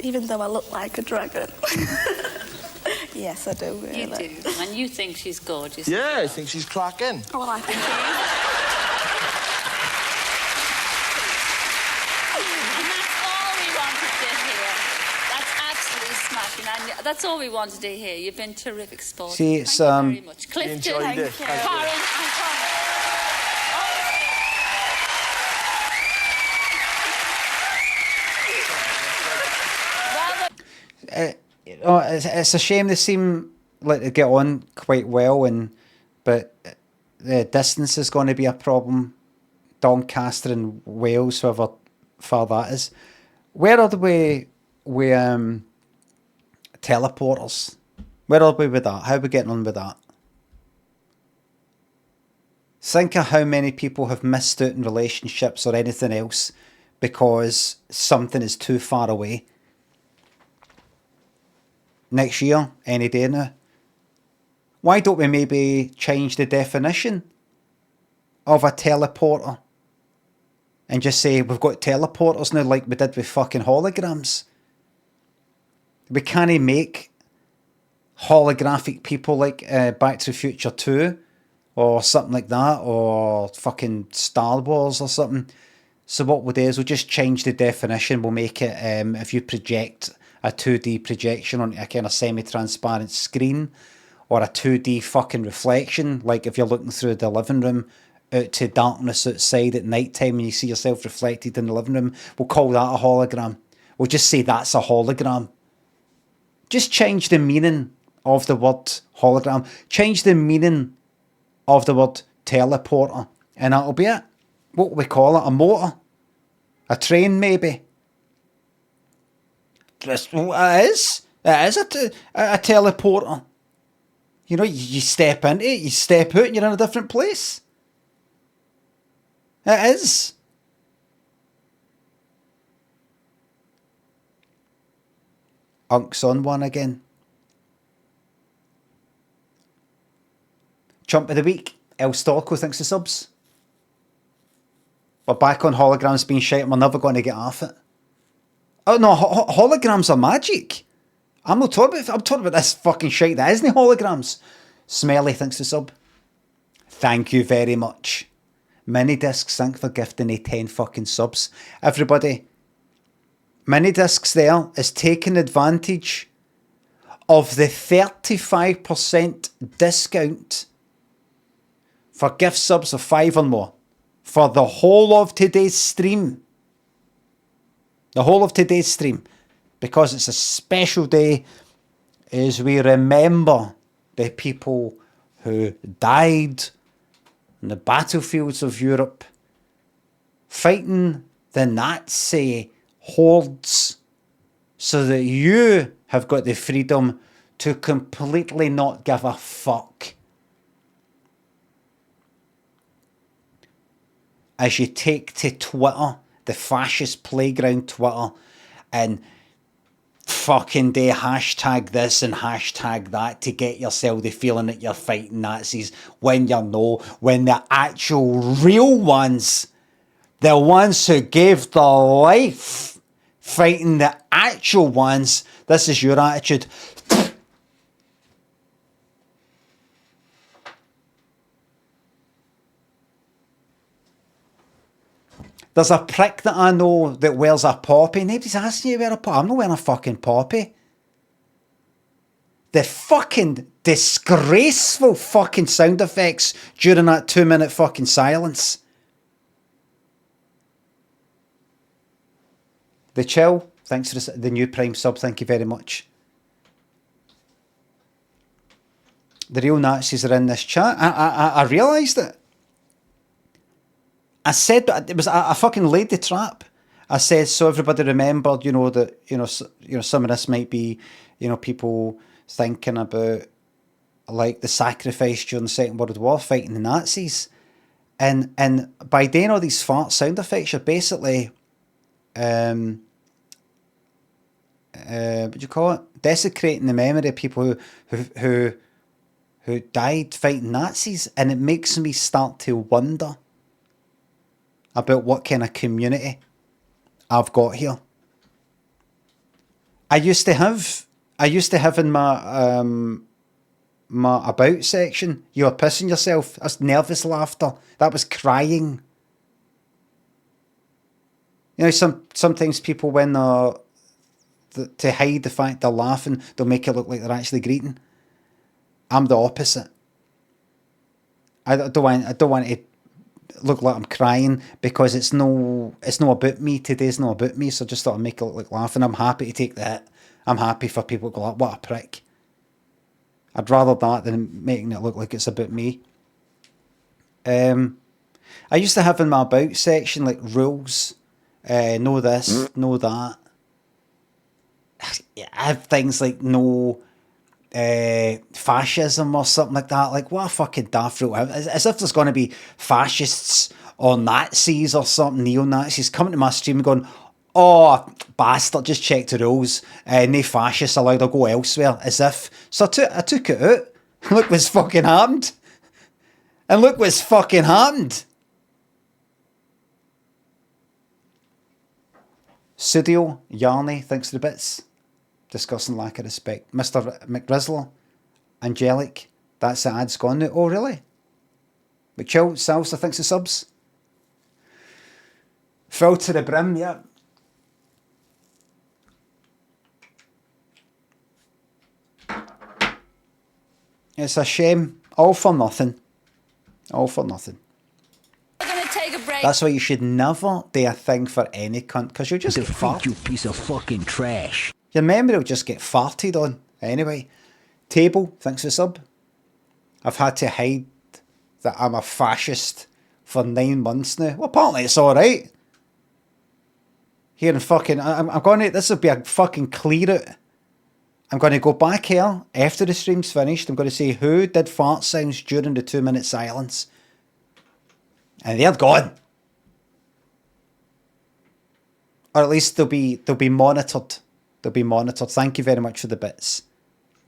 Even though I look like a dragon. Yes, I do, really. You do, and you think she's gorgeous. Yeah, I think she's cracking. Well, I think he is. And that's all we wanted to hear. That's absolutely smashing. And that's all we wanted to hear. You've been terrific sport. See, it's Thank you very much. Clifton, enjoyed it. Karen, and Tom. It's a shame they seem like they get on quite well, but the distance is going to be a problem. Doncaster and Wales, however far that is. Where are we with teleporters? Where are we with that? How are we getting on with that? Think of how many people have missed out in relationships or anything else because something is too far away. Next year, any day now. Why don't we maybe change the definition of a teleporter and just say we've got teleporters now like we did with fucking holograms? We can't make holographic people like Back to the Future 2 or something like that, or fucking Star Wars or something. So what we'll do is we'll just change the definition. We'll make it if you project a 2D projection on a kind of semi-transparent screen, or a 2D fucking reflection, like if you're looking through the living room out to darkness outside at night time and you see yourself reflected in the living room, we'll call that a hologram. We'll just say that's a hologram. Just change the meaning of the word hologram. Change the meaning of the word teleporter, and that'll be it. What will we call it? A motor? A train, maybe? It is a teleporter. You know, you step into it, you step out, and you're in a different place. It is. Unk's on one again. Chump of the week. El Storco thinks the subs. We're back on holograms being shite and we're never going to get off it. Oh no, holograms are magic. I'm talking about this fucking shite that isn't holograms. Smelly thinks the sub. Thank you very much. Minidiscs, thank for gifting 10 fucking subs. Everybody, Minidiscs there is taking advantage of the 35% discount for gift subs of 5 or more for the whole of today's stream. The whole of today's stream. Because it's a special day. is we remember the people who died on the battlefields of Europe fighting the Nazi hordes so that you have got the freedom to completely not give a fuck. As you take to Twitter, the fascist playground Twitter, and fucking do hashtag this and hashtag that to get yourself the feeling that you're fighting Nazis when you're no, when the actual real ones, the ones who gave their life fighting the actual ones, this is your attitude. There's a prick that I know that wears a poppy. Nobody's asking you to wear a poppy. I'm not wearing a fucking poppy. The fucking disgraceful fucking sound effects during that 2-minute fucking silence. The Chill, thanks for the new Prime sub, thank you very much. The real Nazis are in this chat. I realised it. I said, it was, I fucking laid the trap. I said, so everybody remembered, you know, that, you know, some of this might be, you know, people thinking about, like, the sacrifice during the Second World War, fighting the Nazis. And by doing all these fart sound effects, you're basically, what do you call it? Desecrating the memory of people who died fighting Nazis. And it makes me start to wonder about what kind of community I've got here. I used to have in my my about section, you were pissing yourself. That's nervous laughter. That was crying. You know, sometimes people, when they're to hide the fact they're laughing, they'll make it look like they're actually greeting. I'm the opposite. I don't want to look like I'm crying, because it's no about me. Today's not about me, so I just thought I'd make it look like laughing. I'm happy to take the hit. I'm happy for people to go like, what a prick. I'd rather that than making it look like it's about me. I used to have in my about section like rules. Know this, know that. I have things like no fascism or something like that. Like, what a fucking daft rule. As if there's going to be fascists or Nazis or something, neo-Nazis coming to my stream and going, oh, bastard, just check the rules. No fascists allowed, I'll go elsewhere. As if. So I took it out. Look what's fucking happened. And look what's fucking happened. Studio, Yarny, thanks for the bits. Discussing lack of respect. Mr. McRizzler, Angelic, that's the ad's gone now. Oh, really? McChill, Salsa, thanks for subs. Fill to the brim, yeah. It's a shame. All for nothing. All for nothing. We're going to take a break. That's why you should never do a thing for any cunt, because you'll just get farted. You piece of fucking trash. Your memory will just get farted on. Anyway. Table, thanks for sub. I've had to hide that I'm a fascist for 9 months now. Well, apparently it's alright. Here in fucking... I'm going to... This will be a fucking clear out. I'm going to go back here after the stream's finished. I'm going to say who did fart sounds during the 2-minute silence. And they're gone. Or at least they'll be monitored. They'll be monitored. Thank you very much for the bits.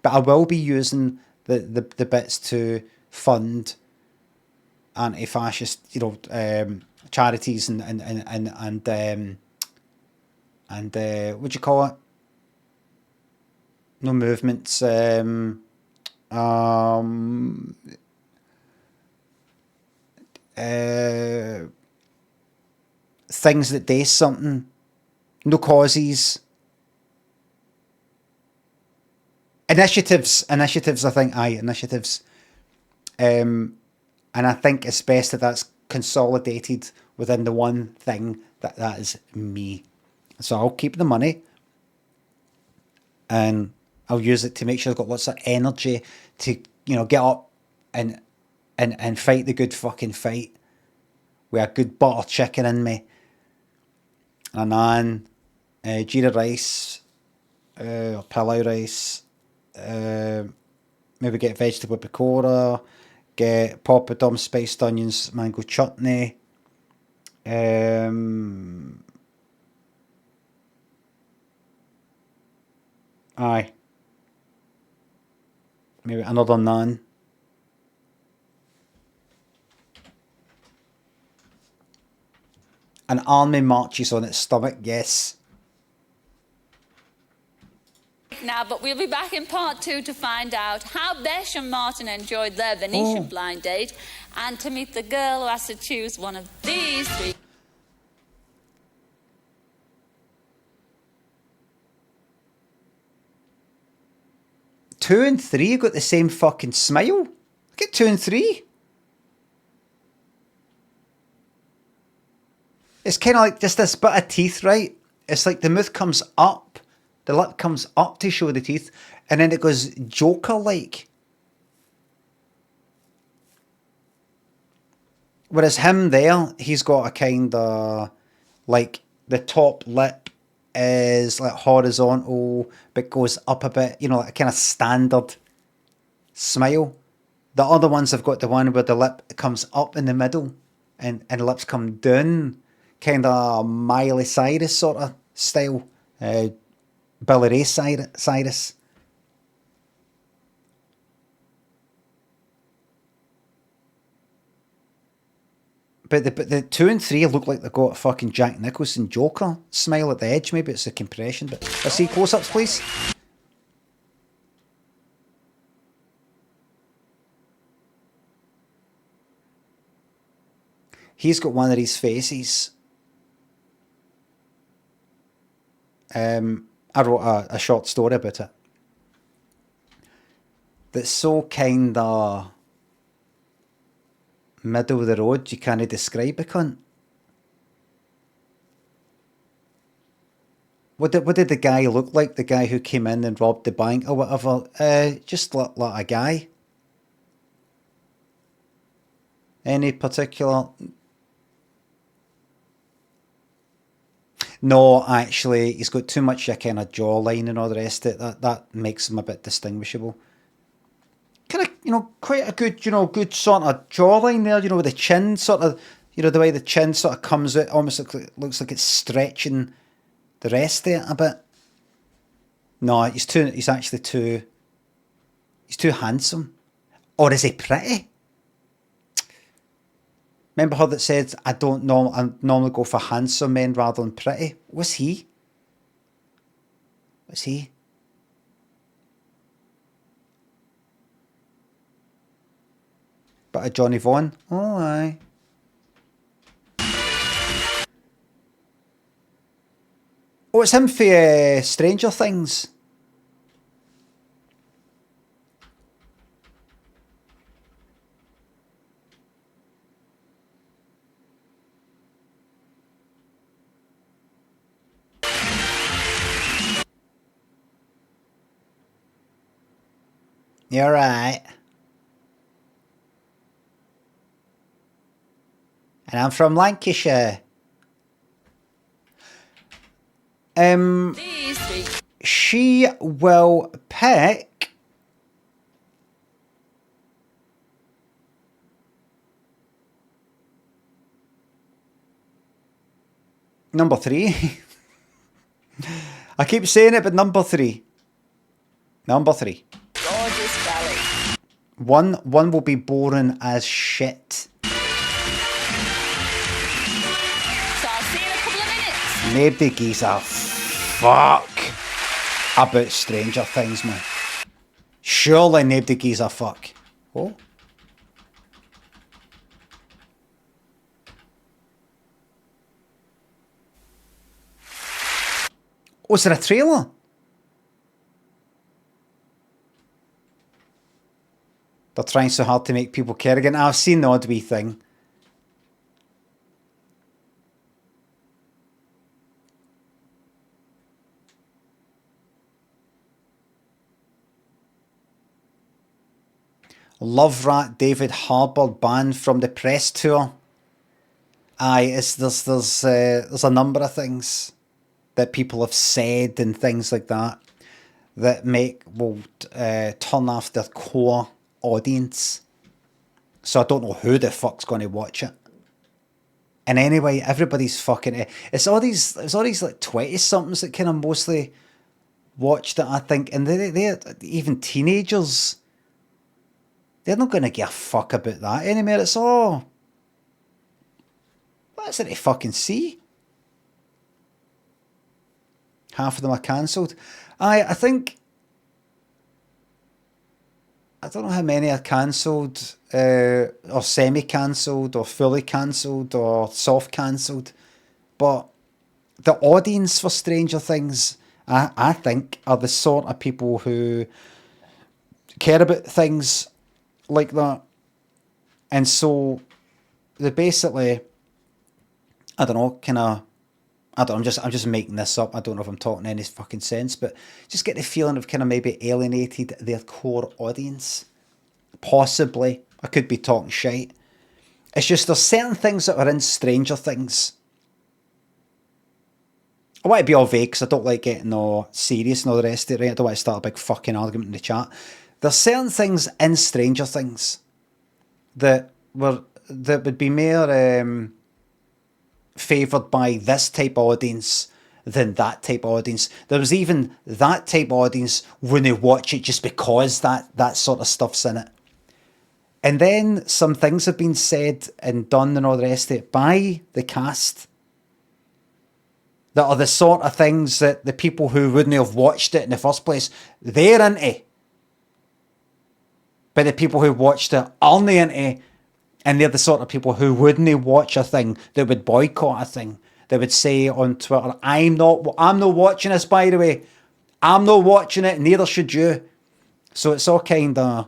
But I will be using the bits to fund anti-fascist, charities and what do you call it? No movements. Things that do something. No causes. Initiatives, I think, initiatives. And I think it's best that that's consolidated within the one thing that is me. So I'll keep the money. And I'll use it to make sure I've got lots of energy to, you know, get up and fight the good fucking fight with a good butter chicken in me, a naan, jeera rice, or pilau rice, maybe get vegetable pakora, get poppadom, spiced onions, mango chutney, aye, maybe another naan. An army marches on its stomach, yes. Now, but we'll be back in part 2 to find out how Besh and Martin enjoyed their Venetian blind date and to meet the girl who has to choose one of these 3. Two and three got the same fucking smile. Look at 2 and 3. It's kind of like just this bit of teeth, right? It's like the mouth comes up, the lip comes up to show the teeth, and then it goes Joker-like. Whereas him there, he's got a kind of, like, the top lip is like horizontal, but goes up a bit, you know, like a kind of standard smile. The other ones have got the one where the lip comes up in the middle and the lips come down. Kind of Miley Cyrus sort of style. Billy Ray Cyrus. But the 2 and 3 look like they've got a fucking Jack Nicholson Joker smile at the edge. Maybe it's the compression. But let's see close-ups, please. He's got one of these faces. I wrote a short story about it. That's so kind of middle of the road, you can't describe it, cunt. What did the guy look like? The guy who came in and robbed the bank or whatever? Just like a guy. Any particular? No, actually, he's got too much a kind of jawline and all the rest of it. That makes him a bit distinguishable. Kind of, you know, quite a good, you know, good sort of jawline there, you know, with the chin sort of, you know, the way the chin sort of comes out, almost looks like it's stretching the rest of it a bit. No, he's too handsome. Or is he pretty? Remember her that said, I normally go for handsome men rather than pretty? Was he? Was he? But a Johnny Vaughan? Oh, aye. Oh, it's him for Stranger Things. You're right. And I'm from Lancashire. She will pick number 3. I keep saying it, but number 3. Number 3. Gorgeous belly. One will be boring as shit. So I'll see you in a couple of minutes. Nobody gives a fuck about Stranger Things, man. Surely nobody gives a fuck. Oh. Oh, is there a trailer? They're trying so hard to make people care again. I've seen the odd wee thing. Love Rat David Harbour banned from the press tour. Aye, there's a number of things that people have said and things like that will turn off their core audience. So I don't know who the fuck's going to watch it. And anyway, everybody's fucking... It's all these like 20-somethings that kind of mostly watched it, I think. And they're even teenagers, they're not going to give a fuck about that anymore. It's all... What's it to fucking see? Half of them are cancelled. I think... I don't know how many are cancelled, or semi-cancelled, or fully cancelled, or soft-cancelled. But the audience for Stranger Things, I think, are the sort of people who care about things like that. And so they basically, I don't know, I'm just making this up. I don't know if I'm talking any fucking sense, but just get the feeling of kind of maybe alienated their core audience. Possibly. I could be talking shite. It's just there's certain things that are in Stranger Things. I want to be all vague because I don't like getting all serious and all the rest of it, right? I don't want to start a big fucking argument in the chat. There's certain things in Stranger Things that would be more favoured by this type of audience than that type of audience. There was even that type of audience when they watch it just because that sort of stuff's in it. And then some things have been said and done and all the rest of it by the cast that are the sort of things that the people who wouldn't have watched it in the first place, they're into. But the people who watched it aren't into. And they're the sort of people who wouldn't watch a thing, that would boycott a thing, that would say on Twitter, I'm not watching this, by the way. I'm not watching it, neither should you. So it's all kind of...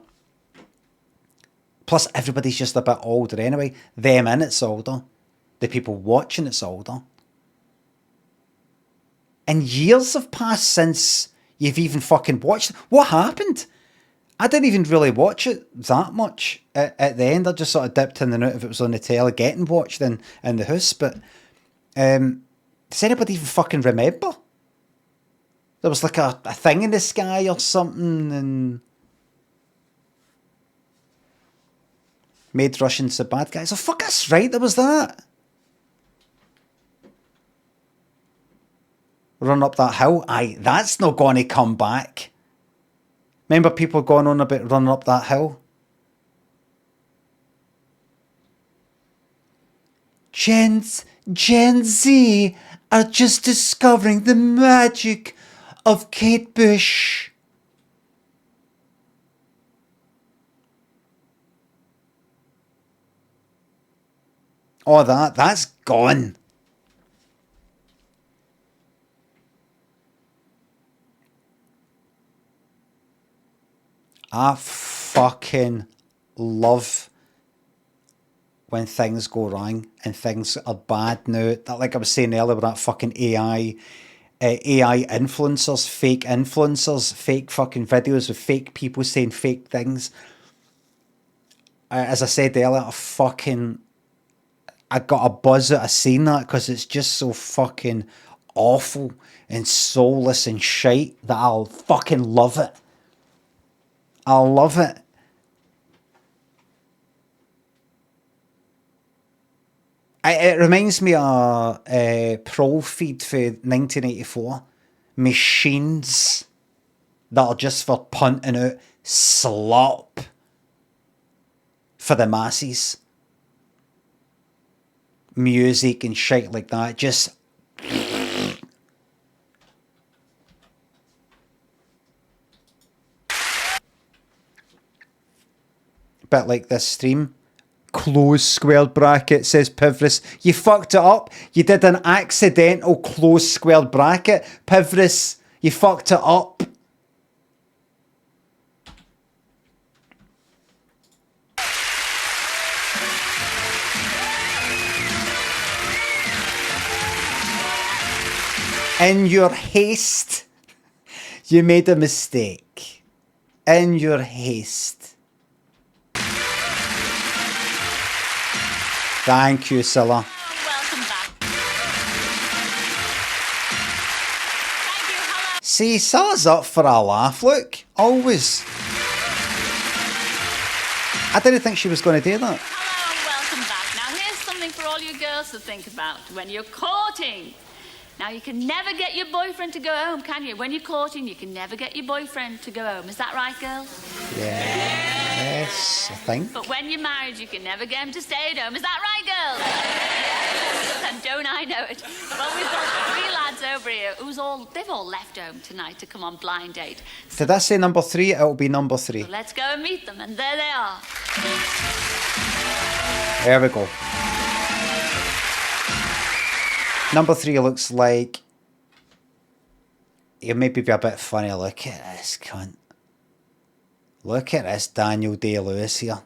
Plus, everybody's just a bit older anyway. Them in it's older. The people watching it's older. And years have passed since you've even fucking watched it. What happened? I didn't even really watch it that much at the end. I just sort of dipped in and out if it was on the telly getting watched in the house. But does anybody even fucking remember? There was like a thing in the sky or something and made Russians the bad guys. Oh, fuck, that's right, there was that. Run up that hill. Aye, that's not going to come back. Remember people going on about running up that hill? Gen Z are just discovering the magic of Kate Bush. All that's gone. I fucking love when things go wrong and things are bad now. That, like I was saying earlier, with that fucking AI influencers, fake fucking videos with fake people saying fake things. As I said earlier, I got a buzz out of seeing that because it's just so fucking awful and soulless and shite that I'll fucking love it. I'll love it. It reminds me of a Pro feed for 1984. Machines that are just for punting out slop for the masses. Music and shit like that. Just... bit like this stream. Close squared bracket, says Pivris. You fucked it up. You did an accidental close squared bracket. Pivris, you fucked it up. In your haste, you made a mistake. In your haste. Thank you, Cilla. Welcome back. See, Cilla's up for a laugh, look. Always. I didn't think she was going to do that. Hello and welcome back. Now here's something for all you girls to think about when you're courting. Now you can never get your boyfriend to go home, can you? When you're courting, you can never get your boyfriend to go home. Is that right, girls? Yes, I think. But when you're married, you can never get him to stay at home. Is that right, girls? And don't I know it? Well, we've got 3 lads over here they've all left home tonight to come on blind date. Did I say number 3? It'll be number 3. So let's go and meet them, and there they are. There we go. Number 3 looks like he'll maybe be a bit funny. Look at this cunt. Look at this Daniel Day-Lewis here.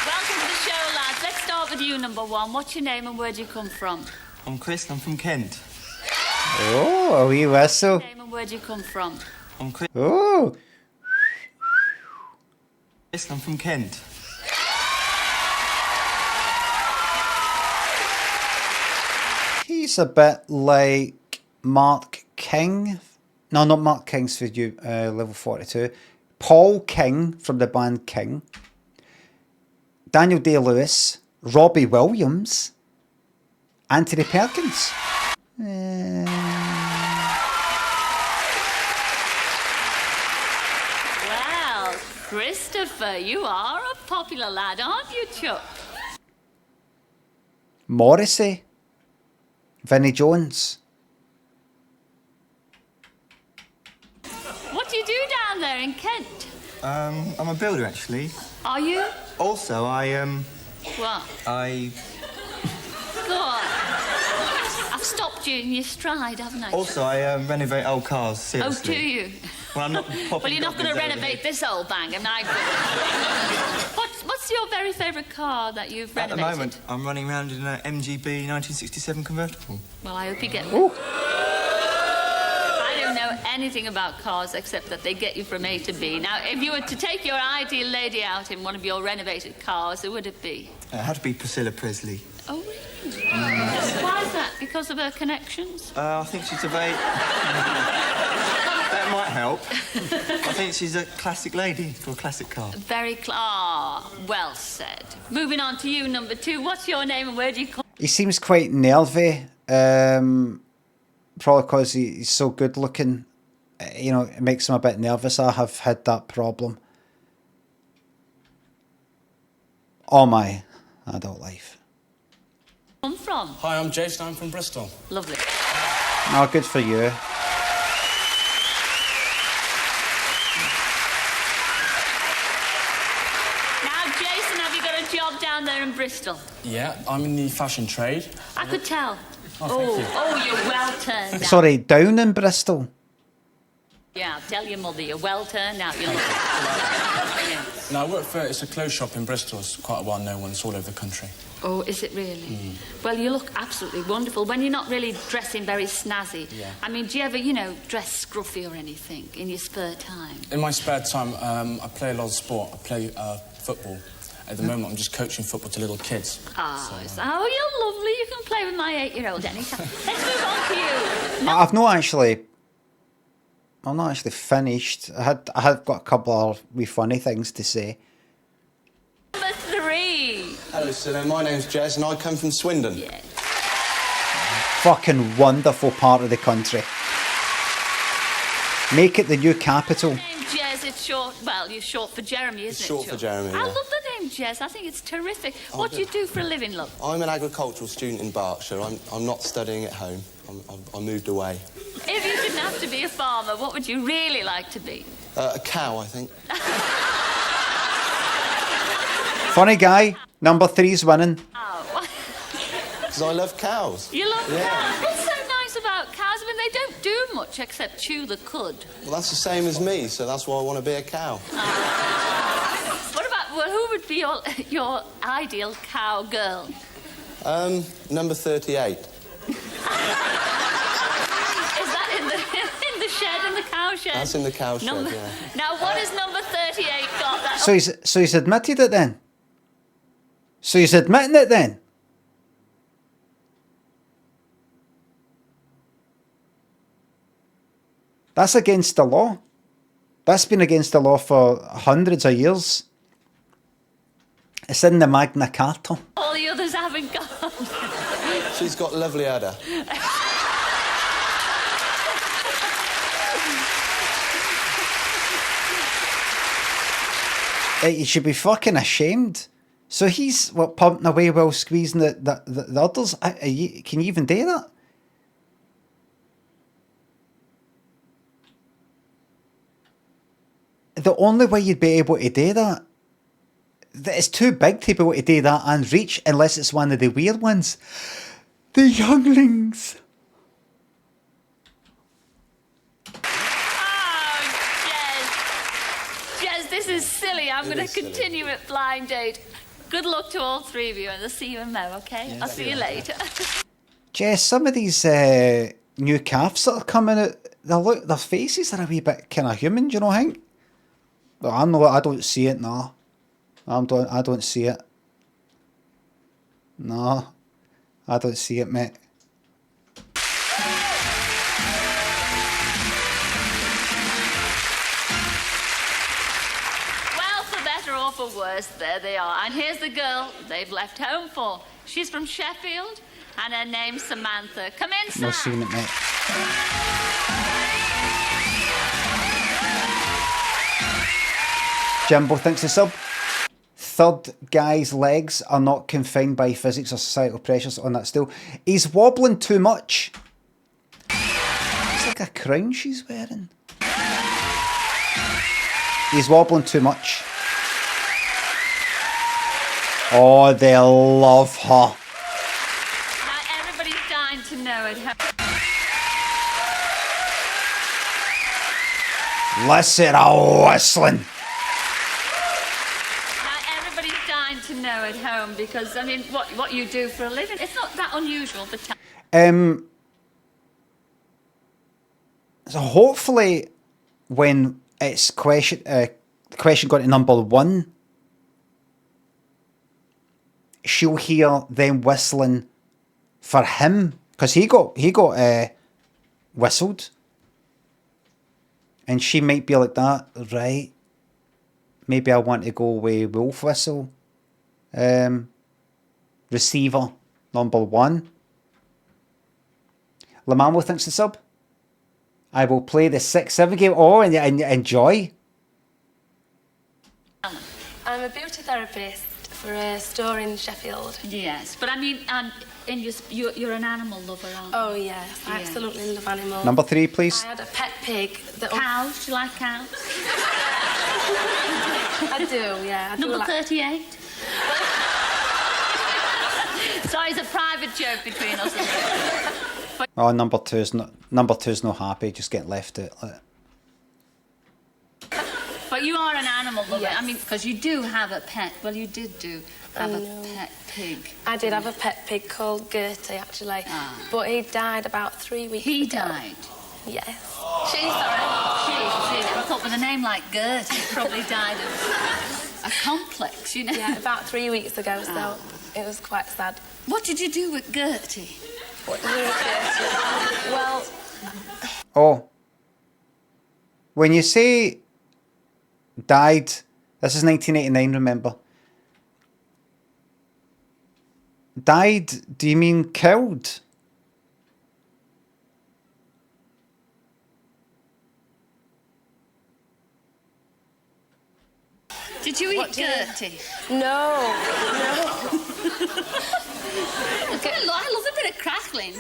Welcome to the show, lads. Let's start with you, number 1. What's your name and where do you come from? I'm Chris, I'm from Kent. Oh, a wee whistle. What's your name and where do you come from? I'm Chris. Oh. Chris, I'm from Kent. He's a bit like Mark King. No, not Mark King's for you, level 42. Paul King from the band King. Daniel Day-Lewis. Robbie Williams. Anthony Perkins. Well, Christopher, you are a popular lad, aren't you, Chuck? Morrissey. Vinnie Jones. What do you do down there in Kent? I'm a builder, actually. Are you? Also, What? Go on. I've stopped you in your stride, haven't I? Also, I renovate old cars, seriously. Oh, do you? Well, I'm not popping Well, you're not going to goblins over renovate here. this old bang, am I? What's your very favourite car that you've At the renovated? moment, I'm running around in an MGB 1967 convertible. Well, I hope you get... I don't know anything about cars except that they get you from A to B. Now, if you were to take your ideal lady out in one of your renovated cars, who would it be? It had to be Priscilla Presley. Oh, really? Why is that? Because of her connections? I think she's a very... That might help. I think she's a classic lady for a classic car. Well said. Moving on to you, number 2. What's your name and where do you come? He seems quite nervy. Probably because he's so good looking. You know, it makes him a bit nervous. I have had that problem. All my adult life. Come from? Hi, I'm Jason. I'm from Bristol. Lovely. No, good for you. Now, Jason, have you got a job down there in Bristol? Yeah, I'm in the fashion trade. I could tell. Oh, thank you. You're well turned out. Sorry, down in Bristol. Yeah, tell your mother you're well turned out. You're No, I work for, it's a clothes shop in Bristol. It's quite a well-known one. It's all over the country. Oh, is it really? Well, you look absolutely wonderful when you're not really dressing very snazzy. Yeah. I mean, do you ever, dress scruffy or anything in your spare time? In my spare time, I play a lot of sport. I play football. At the moment, I'm just coaching football to little kids. Oh, you're lovely. You can play with my 8-year-old anytime. Let's move on to you. I'm not actually finished. I had got a couple of wee funny things to say. Number 3. Hello, sir. My name's Jez and I come from Swindon. Yeah. Fucking wonderful part of the country. Make it the new capital. Name Jez, it's short. Well, you're short for Jeremy, isn't it? Short for Jeremy, I yeah. love the name Jez. I think it's terrific. What do you do for a living, love? I'm an agricultural student in Berkshire. I'm not studying at home. I moved away. If you didn't have to be a farmer, what would you really like to be? A cow, I think. Funny guy. Number 3's winning. Oh. Because I love cows. You love cows? What's so nice about cows? I mean, they don't do much except chew the cud. Well, that's the same as me, so that's why I want to be a cow. What about, who would be your ideal cow girl? Number 38. Is that in the shed, in the cow shed. That's in the cow shed, yeah. Now, what has number 38 got? That So he's admitted it then. So he's admitting it then. That's against the law. That's been against the law for hundreds of years. It's in the Magna Carta. all the others haven't got. She's got lovely udder. You should be fucking ashamed. So he's pumping away while squeezing the others. Can you even do that? The only way you'd be able to do that, it's too big to be able to do that and reach, unless it's one of the weird ones. The younglings. Jez, this is silly. I'm going to continue at blind date. Good luck to all three of you, and I'll see you in Mo, okay? Yes, I'll see you later. Jess, some of these new calves that are coming out, their faces are a wee bit kind of human, do you know, Hank? But I don't see it, no. I don't see it. No, I don't see it, mate. Well, for better or for worse, there they are. And here's the girl they've left home for. She's from Sheffield, and her name's Samantha. Come in, Sam. Not seen it, mate. Jimbo thinks the sub. Third guy's legs are not confined by physics or societal pressures on that still. He's wobbling too much. It's like a crown she's wearing. He's wobbling too much. Oh, they love her. Now, everybody's dying to know at home. Listen, oh, whistling. To know at home, because I mean, what you do for a living, it's not that unusual. But so hopefully, when it's question got to number 1, she'll hear them whistling for him, because he got whistled, and she might be like that, right? Maybe I want to go with wolf whistle. Receiver number 1. Lamamo thinks the sub. I will play the 6-7 game. Oh, and enjoy. I'm a beauty therapist for a store in Sheffield. Yes, but I mean, you're an animal lover, aren't you? Oh yes, I absolutely love animals. Number 3, please. I had a pet pig. Cows? Do you like cows? I do, yeah. Number 38. Sorry, it's a private joke between us. Oh, number two's not happy, just getting left out. But you are an animal lover. Yes. I mean, because you do have a pet. Well, you did have a pet pig. I did have a pet pig called Gertie, actually. But he died about 3 weeks ago. He died? Yes. She, sorry. She. I thought with a name like Gertie, he probably died of a complex, you know? Yeah, about 3 weeks ago, so it was quite sad. What did you do with Gertie? What did you do with Gertie? Well... Oh. When you say died, this is 1989, remember? Died, do you mean killed? Did you eat Gertie? No. Okay, I love a bit of crackling.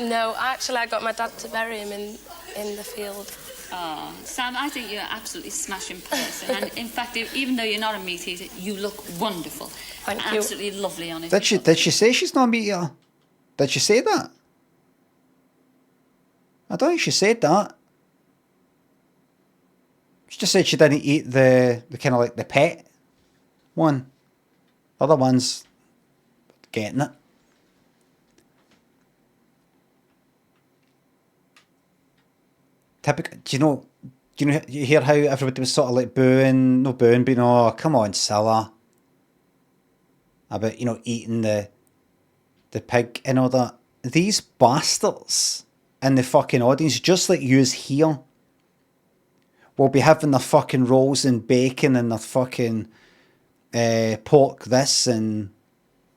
No, actually, I got my dad to bury him in the field. Oh, Sam, I think you're an absolutely smashing person. And in fact, even though you're not a meat eater, you look wonderful. Thank you. Absolutely lovely on it. Did she say she's not a meat eater? Did she say that? I don't think she said that. She just said she didn't eat the kind of like the pet one. Other ones getting it. typical. Do you hear how everybody was sort of like booing, no booing, but oh, come on, Cilla. About, eating the pig and all that. These bastards in the fucking audience, just like yous here, will be having their fucking rolls and bacon and their fucking pork this and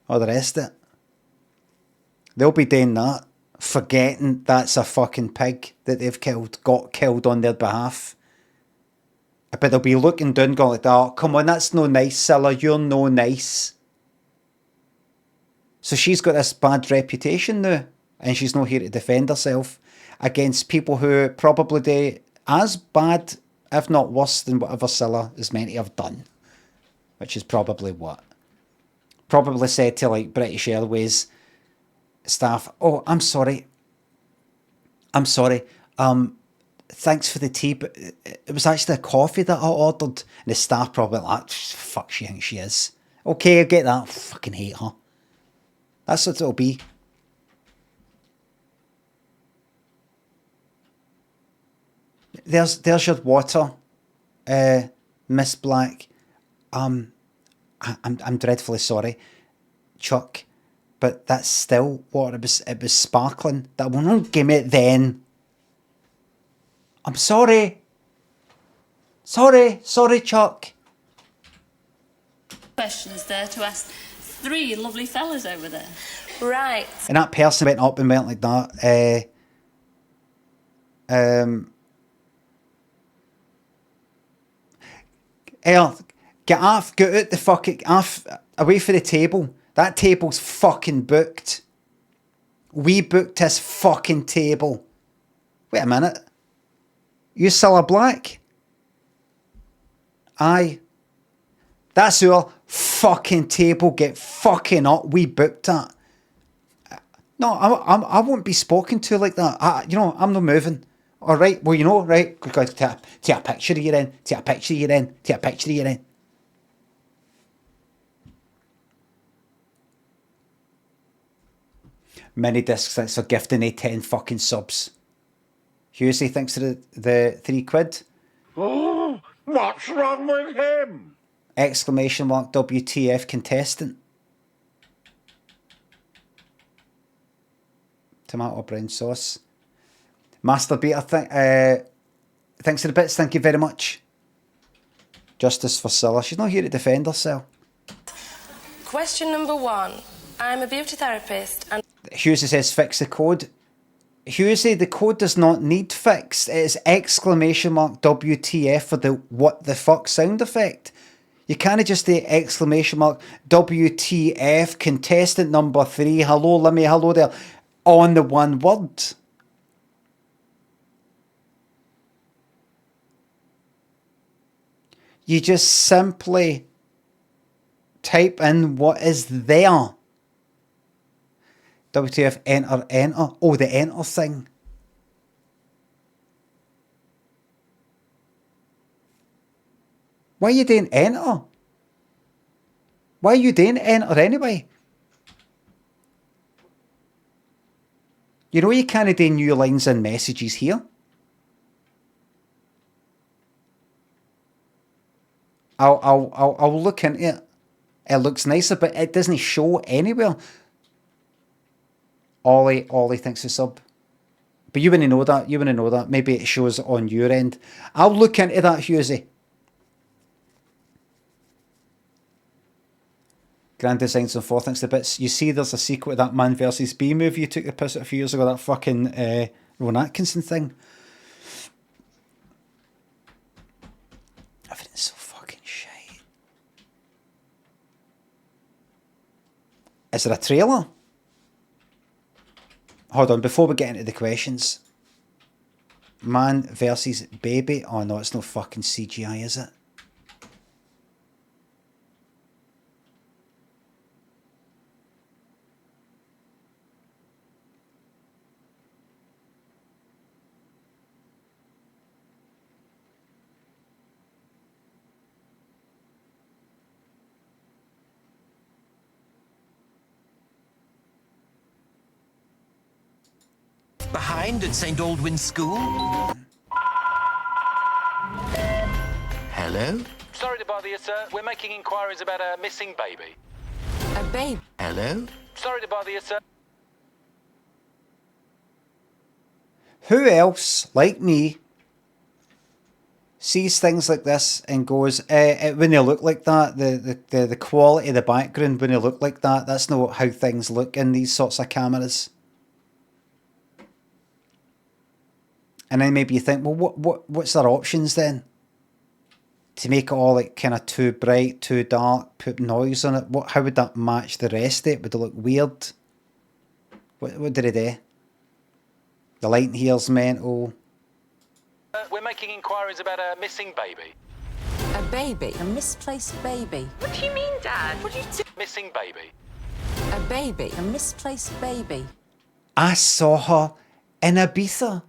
all the rest of it. They'll be doing that, forgetting that's a fucking pig that they've got killed on their behalf. But they'll be looking down going like, oh, come on, that's no nice, Cilla, you're no nice. So she's got this bad reputation now, and she's not here to defend herself against people who probably do as bad, if not worse, than whatever Cilla is meant to have done. Which is probably what? Probably said to like British Airways staff, oh, I'm sorry. Thanks for the tea, but it was actually a coffee that I ordered. And the staff probably like, fuck, she thinks she is. Okay, I get that. Fucking hate her. That's what it'll be. There's your water, Miss Black. I'm dreadfully sorry, Chuck, but that's still water. It was sparkling. That will not give me it then. I'm sorry. Sorry, Chuck. Questions there to ask 3 lovely fellas over there. Right. And that person went up and went like that. Get out the fucking away from the table. That table's fucking booked. We booked this fucking table. Wait a minute. You Cilla Black? Aye. That's our fucking table. Get fucking up. We booked that. No, I won't be spoken to like that. I'm not moving. All right. Well, right. Take a picture of you then. Take a picture of you then. Take a picture of you then. Mini discs. Thanks for gifting a 10 fucking subs. Husey, thanks for the £3. Oh, what's wrong with him? Exclamation mark WTF contestant. Tomato brown sauce. Master Beater, thanks for the bits, thank you very much. Justice for Cilla. She's not here to defend herself. Question number 1. I'm a beauty therapist and... Husey says fix the code. Husey, the code does not need fixed. It is exclamation mark WTF for the what the fuck sound effect. You can't just say exclamation mark WTF contestant number 3. Hello, Limmy, hello there. On the one word. You just simply type in what is there. WTF, enter. Oh, the enter thing. Why are you doing enter? Why are you doing enter anyway? You know you can't do new lines and messages here. I'll look into it. It looks nicer, but it doesn't show anywhere. Ollie thinks a sub. But you wouldn't know that. Maybe it shows on your end. I'll look into that, Husey. Grand Designs and 4 thanks to bits. You see there's a sequel to that Man vs. Bee movie you took the piss at a few years ago, that fucking Rowan Atkinson thing. Everything's so fucking shite. Is there a trailer? Hold on, before we get into the questions. Man versus Baby. Oh no, it's no fucking CGI, is it? Behind at St. Aldwyn's School? Hello? Sorry to bother you, sir. We're making inquiries about a missing baby. A baby? Hello? Sorry to bother you, sir. Who else, like me, sees things like this and goes, when they look like that, the quality of the background when they look like that, that's not how things look in these sorts of cameras. And then maybe you think, well, what's their options then? To make it all like kind of too bright, too dark, put noise on it. How would that match the rest of it? Would it look weird? What did he do? The light here's mental. We're making inquiries about a missing baby. A baby? A misplaced baby? What do you mean, Dad? What do you do? Missing baby. A baby? A misplaced baby? I saw her in Ibiza.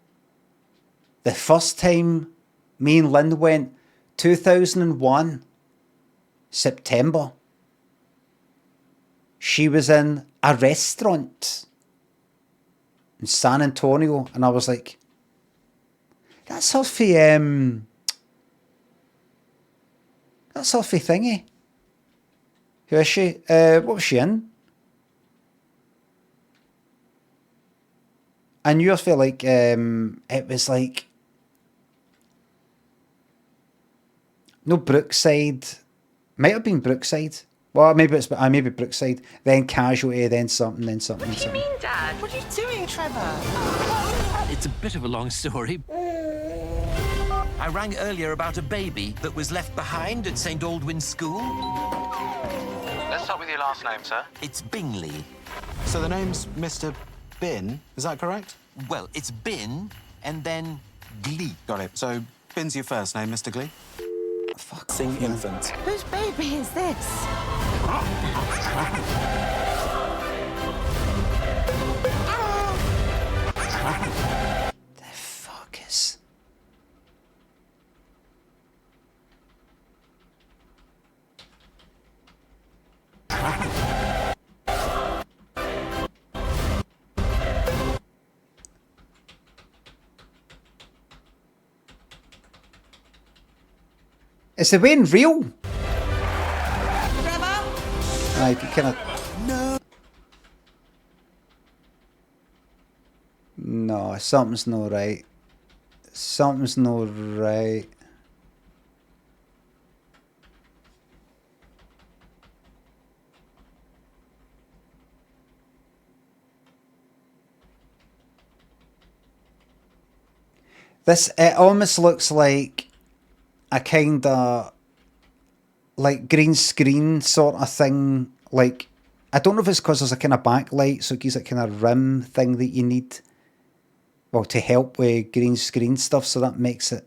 The first time me and Lynn went, 2001, September. She was in a restaurant in San Antonio, and I was like, that's her for, thingy. Who is she? What was she in? I knew I feel like it was like no Brookside. Might have been Brookside. Well, maybe maybe Brookside. Then Casualty. Then something. Then something. What do you mean, Dad? What are you doing, Trevor? It's a bit of a long story. I rang earlier about a baby that was left behind at St. Aldwyn's School. Let's start with your last name, sir. It's Bingley. So the name's Mr. Bin, is that correct? Well, it's Bin and then Glee. Got it. So Bin's your first name, Mr. Glee? Fuck. Sing infant. Whose baby is this? The fuck is... Is the rain real? Like, kind of... No. No, something's not right. Something's not right. This, it almost looks like a kind of like green screen sort of thing. Like, I don't know if it's because there's a kind of backlight, so it gives a kind of rim thing that you need, well, to help with green screen stuff, so that makes it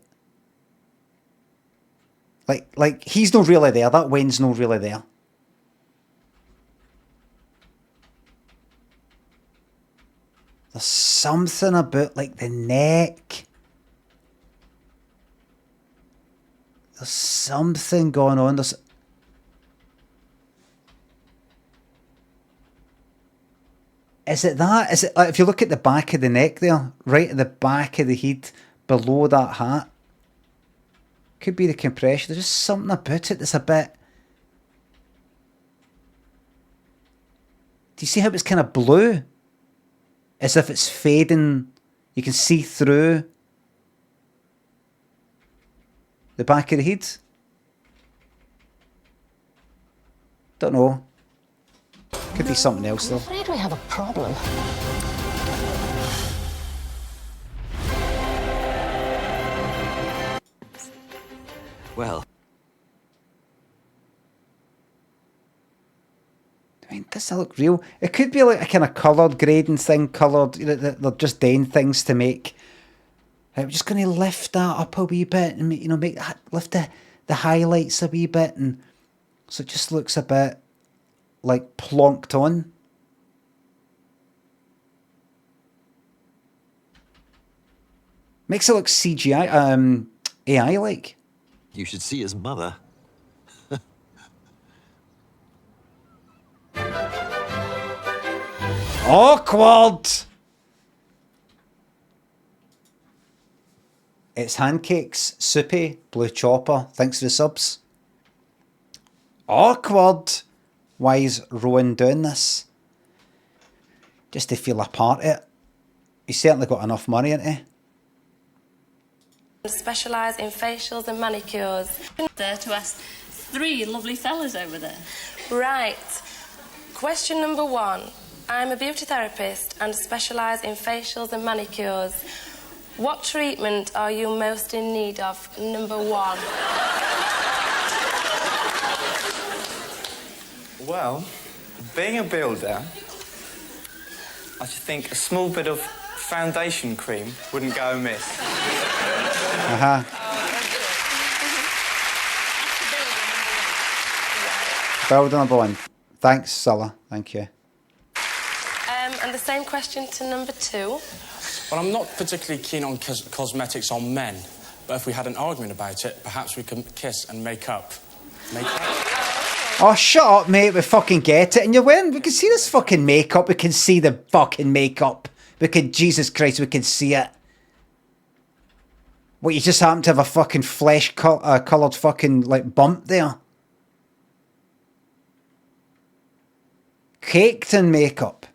like he's not really there, that Wen's not really there. There's something about like the neck. There's something going on. There's... Is it that? Is it if you look at the back of the neck there, right at the back of the head, below that hat? Could be the compression. There's just something about it that's a bit... Do you see how it's kind of blue? As if it's fading. You can see through the back of the head. Don't know. Could be something else though. I'm afraid we have a problem. Well. I mean, does that look real? It could be like a kind of coloured grading thing, coloured. They're just doing things to make. I'm just going to lift that up a wee bit and lift the highlights a wee bit, and so it just looks a bit like plonked on. Makes it look CGI, AI like. You should see his mother. Awkward! It's Handcakes, Soupy, Blue Chopper. Thanks for the subs. Awkward. Why is Rowan doing this? Just to feel a part of it. He's certainly got enough money, ain't he? Specialise in facials and manicures. There to ask 3 lovely fellas over there. Right. Question number 1. I'm a beauty therapist and specialise in facials and manicures. What treatment are you most in need of? Number 1. Well, being a builder, I should think a small bit of foundation cream wouldn't go amiss. Uh-huh. Builder number 1. Thanks, Sulla. Thank you. And the same question to number 2. Well, I'm not particularly keen on cosmetics on men, but if we had an argument about it, perhaps we could kiss and make up. Make up? Oh, shut up, mate. We fucking get it. And you're wearing... We can see this fucking makeup. We can see the fucking makeup. We can... Jesus Christ, we can see it. What, you just happen to have a fucking flesh-coloured fucking, like, bump there? Caked in makeup.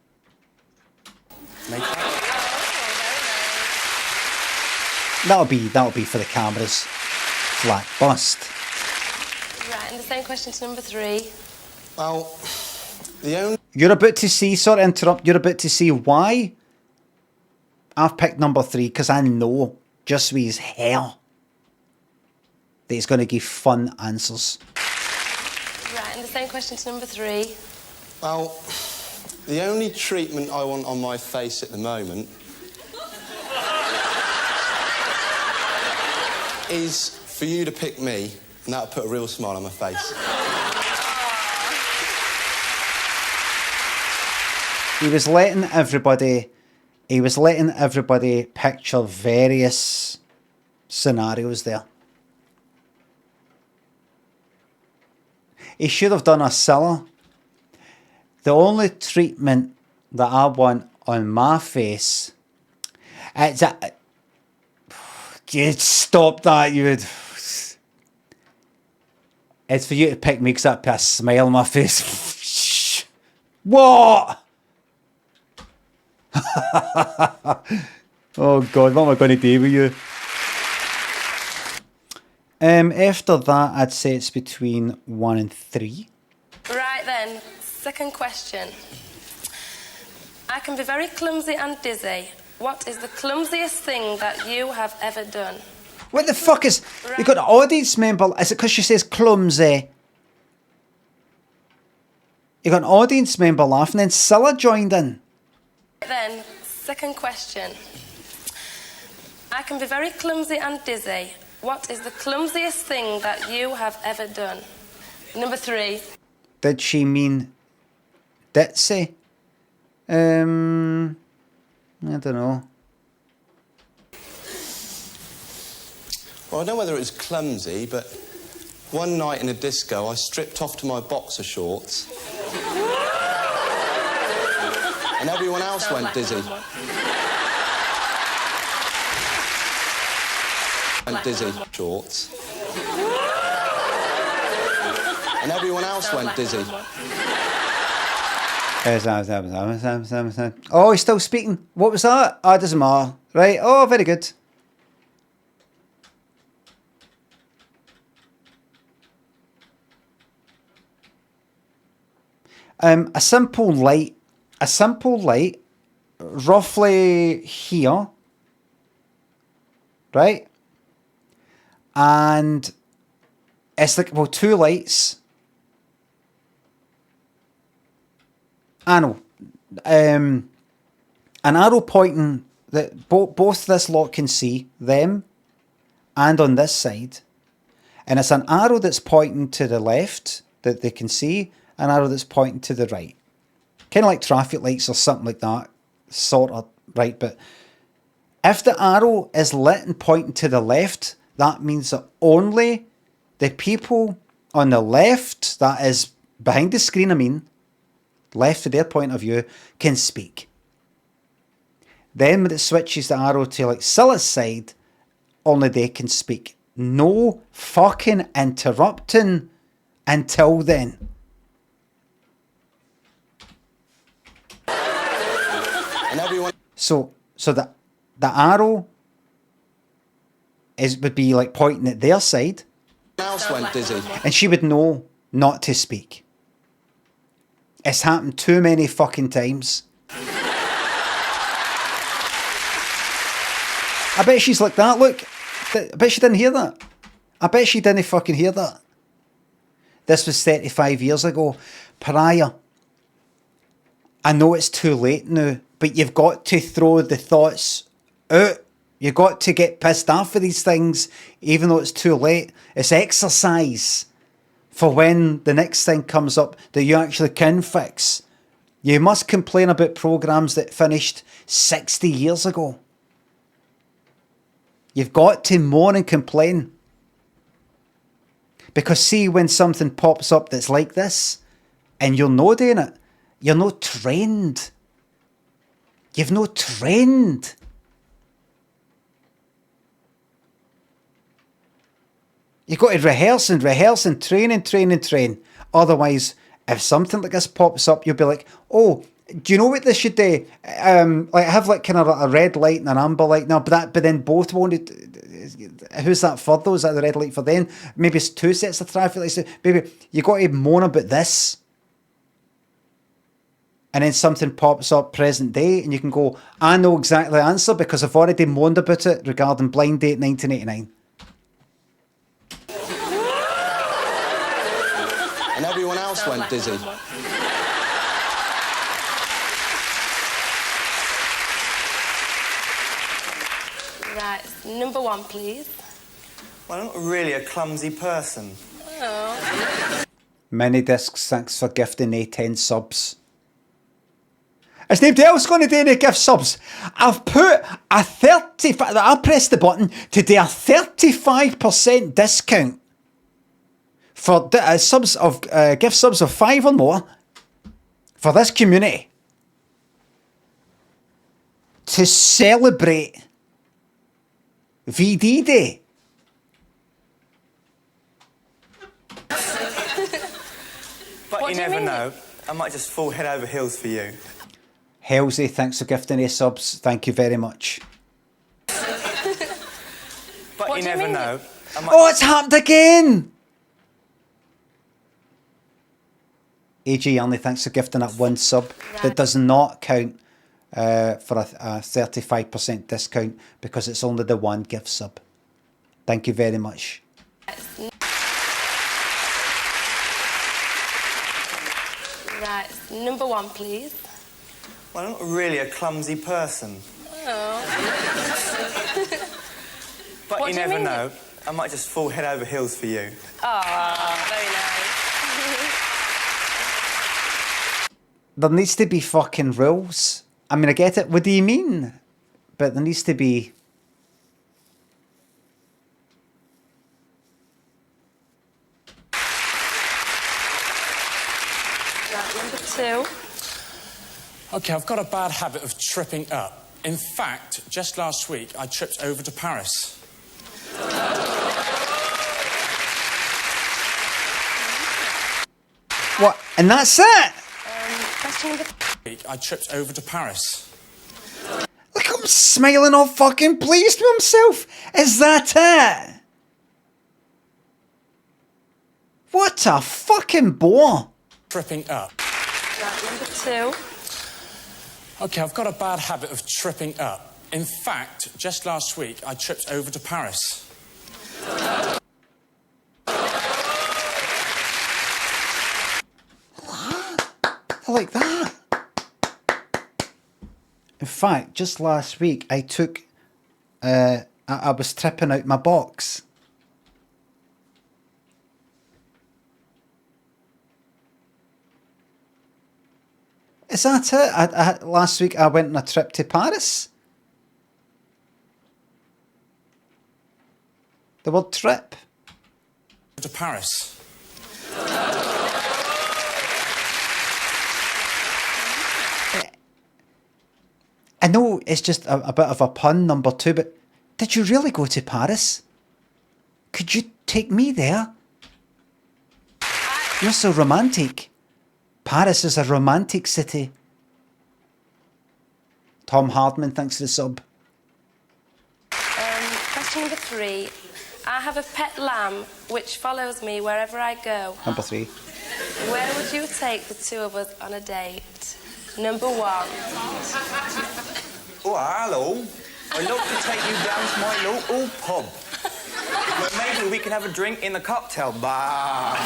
Makeup? That'll be for the cameras. Flat bust. Right, and the same question to number 3. Well, the only... You're about to see, sorry to interrupt, you're about to see why I've picked number 3, because I know, just with his hair, that he's going to give fun answers. Right, and the same question to number 3. Well, the only treatment I want on my face at the moment is for you to pick me, and that'll put a real smile on my face. He was letting everybody picture various scenarios there. He should have done a Cilla. The only treatment that I want on my face, it's a... You'd stop that, you would... It's for you to pick me because I put a smile on my face. What? Oh God, what am I going to do with you? After that, I'd say it's between 1 and 3. Right then, second question. I can be very clumsy and dizzy. What is the clumsiest thing that you have ever done? What the fuck is... You got an audience member... Is it because she says clumsy? You got an audience member laughing and Cilla joined in. Then, second question. I can be very clumsy and dizzy. What is the clumsiest thing that you have ever done? Number 3. Did she mean ditzy? I don't know. Well, I don't know whether it was clumsy, but one night in a disco, I stripped off to my boxer shorts. And everyone else went dizzy. Went dizzy. Shorts. And everyone else went dizzy. Oh, he's still speaking. What was that? Oh, it doesn't matter. Right. Oh, very good. A simple light, roughly here, right? And it's like, well, 2 lights. I know. An arrow pointing that both this lot can see them and on this side. And it's an arrow that's pointing to the left that they can see, an arrow that's pointing to the right. Kind of like traffic lights or something like that. Sort of, right? But if the arrow is lit and pointing to the left, that means that only the people on the left, that is behind the screen, I mean, left to their point of view, can speak. Then when it switches the arrow to like Cilla's side, only they can speak. No fucking interrupting until then. And everyone... So the arrow would be like pointing at their side. Else went dizzy. And she would know not to speak. It's happened too many fucking times. I bet she's like that, look. I bet she didn't hear that. I bet she didn't fucking hear that. This was 35 years ago. Pariah. I know it's too late now, but you've got to throw the thoughts out. You've got to get pissed off for these things, even though it's too late. It's exercise for when the next thing comes up that you actually can fix. You must complain about programmes that finished 60 years ago. You've got to moan and complain. Because see, when something pops up that's like this, and you're not doing it, you're not trained. You've not trained. You've got to rehearse and rehearse and train and train and train. Otherwise, if something like this pops up, you'll be like, oh, do you know what they should do? Like have like kind of a red light and an amber light now, but then both wanted. Who's that for though? Is that the red light for then? Maybe it's two sets of traffic lights. Maybe you got to moan about this. And then something pops up present day and you can go, I know exactly the answer because I've already moaned about it regarding Blind Date 1989. And everyone else went dizzy. Right, number 1, please. Well, I'm not really a clumsy person. Oh. Mini Discs, thanks for gifting A10 subs. Is nobody else going to do any gift subs? I've put a 35... I pressed the button to do a 35% discount for subs of gift subs of 5 or more for this community to celebrate VD Day. But you never know. I might just fall head over heels for you. Halsey, thanks for gifting a subs. Thank you very much. But you never know. Oh, it's happened again! AG only thanks for gifting that 1 sub. That does not count for a 35% discount because it's only the 1 gift sub. Thank you very much. Right, number 1, please. Well, I'm not really a clumsy person. Oh. But you never know. I might just fall head over heels for you. Oh, very nice. There needs to be fucking rules. I mean, I get it. What do you mean? But there needs to be... Right, number 2. OK, I've got a bad habit of tripping up. In fact, just last week, I tripped over to Paris. What? And that's it? Question number... I tripped over to Paris. Look, I'm smiling all fucking pleased with himself. Is that it? What a fucking bore. Tripping up. Right, number 2. OK, I've got a bad habit of tripping up. In fact, just last week, I tripped over to Paris. I like that. In fact, just last week, I took... I was tripping out my box. Is that it? Last week I went on a trip to Paris. The word trip. To Paris. I know it's just a bit of a pun, number 2, but Did you really go to Paris? Could you take me there? You're so romantic. Paris is a romantic city. Tom Hardman, thanks for the sub. Question number 3. I have a pet lamb which follows me wherever I go. Number 3. Where would you take the two of us on a date? Number 1. Oh, hello. I'd love to take you down to my local pub. Where maybe we can have a drink in the cocktail bar.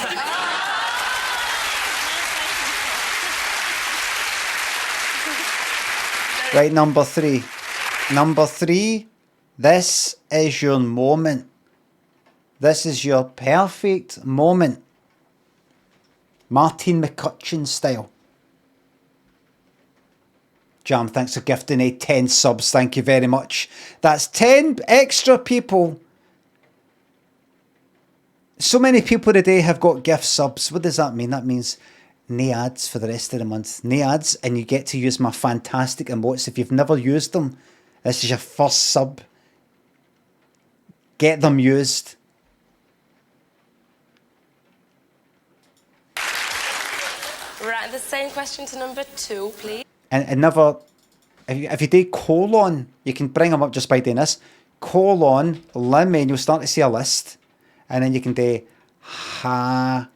Right, number 3. Number 3, this is your moment. This is your perfect moment. Martin McCutcheon style. Jam, thanks for gifting 10 subs. Thank you very much. That's 10 extra people. So many people today have got gift subs. What does that mean? That means no ads for the rest of the month. No ads, and you get to use my fantastic emotes. If you've never used them, this is your first sub. Get them used. Right, the same question to number 2, please. And never, if you do colon, you can bring them up just by doing this. Colon, Limmy, and you'll start to see a list. And then you can do ha,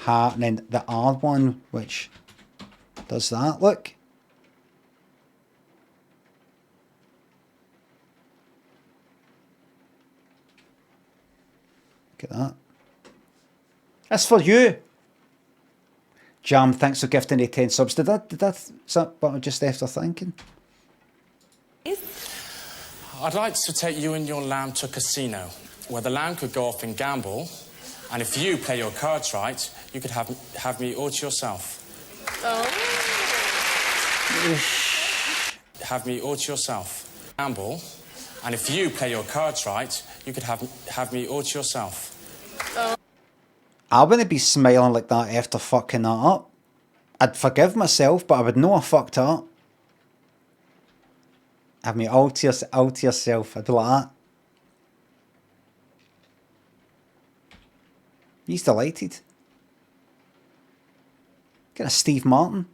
and then the R one, which does that. Look. Look at that. That's for you. Jam, thanks for gifting 10 subs. Is that what I'm just after thinking? I'd like to take you and your lamb to a casino, where the lamb could go off and gamble, and if you play your cards right, you could have me all to yourself. Oh. Have me all to yourself. Gamble, and if you play your cards right, you could have me all to yourself. Oh. I wouldn't be smiling like that after fucking that up. I'd forgive myself, but I would know I fucked up. Have me all to yourself. I'd be like that. He's delighted. Get a Steve Martin.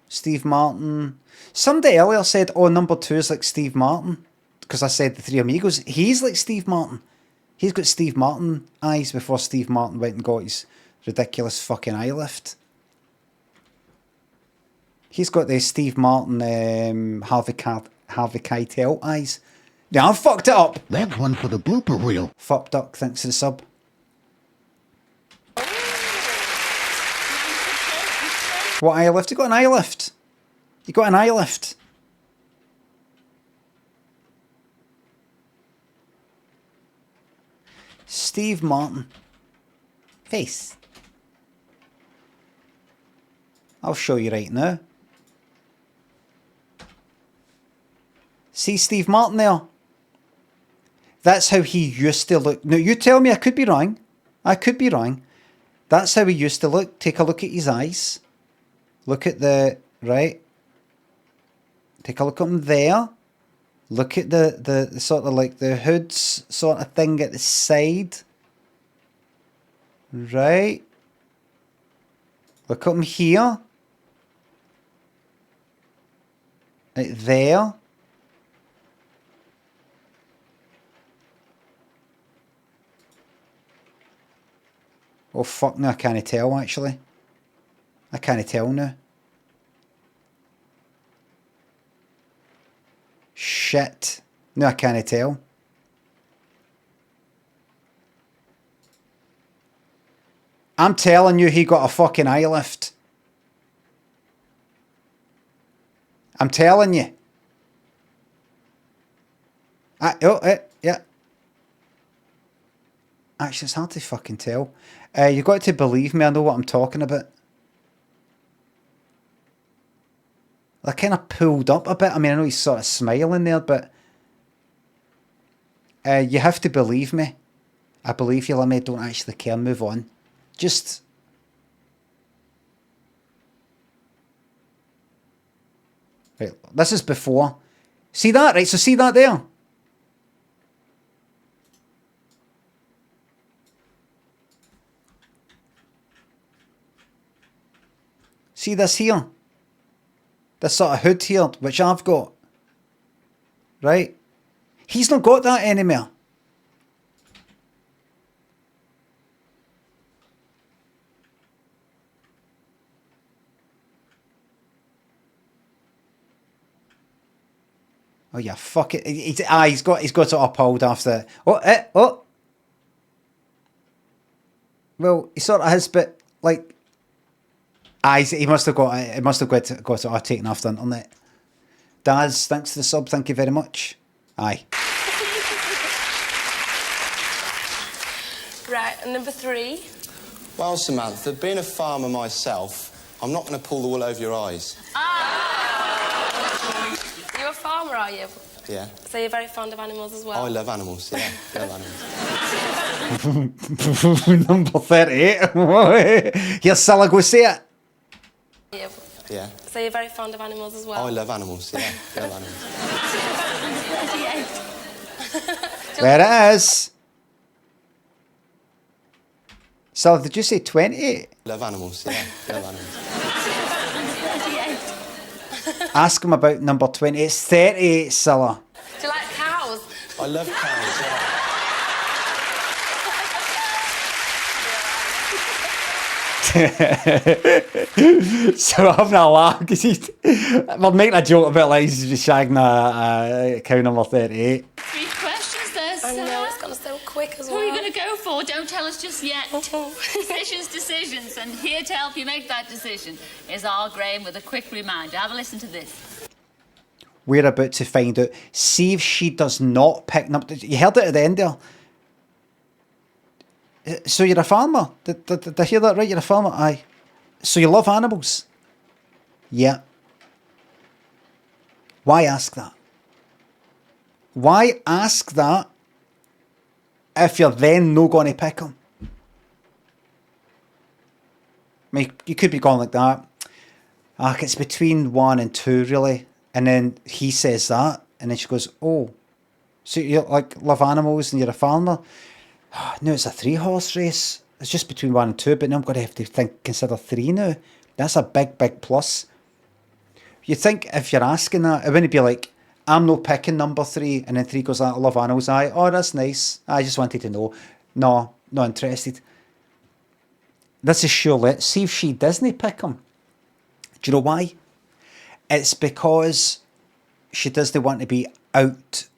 Steve Martin. Somebody earlier said, oh, number 2 is like Steve Martin. Because I said the Three Amigos. He's like Steve Martin. He's got Steve Martin eyes before Steve Martin went and got his ridiculous fucking eye lift. He's got the Steve Martin Harvey Keitel eyes. Yeah, I fucked it up. That's one for the blooper reel. Fucked up, thanks to the sub. What eye lift? You got an eye lift. You got an eye lift. Steve Martin. Face. I'll show you right now. See Steve Martin there? That's how he used to look. Now, you tell me I could be wrong. I could be wrong. That's how he used to look. Take a look at his eyes. Look at the... Right. Take a look at him there. Look at the sort of like the hoods sort of thing at the side. Right. Look at him here. Right there. Oh fuck, no, I can't tell actually. I can't tell now. Shit. No, I can't tell. I'm telling you, he got a fucking eye lift. I'm telling you. Yeah. Actually, it's hard to fucking tell. You got to believe me, I know what I'm talking about. They're kind of pulled up a bit. I mean, I know he's sort of smiling there, but you have to believe me. I believe you, Limmy. Don't actually care. Move on. Just... Right, this is before. See that? Right, so see that there? See this here? This sort of hood here, which I've got. Right? He's not got that anymore. Oh yeah, fuck it. He's got it uphold after. Oh. Well, he sort of has, but like, he must have got it. It must have got it taken off the internet. Daz, thanks for the sub. Thank you very much. Aye. Right, and number 3. Well, Samantha, being a farmer myself, I'm not going to pull the wool over your eyes. You're a farmer, are you? Yeah. So you're very fond of animals as well? I love animals, yeah. I love animals. Number 38. Here, Silla, go see it. Yeah. So you're very fond of animals as well? I love animals, yeah. I love animals. There it is. Silla, did you say 28? Love animals, yeah. I love animals. Ask him about number 20. It's 38, Silla. Do you like cows? I love cows, yeah. So I'm having a laugh because we're making a joke about like he's just shagging a cow number 38. 3 questions there, sir. I know, it's gone so quick as well. Who are you going to go for? Don't tell us just yet. Decisions. And here to help you make that decision is our Graham with a quick reminder. Have a listen to this. We're about to find out. See if she does not pick up. You heard it at the end there. So you're a farmer? Did I hear that right? You're a farmer? Aye. So you love animals? Yeah. Why ask that? Why ask that if you're then no going to pick them? I mean, you could be going like that. It's between 1 and 2, really. And then he says that, and then she goes, oh, so you like love animals and you're a farmer? No, it's a 3-horse race. It's just between 1 and 2, but now I'm going to have to consider 3 now. That's a big, big plus. You think if you're asking that, it wouldn't be like, I'm no picking number 3, and then 3 goes, I love animals. Oh, that's nice. I just wanted to know. No, not interested. This is surely, see if she doesn't pick him. Do you know why? It's because she doesn't want to be out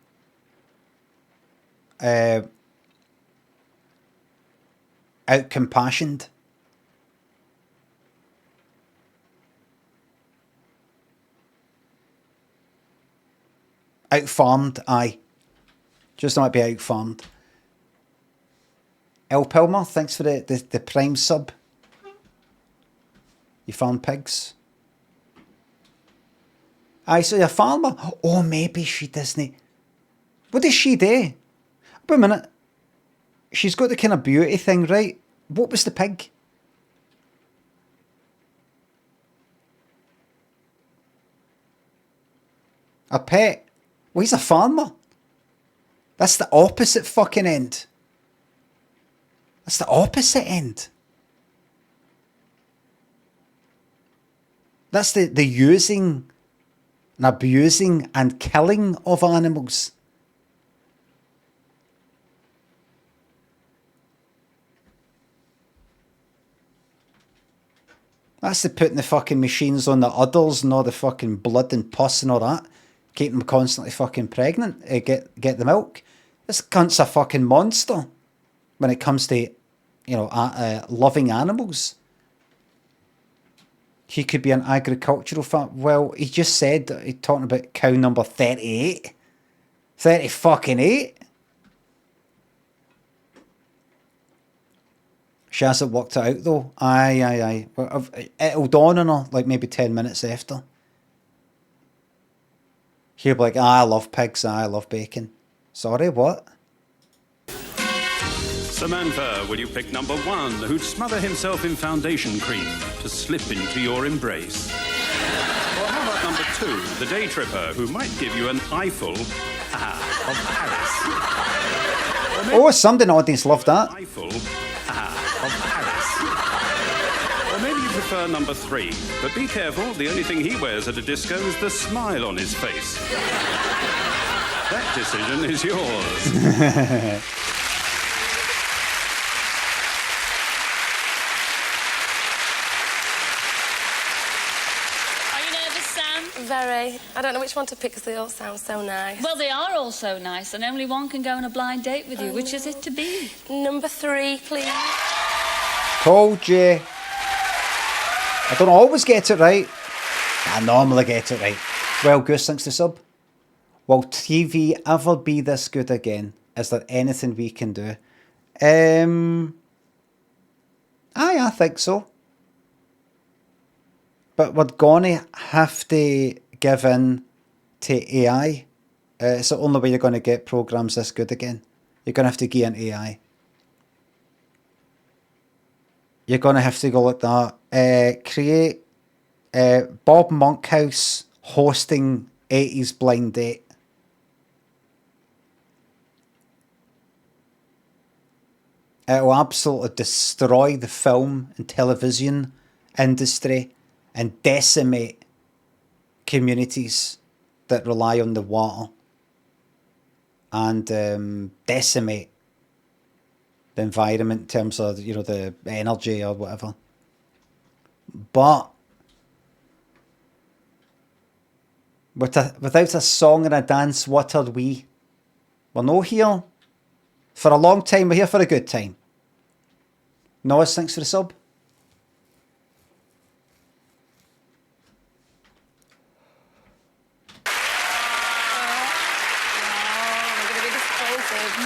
compassioned. Out farmed, aye. Just might be out farmed. El Pilmer, thanks for the prime sub. You farm pigs. Aye, so you're a farmer. Oh, maybe she doesn't. What does she do? Wait a minute. She's got the kind of beauty thing, right? What was the pig? A pet. Well, he's a farmer. That's the opposite fucking end. That's the opposite end. That's the using and abusing and killing of animals. That's the putting the fucking machines on the udders and all the fucking blood and pus and all that. Keep them constantly fucking pregnant. Get the milk. This cunt's a fucking monster when it comes to, you know, loving animals. He could be an agricultural farm. Well, he just said that he's talking about cow number 38. 30 fucking 8. She hasn't worked it out though. Aye. It'll dawn on her like maybe 10 minutes after. He'll be like, I love pigs, I love bacon. Sorry, what? Samantha, will you pick number 1, who'd smother himself in foundation cream to slip into your embrace? Or how about number 2, the day tripper, who might give you an eyeful of Paris? Oh, somebody in the audience loved that. Eyeful of Paris. Or maybe you prefer number 3. But be careful, the only thing he wears at a disco is the smile on his face. That decision is yours. Very. I don't know which one to pick because they all sound so nice. Well, they are all so nice, and only one can go on a blind date with you. Which is it to be? Number 3, please. Told you. I don't always get it right. I normally get it right. Well, Goose, thanks to sub. Will TV ever be this good again? Is there anything we can do? I think so. But we're gonna have to give in to AI. It's the only way you're going to get programs this good again. You're going to have to give in AI. You're going to have to go like that. Create Bob Monkhouse hosting 80s blind date. It will absolutely destroy the film and television industry and decimate communities that rely on the water and decimate the environment in terms of, you know, the energy or whatever. But without a song and a dance, what are we? We're not here for a long time, we're here for a good time. Noah's, thanks for the sub.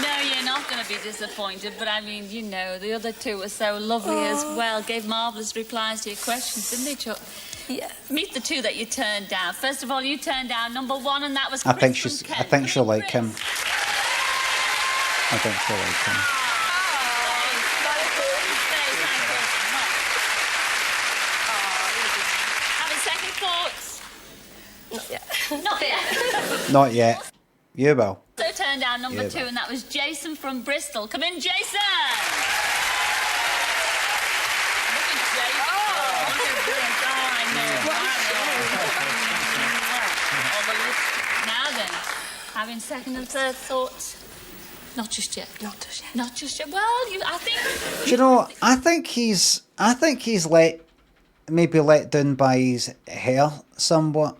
No, you're not going to be disappointed, but I mean, you know, the other two were so lovely as well, gave marvellous replies to your questions, didn't they, Chuck? Yeah. Meet the two that you turned down. First of all, you turned down number 1, and that was Chris I think she'll like him. I think she'll like him. Having second thoughts? Not yet. Not yet. Not yet. You will. So turned down number Yeah, 2, but- and that was Jason from Bristol. Come in, Jason! Look at Jason. Oh, look at this. Oh, I know. Now then, having second and third thoughts? Not just yet. Not just yet. Not just yet. Well, I think... Do you know, I think he's maybe let down by his hair somewhat.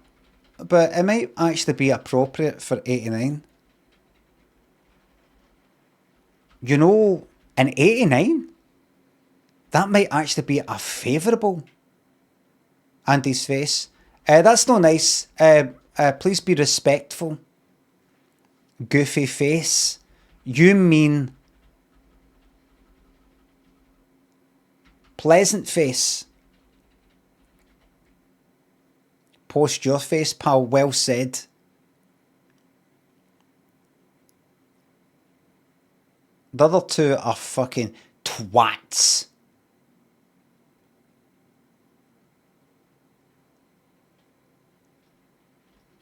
But it might actually be appropriate for 89. You know, in 89, that might actually be a favourable Andy's face. That's not nice. Please be respectful. Goofy face. You mean pleasant face. Post your face, pal. Well said. The other two are fucking twats.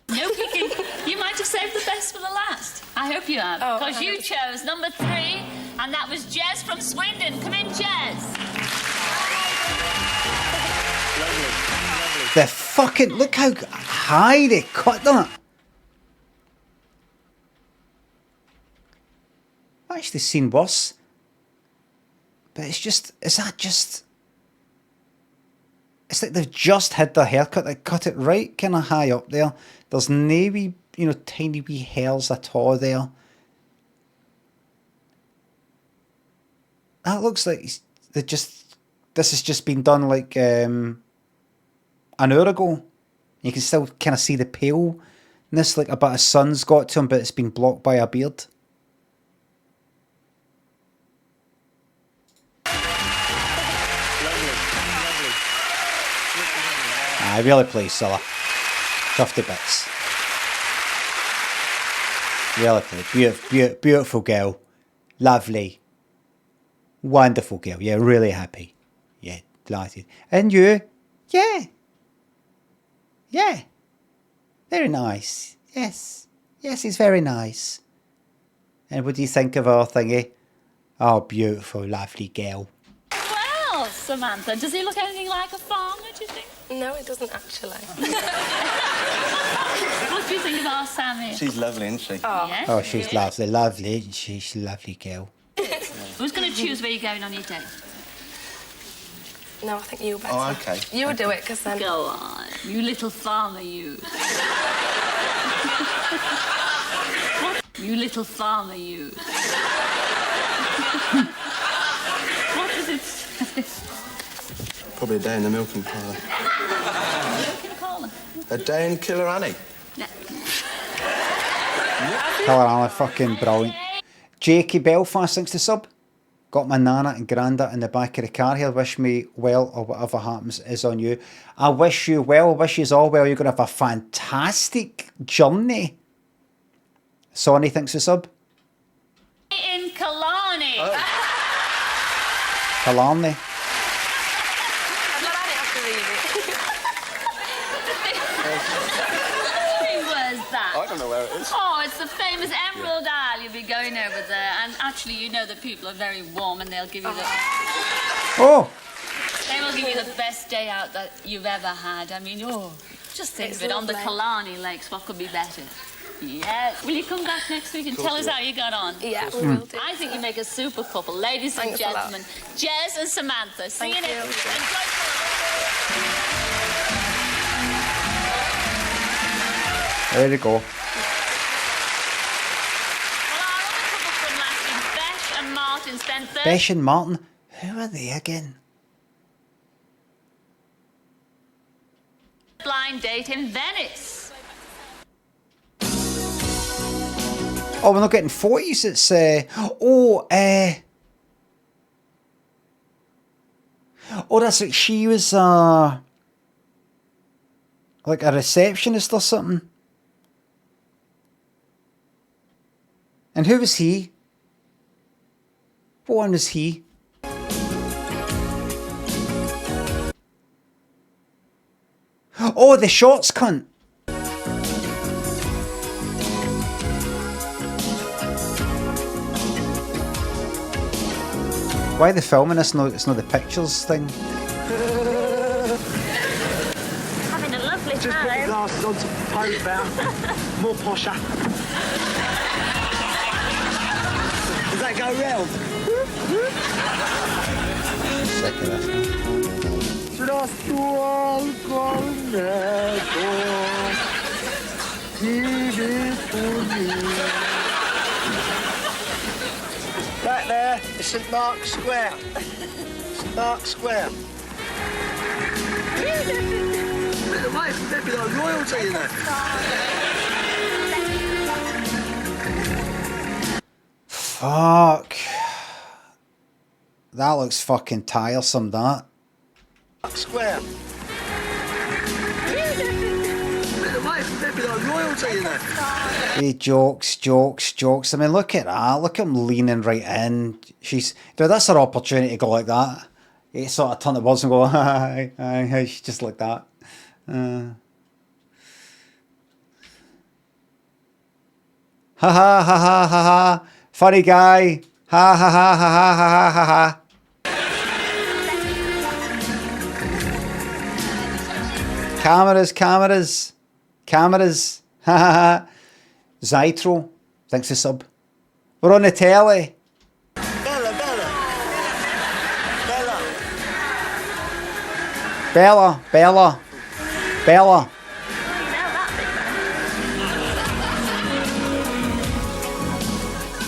No picking. You might have saved the best for the last. I hope you have. Because you chose number 3, and that was Jez from Swindon. Come in, Jez. The fucking... Look how high they cut that. I've actually seen worse. But it's just... Is that just... It's like they've just had their haircut. They cut it right kind of high up there. There's no wee, you know, tiny wee hairs at all there. That looks like they just... This has just been done like... an hour ago. You can still kind of see the paleness, like a bit of sun's got to him, but it's been blocked by a beard. Really pleased, Cilla. Tough to bits. Really pleased. Beautiful girl. Lovely. Wonderful girl. Yeah, really happy. Yeah, delighted. And you? Yeah. Yeah. Very nice. Yes. Yes, he's very nice. And what do you think of our thingy? Oh, beautiful, lovely girl. Well, Samantha, does he look anything like a farmer, do you think? No, it doesn't actually. What do you think of our Sammy? She's lovely, isn't she? Oh, yes, Oh, she's lovely, lovely, isn't she? She's a lovely girl. Who's going to choose where you're going on your date? No, I think you better. Oh, okay. You do it, because then... Go on, you little farmer, you. What? You little farmer, you. What does it say? Probably a day in the milking parlour. Milking parlour? A day in Killer Annie. Killer Annie, fucking brilliant. Jakey Belfast, thanks to sub. Got my nana and granda in the back of the car here. Wish me well, or whatever happens is on you. I wish you well. Wish you all well. You're going to have a fantastic journey. Sonny, thanks to sub. In Killarney. Oh. Killarney. Where's that? I don't know where it is. Oh, it's the famous Emerald Isle. You'll be going over there. And actually, you know the people are very warm and they'll give you the... Oh! They will give you the best day out that you've ever had. I mean, just think of it. On the Killarney Lakes, what could be better? Yes. Will you come back next week and tell us how you got on? Yeah, we will do. I think you make a super couple. Ladies and gentlemen, Jez and Samantha. See you next week. There you go. Besh and Martin spent Besh and Martin? Who are they again? blind date in Venice. Oh, we're not getting 40s. It's that's like she was like a receptionist or something. And who was he? What one was he? Oh, the shorts cunt. Why are they filming this? No, it's not the pictures thing. Having a lovely Just put your glasses on to pose about. More posher. Does that go round? Sick of this. Back there is St Mark's Square. St Mark's Square. Bit away from there, be like royalty in there. Fuck. That looks fucking tiresome, that. Square. Bit away from there, be like royalty in there. Hey, jokes. I mean, look at that. Look at him leaning right in. That's her opportunity to go like that. He sort of turn the words and go, hi, just like that. Ha ha ha ha ha ha. Funny guy. Ha ha ha ha ha ha ha ha. Cameras. Ha ha ha. Zytro, thanks for sub. We're on the telly. Bella.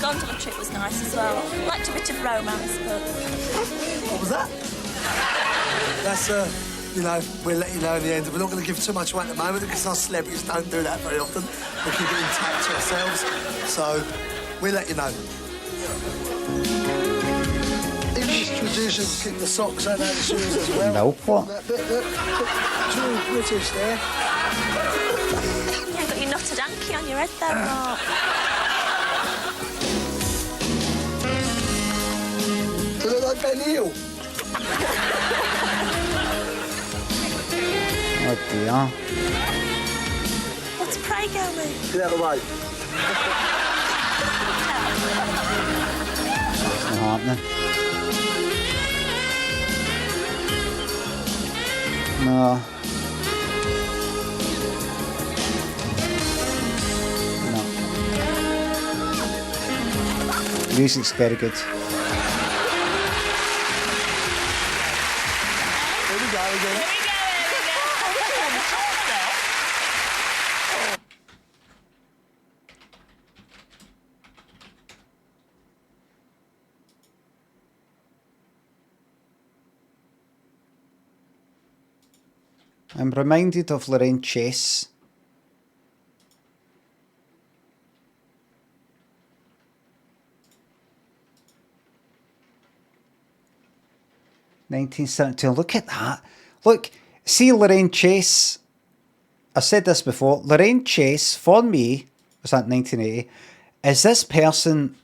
Gone to the trip was nice as well. Liked a bit of romance, but... What was that? That's, we'll let you know in the end. We're not going to give too much away at the moment because our celebrities don't do that very often. We keep it intact to ourselves. So, we'll let you know. English tradition, kick the socks out of the shoes as well. No, what? True British there. You've got your knotted hanky on your head there, Mark. Does it look like Ben Hill? Oh dear. What's Prego with? Get out of the way. It's not happening. No. Music's very good. Here we go again. I'm reminded of Lorraine Chase. $1972. Look at that. Look, see Lorraine Chase. I've said this before. Lorraine Chase, for me, was that 1980, is this person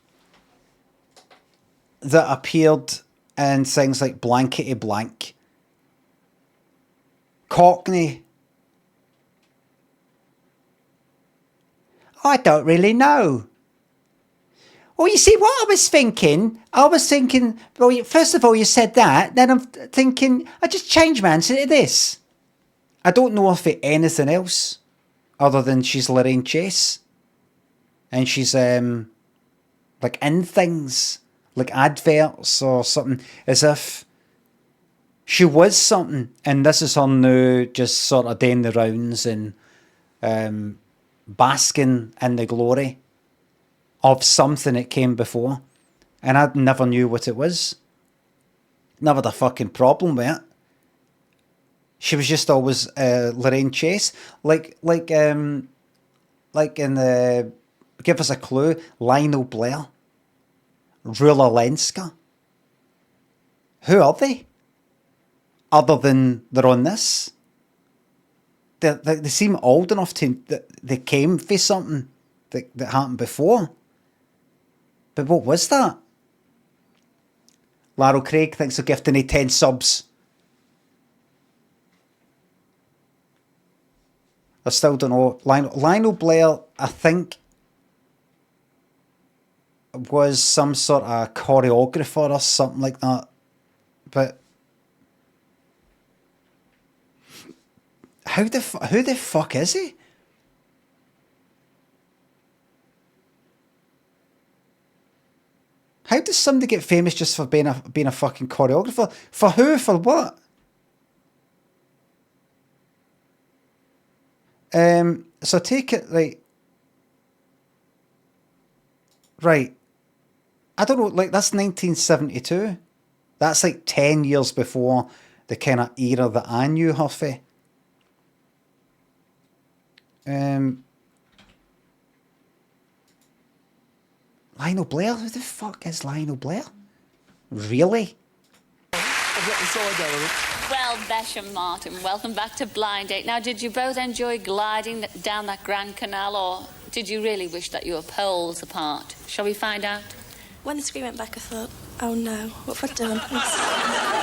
that appeared in things like Blankety Blank, Cockney. I don't really know. Well, you see, what I was thinking, well, first of all, you said that, then I'm thinking, I just changed my answer to this. I don't know if it's anything else other than she's Lorraine Chase. And she's, like, in things, like adverts or something, as if she was something, and this is her now just sort of doing the rounds and basking in the glory of something that came before. And I never knew what it was. Never had a fucking problem with it. She was just always Lorraine Chase. Like in the, give us a clue, Lionel Blair, Rula Lenska. Who are they? Other than they're on this. They seem old enough to, they came for something that happened before. But what was that? Laryl Craig thinks they're gifting me 10 subs. I still don't know. Lionel Blair, I think, was some sort of choreographer or something like that. But who the fuck is he? How does somebody get famous just for being a fucking choreographer? For who? For what? So take it like, right. I don't know, like that's 1972. That's like 10 years before the kind of era that I knew her for. Lionel Blair? Who the fuck is Lionel Blair? Really? I've got the side element. Well, Besh and Martin, welcome back to Blind Date. Now, did you both enjoy gliding down that Grand Canal, or did you really wish that you were poles apart? Shall we find out? When the screen went back, I thought, oh no, what have I done?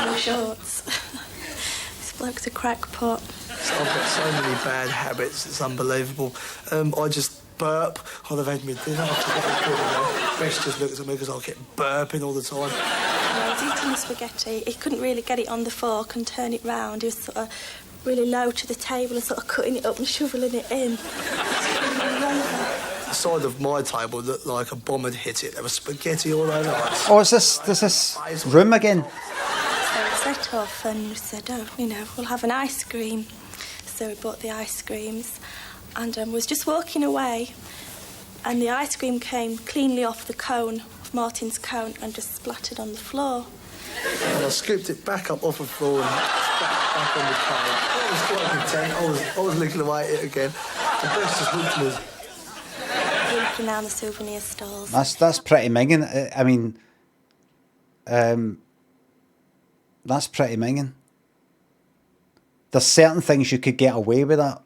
No shorts. This bloke's a crackpot. I've got so many bad habits, it's unbelievable. I just burp. I'll have had my dinner. Besh just looks at me because I'll get burping all the time. I was eating the spaghetti. He couldn't really get it on the fork and turn it round. He was sort of really low to the table and sort of cutting it up and shoveling it in. The side of my table looked like a bomb had hit it. There was spaghetti all over it. Oh, is this room again? So we set off and we said, oh, we'll have an ice cream. So we bought the ice creams and was just walking away, and the ice cream came cleanly off the cone, of Martin's cone, and just splattered on the floor. And I scooped it back up off the floor and back on the cone. I was quite content. I was looking away at it again. The Besh just looked at me. Looking down the souvenir stalls. That's pretty minging. I mean, that's pretty minging. There's certain things you could get away with that,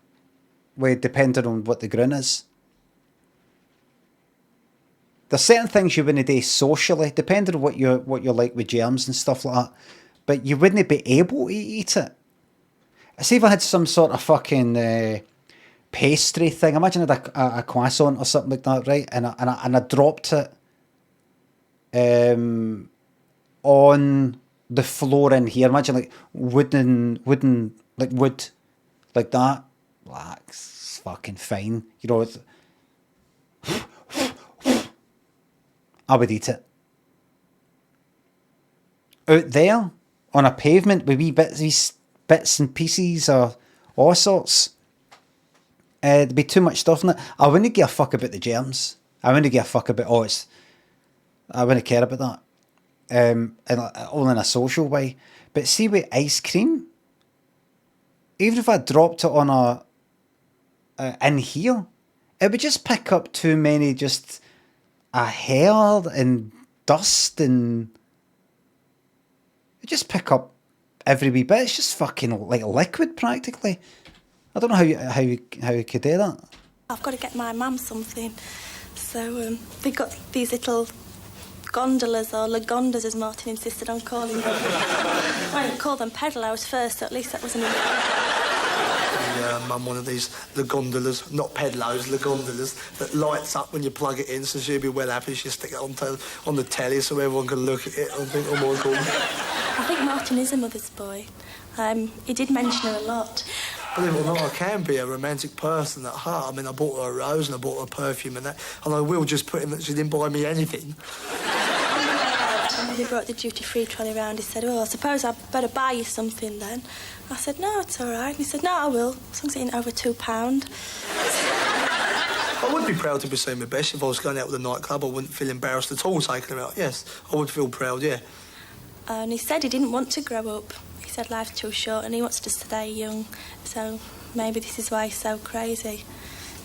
depending on what the grin is. There's certain things you wouldn't do socially, depending on what you're like with germs and stuff like that. But you wouldn't be able to eat it. See if I had some sort of fucking pastry thing. Imagine I had a croissant or something like that, right? And I dropped it on the floor in here. Imagine like wooden like wood, like that, that's fucking fine. You know, I would eat it. Out there on a pavement with wee bits and pieces or all sorts. There'd be too much stuff in it. I wouldn't give a fuck about the germs. I wouldn't give a fuck about I wouldn't care about that. And only in a social way. But see with ice cream, even if I dropped it on in here, it would just pick up too many just a hair and dust, and it just pick up every wee bit. It's just fucking like liquid practically. I don't know how you could do that. I've got to get my mum something. So they got these little gondolas, or lagondas as Martin insisted on calling them. I called them pedalows first, so at least that wasn't... Mum, one of these, the gondolas, not pedalos, the gondolas, that lights up when you plug it in, so she'll be well happy. She'll stick it on the telly so everyone can look at it and think, oh my God. I think Martin is a mother's boy. He did mention her a lot. Believe it or not, I can be a romantic person at heart. I mean, I bought her a rose and I bought her a perfume and that, and I will just put in that she didn't buy me anything. When he brought the duty-free trolley round, he said, I suppose I'd better buy you something then. I said, no, it's all right. And he said, no, I will, as long as it ain't over £2. I would be proud to be seeing my best. If I was going out with a nightclub, I wouldn't feel embarrassed at all taking her out. Yes, I would feel proud, yeah. And he said he didn't want to grow up. He said life's too short and he wants to stay young. So maybe this is why he's so crazy.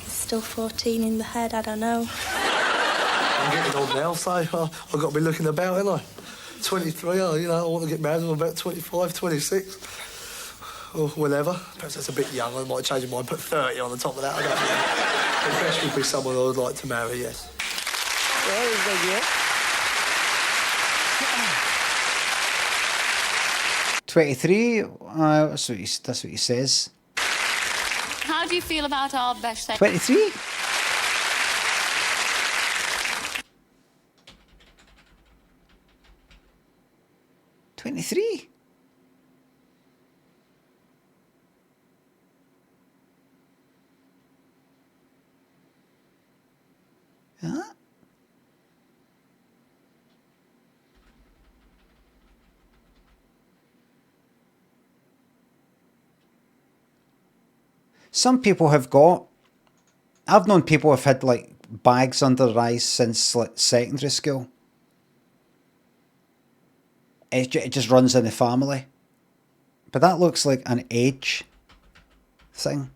He's still 14 in the head, I don't know. I'm getting old now, so I've got to be looking about, haven't I? 23, I want to get married when I'm about 25, 26. Or whenever. Perhaps that's a bit young. I might change my mind, put 30 on the top of that. I don't know. The best would be someone I would like to marry, yes. Very good, yeah. 23, that's what he says. How do you feel about our best? 23? $23? Huh? Some people have got... I've known people who've had, like, bags under their eyes since, like, secondary school. It just runs in the family. But that looks like an age thing.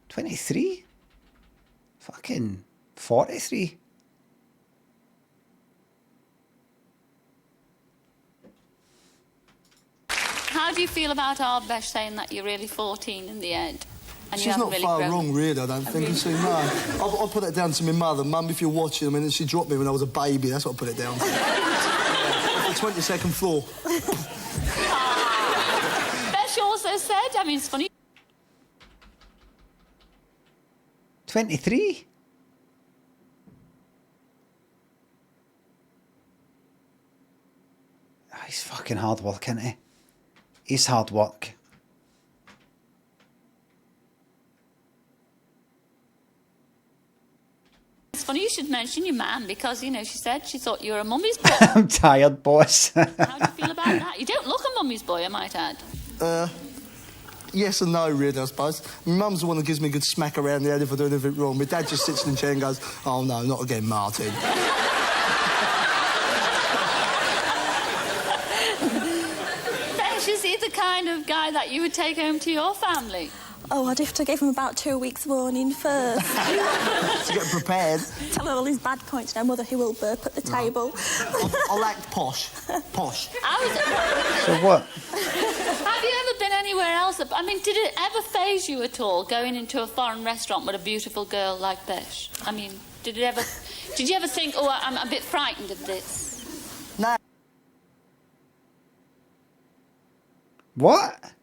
23? Fucking 43. How do you feel about our Besh saying that you're really 14 in the head? And She's not really far grown. wrong, really, I don't think. Really? See, no. I'll put that down to my mother. Mum, if you're watching, I mean, she dropped me when I was a baby. That's what I put it down to. Off the 22nd floor. Besh also said, I mean, it's funny. 23? Oh, he's fucking hard work, isn't he? He's hard work. It's funny you should mention your mum because, you know, she said she thought you were a mummy's boy. I'm tired, boss. How do you feel about that? You don't look a mummy's boy, I might add. Yes and no, really, I suppose. My mum's the one that gives me a good smack around the head if I do anything wrong. My dad just sits in the chair and goes, oh, no, not again, Martin. Besh, is he the kind of guy that you would take home to your family? Oh, I'd have to give him about 2 weeks' warning first. To get prepared. Tell her all his bad points. Now, Mother, he will burp at the table. I'll act posh. Posh. So what? Have you ever been anywhere else? I mean, did it ever faze you at all, going into a foreign restaurant with a beautiful girl like Besh? I mean, did you ever think, oh, I'm a bit frightened of this? No. What?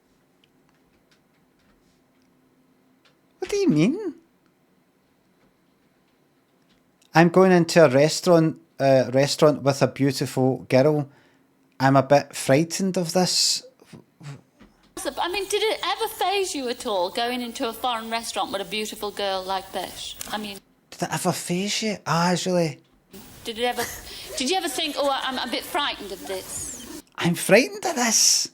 What do you mean? I'm going into a restaurant with a beautiful girl. I'm a bit frightened of this. I mean, did it ever faze you at all going into a foreign restaurant with a beautiful girl like Besh? I mean, Did it ever faze you? Really? did you ever think, oh, I'm a bit frightened of this? I'm frightened of this.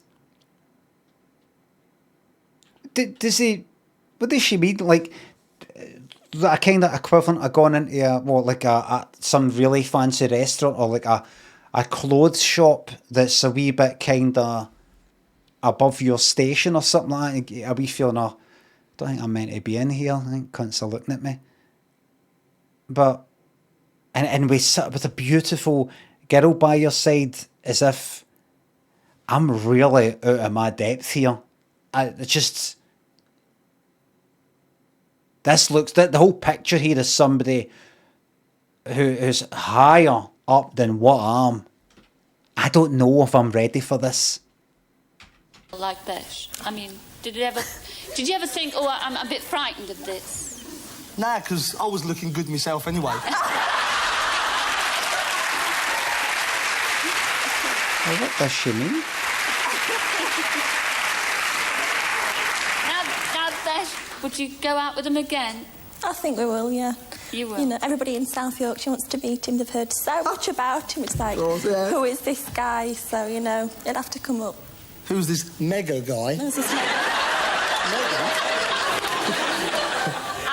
Does he? What does she mean? Like a kind of equivalent of going into some really fancy restaurant or like a clothes shop that's a wee bit kind of above your station or something like that. A wee feeling of, I don't think I'm meant to be in here. I think cunts are looking at me. But and with a beautiful girl by your side, as if I'm really out of my depth here. The whole picture here is somebody who's higher up than what I am. I don't know if I'm ready for this. Like Besh? I mean, did you ever think, oh, I'm a bit frightened of this? Nah, because I was looking good myself anyway. Well, what does she mean? Now, Besh, would you go out with him again? I think we will, yeah. You will? You know, everybody in South Yorkshire wants to meet him. They've heard so much about him. It's like, who is this guy? So, you know, he'll have to come up. Who's this mega guy? Who's this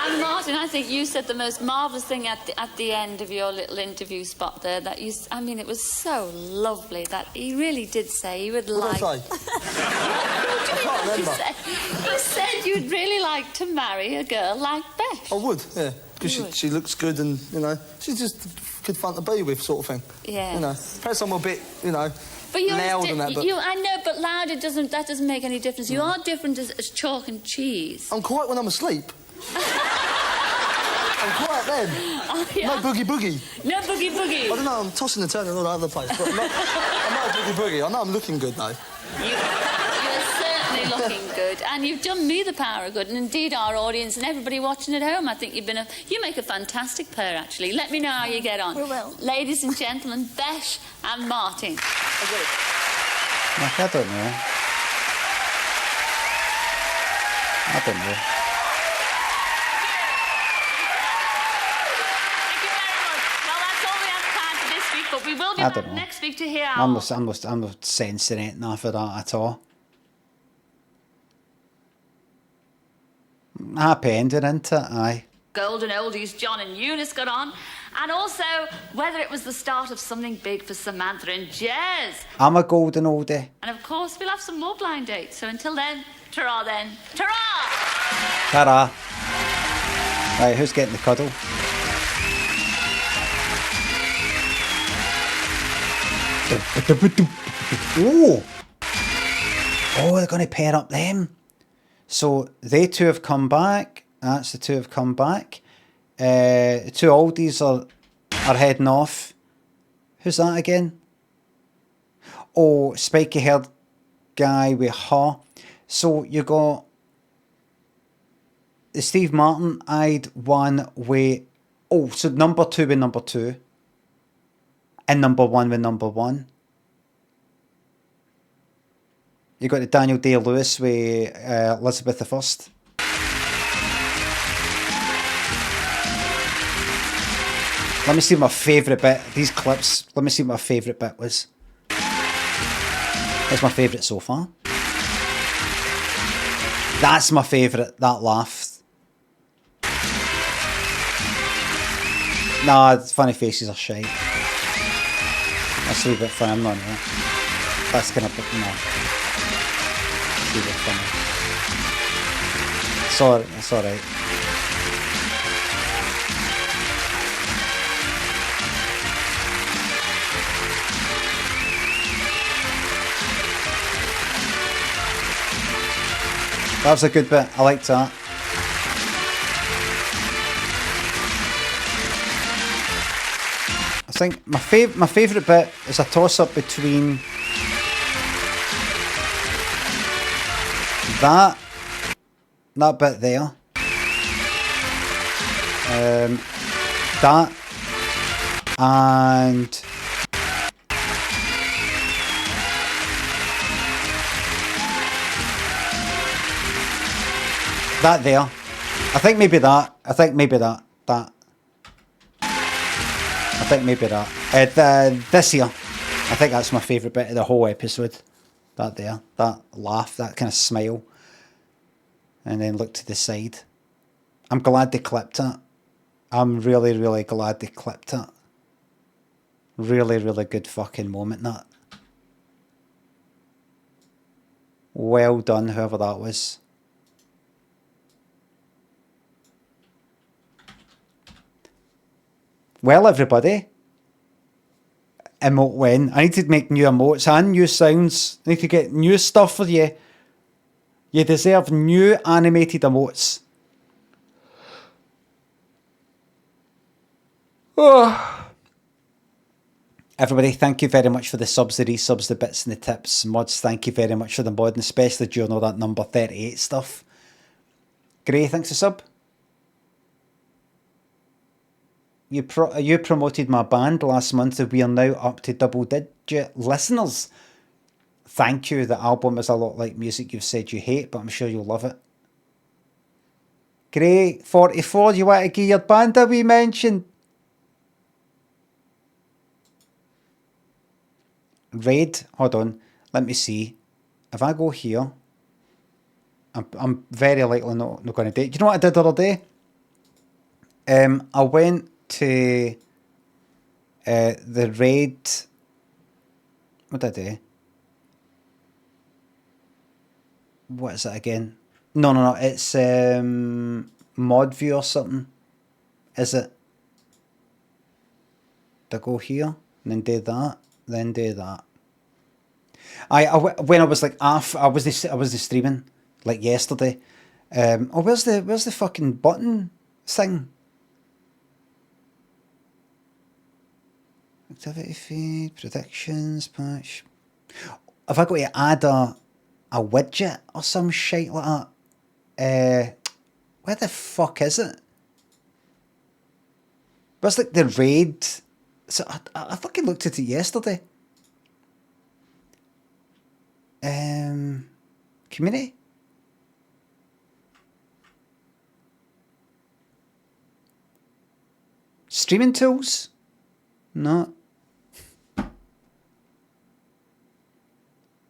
And Martin, I think you said the most marvellous thing at the end of your little interview spot there. That I mean, it was so lovely that he really did say he would like. What did I say? I can't remember. You said you'd really like to marry a girl like Besh. I would, yeah, because she looks good and, you know, she's just good fun to be with, sort of thing. Yeah. You know, perhaps I'm a bit, you know, loud and that, but... I know, but louder doesn't make any difference. You are different as chalk and cheese. I'm quiet when I'm asleep. I'm quiet then. Oh, yeah. No boogie. No boogie. I don't know, I'm tossing and turning all over the place, but I'm not a boogie. I know I'm looking good, though. You're certainly looking good, and you've done me the power of good, and indeed our audience and everybody watching at home. I think you make a fantastic pair, actually. Let me know how you get on. We will. Ladies and gentlemen, Besh and Martin. I don't know. But we will be back next week to hear our... I'm not sensing anything after that at all. Happy ending, isn't it? Aye. Golden oldies John and Eunice got on, and also whether it was the start of something big for Samantha and Jez. I'm a golden oldie. And of course, we'll have some more blind dates. So until then, ta-ra then. Ta-ra! Ta-ra. Right, who's getting the cuddle? Oh, they're going to pair up them. So they two have come back. That's the two have come back. The two oldies are heading off. Who's that again? Oh, spiky haired guy with her. So you got the Steve Martin eyed one with, oh, so number two with number two. And number one with number one. You got the Daniel Day-Lewis with Elizabeth I. Let me see my favourite bit. These clips. Let me see what my favourite bit was. That's my favourite so far. That's my favourite. That laugh. Nah, funny faces are shite. That's a wee bit funny. I'm not. That's kind of no. It's a wee bit funny. Sorry, it's alright. That was a good bit. I liked that. I think my favourite bit is a toss-up between that bit there, that, and That there. I think maybe that. I think maybe that. That. I think maybe that. This here. I think that's my favourite bit of the whole episode. That there. That laugh. That kind of smile. And then look to the side. I'm glad they clipped it. I'm really, really glad they clipped it. Really, really good fucking moment, that. Well done, whoever that was. Well, everybody. Emote when. I need to make new emotes and new sounds. I need to get new stuff for you. You deserve new animated emotes. Oh. Everybody, thank you very much for the subs, the resubs, the bits and the tips. Mods, thank you very much for the mod, and especially during all that number 38 stuff. Gray, thanks for sub. You promoted my band last month, and we are now up to double-digit listeners. Thank you. The album is a lot like music you've said you hate, but I'm sure you'll love it. Gray, 44, you want to give your band a wee mention? Raid, hold on, let me see. If I go here, I'm very likely not going to do it. Do you know what I did the other day? I went to the Raid. What did I do? What is it again? No, it's mod view or something. Is it? Do I go here and then do that? Then do that. When I was like off, I was the streaming like yesterday. Where's the fucking button thing? Activity feed, predictions, patch. Have I got to add a widget or some shit like that? Where the fuck is it? Where's like the raid? So I fucking looked at it yesterday. Community? Streaming tools? No.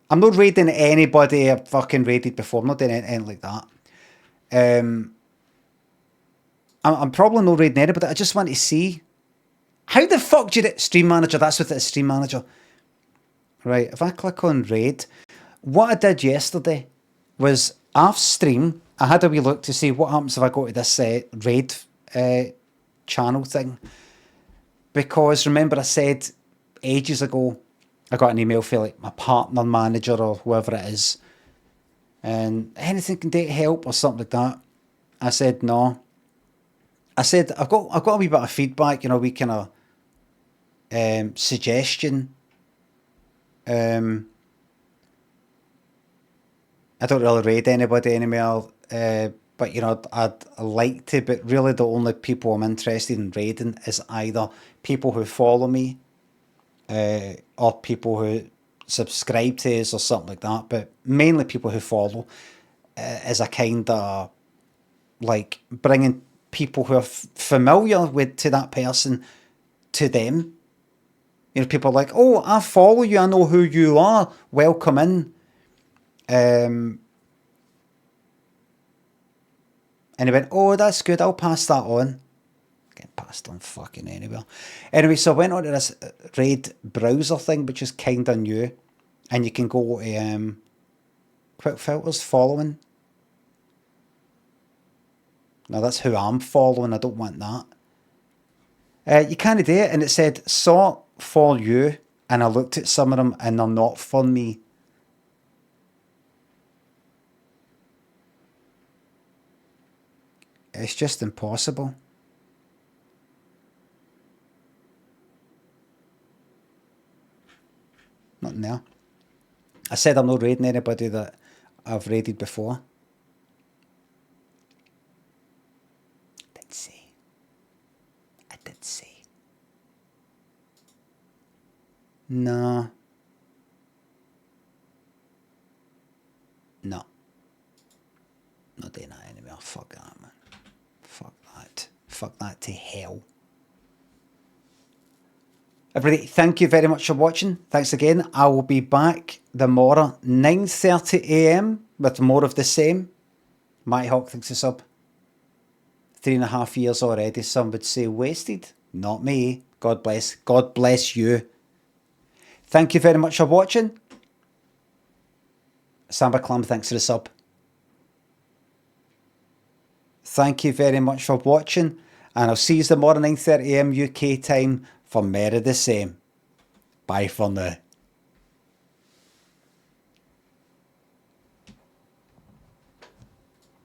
I'm not raiding anybody I've fucking raided before. I'm not doing anything like that. I'm probably not raiding anybody. I just want to see. How the fuck do you do Stream Manager? That's what it is, Stream Manager. Right, if I click on raid, what I did yesterday was off stream, I had a wee look to see what happens if I go to this raid channel thing. Because remember I said ages ago, I got an email for like my partner manager or whoever it is. And anything can do to help or something like that. I said no. I said I've got a wee bit of feedback, you know, we kind of suggestion. I don't really raid anybody anymore, but you know, I'd like to, but really the only people I'm interested in raiding is either people who follow me, or people who subscribe to us or something like that, but mainly people who follow, as a kind of like bringing people who are familiar to that person to them. You know, people are like, oh, I follow you, I know who you are, welcome in. And he went, oh, that's good, I'll pass that on. Getting passed on fucking anywhere. Anyway, so I went on to this raid browser thing, which is kind of new. And you can go to quick filters, following. Now that's who I'm following, I don't want that. You can't do it, and it said, sort for you, and I looked at some of them and they're not for me. It's just impossible. Nothing there. I said I'm not raiding anybody that I've raided before. I did say. No. No. Not doing that anymore. Oh, fuck that, man. Fuck that. Fuck that to hell. Everybody, thank you very much for watching. Thanks again. I will be back tomorrow, 9:30 AM with more of the same. Matty Hawk thinks it's up. 3.5 years already. Some would say wasted. Not me. God bless. God bless you. Thank you very much for watching. Samba Clam, thanks for the sub. Thank you very much for watching. And I'll see you tomorrow, 9:30 AM UK time for more of the same. Bye for now.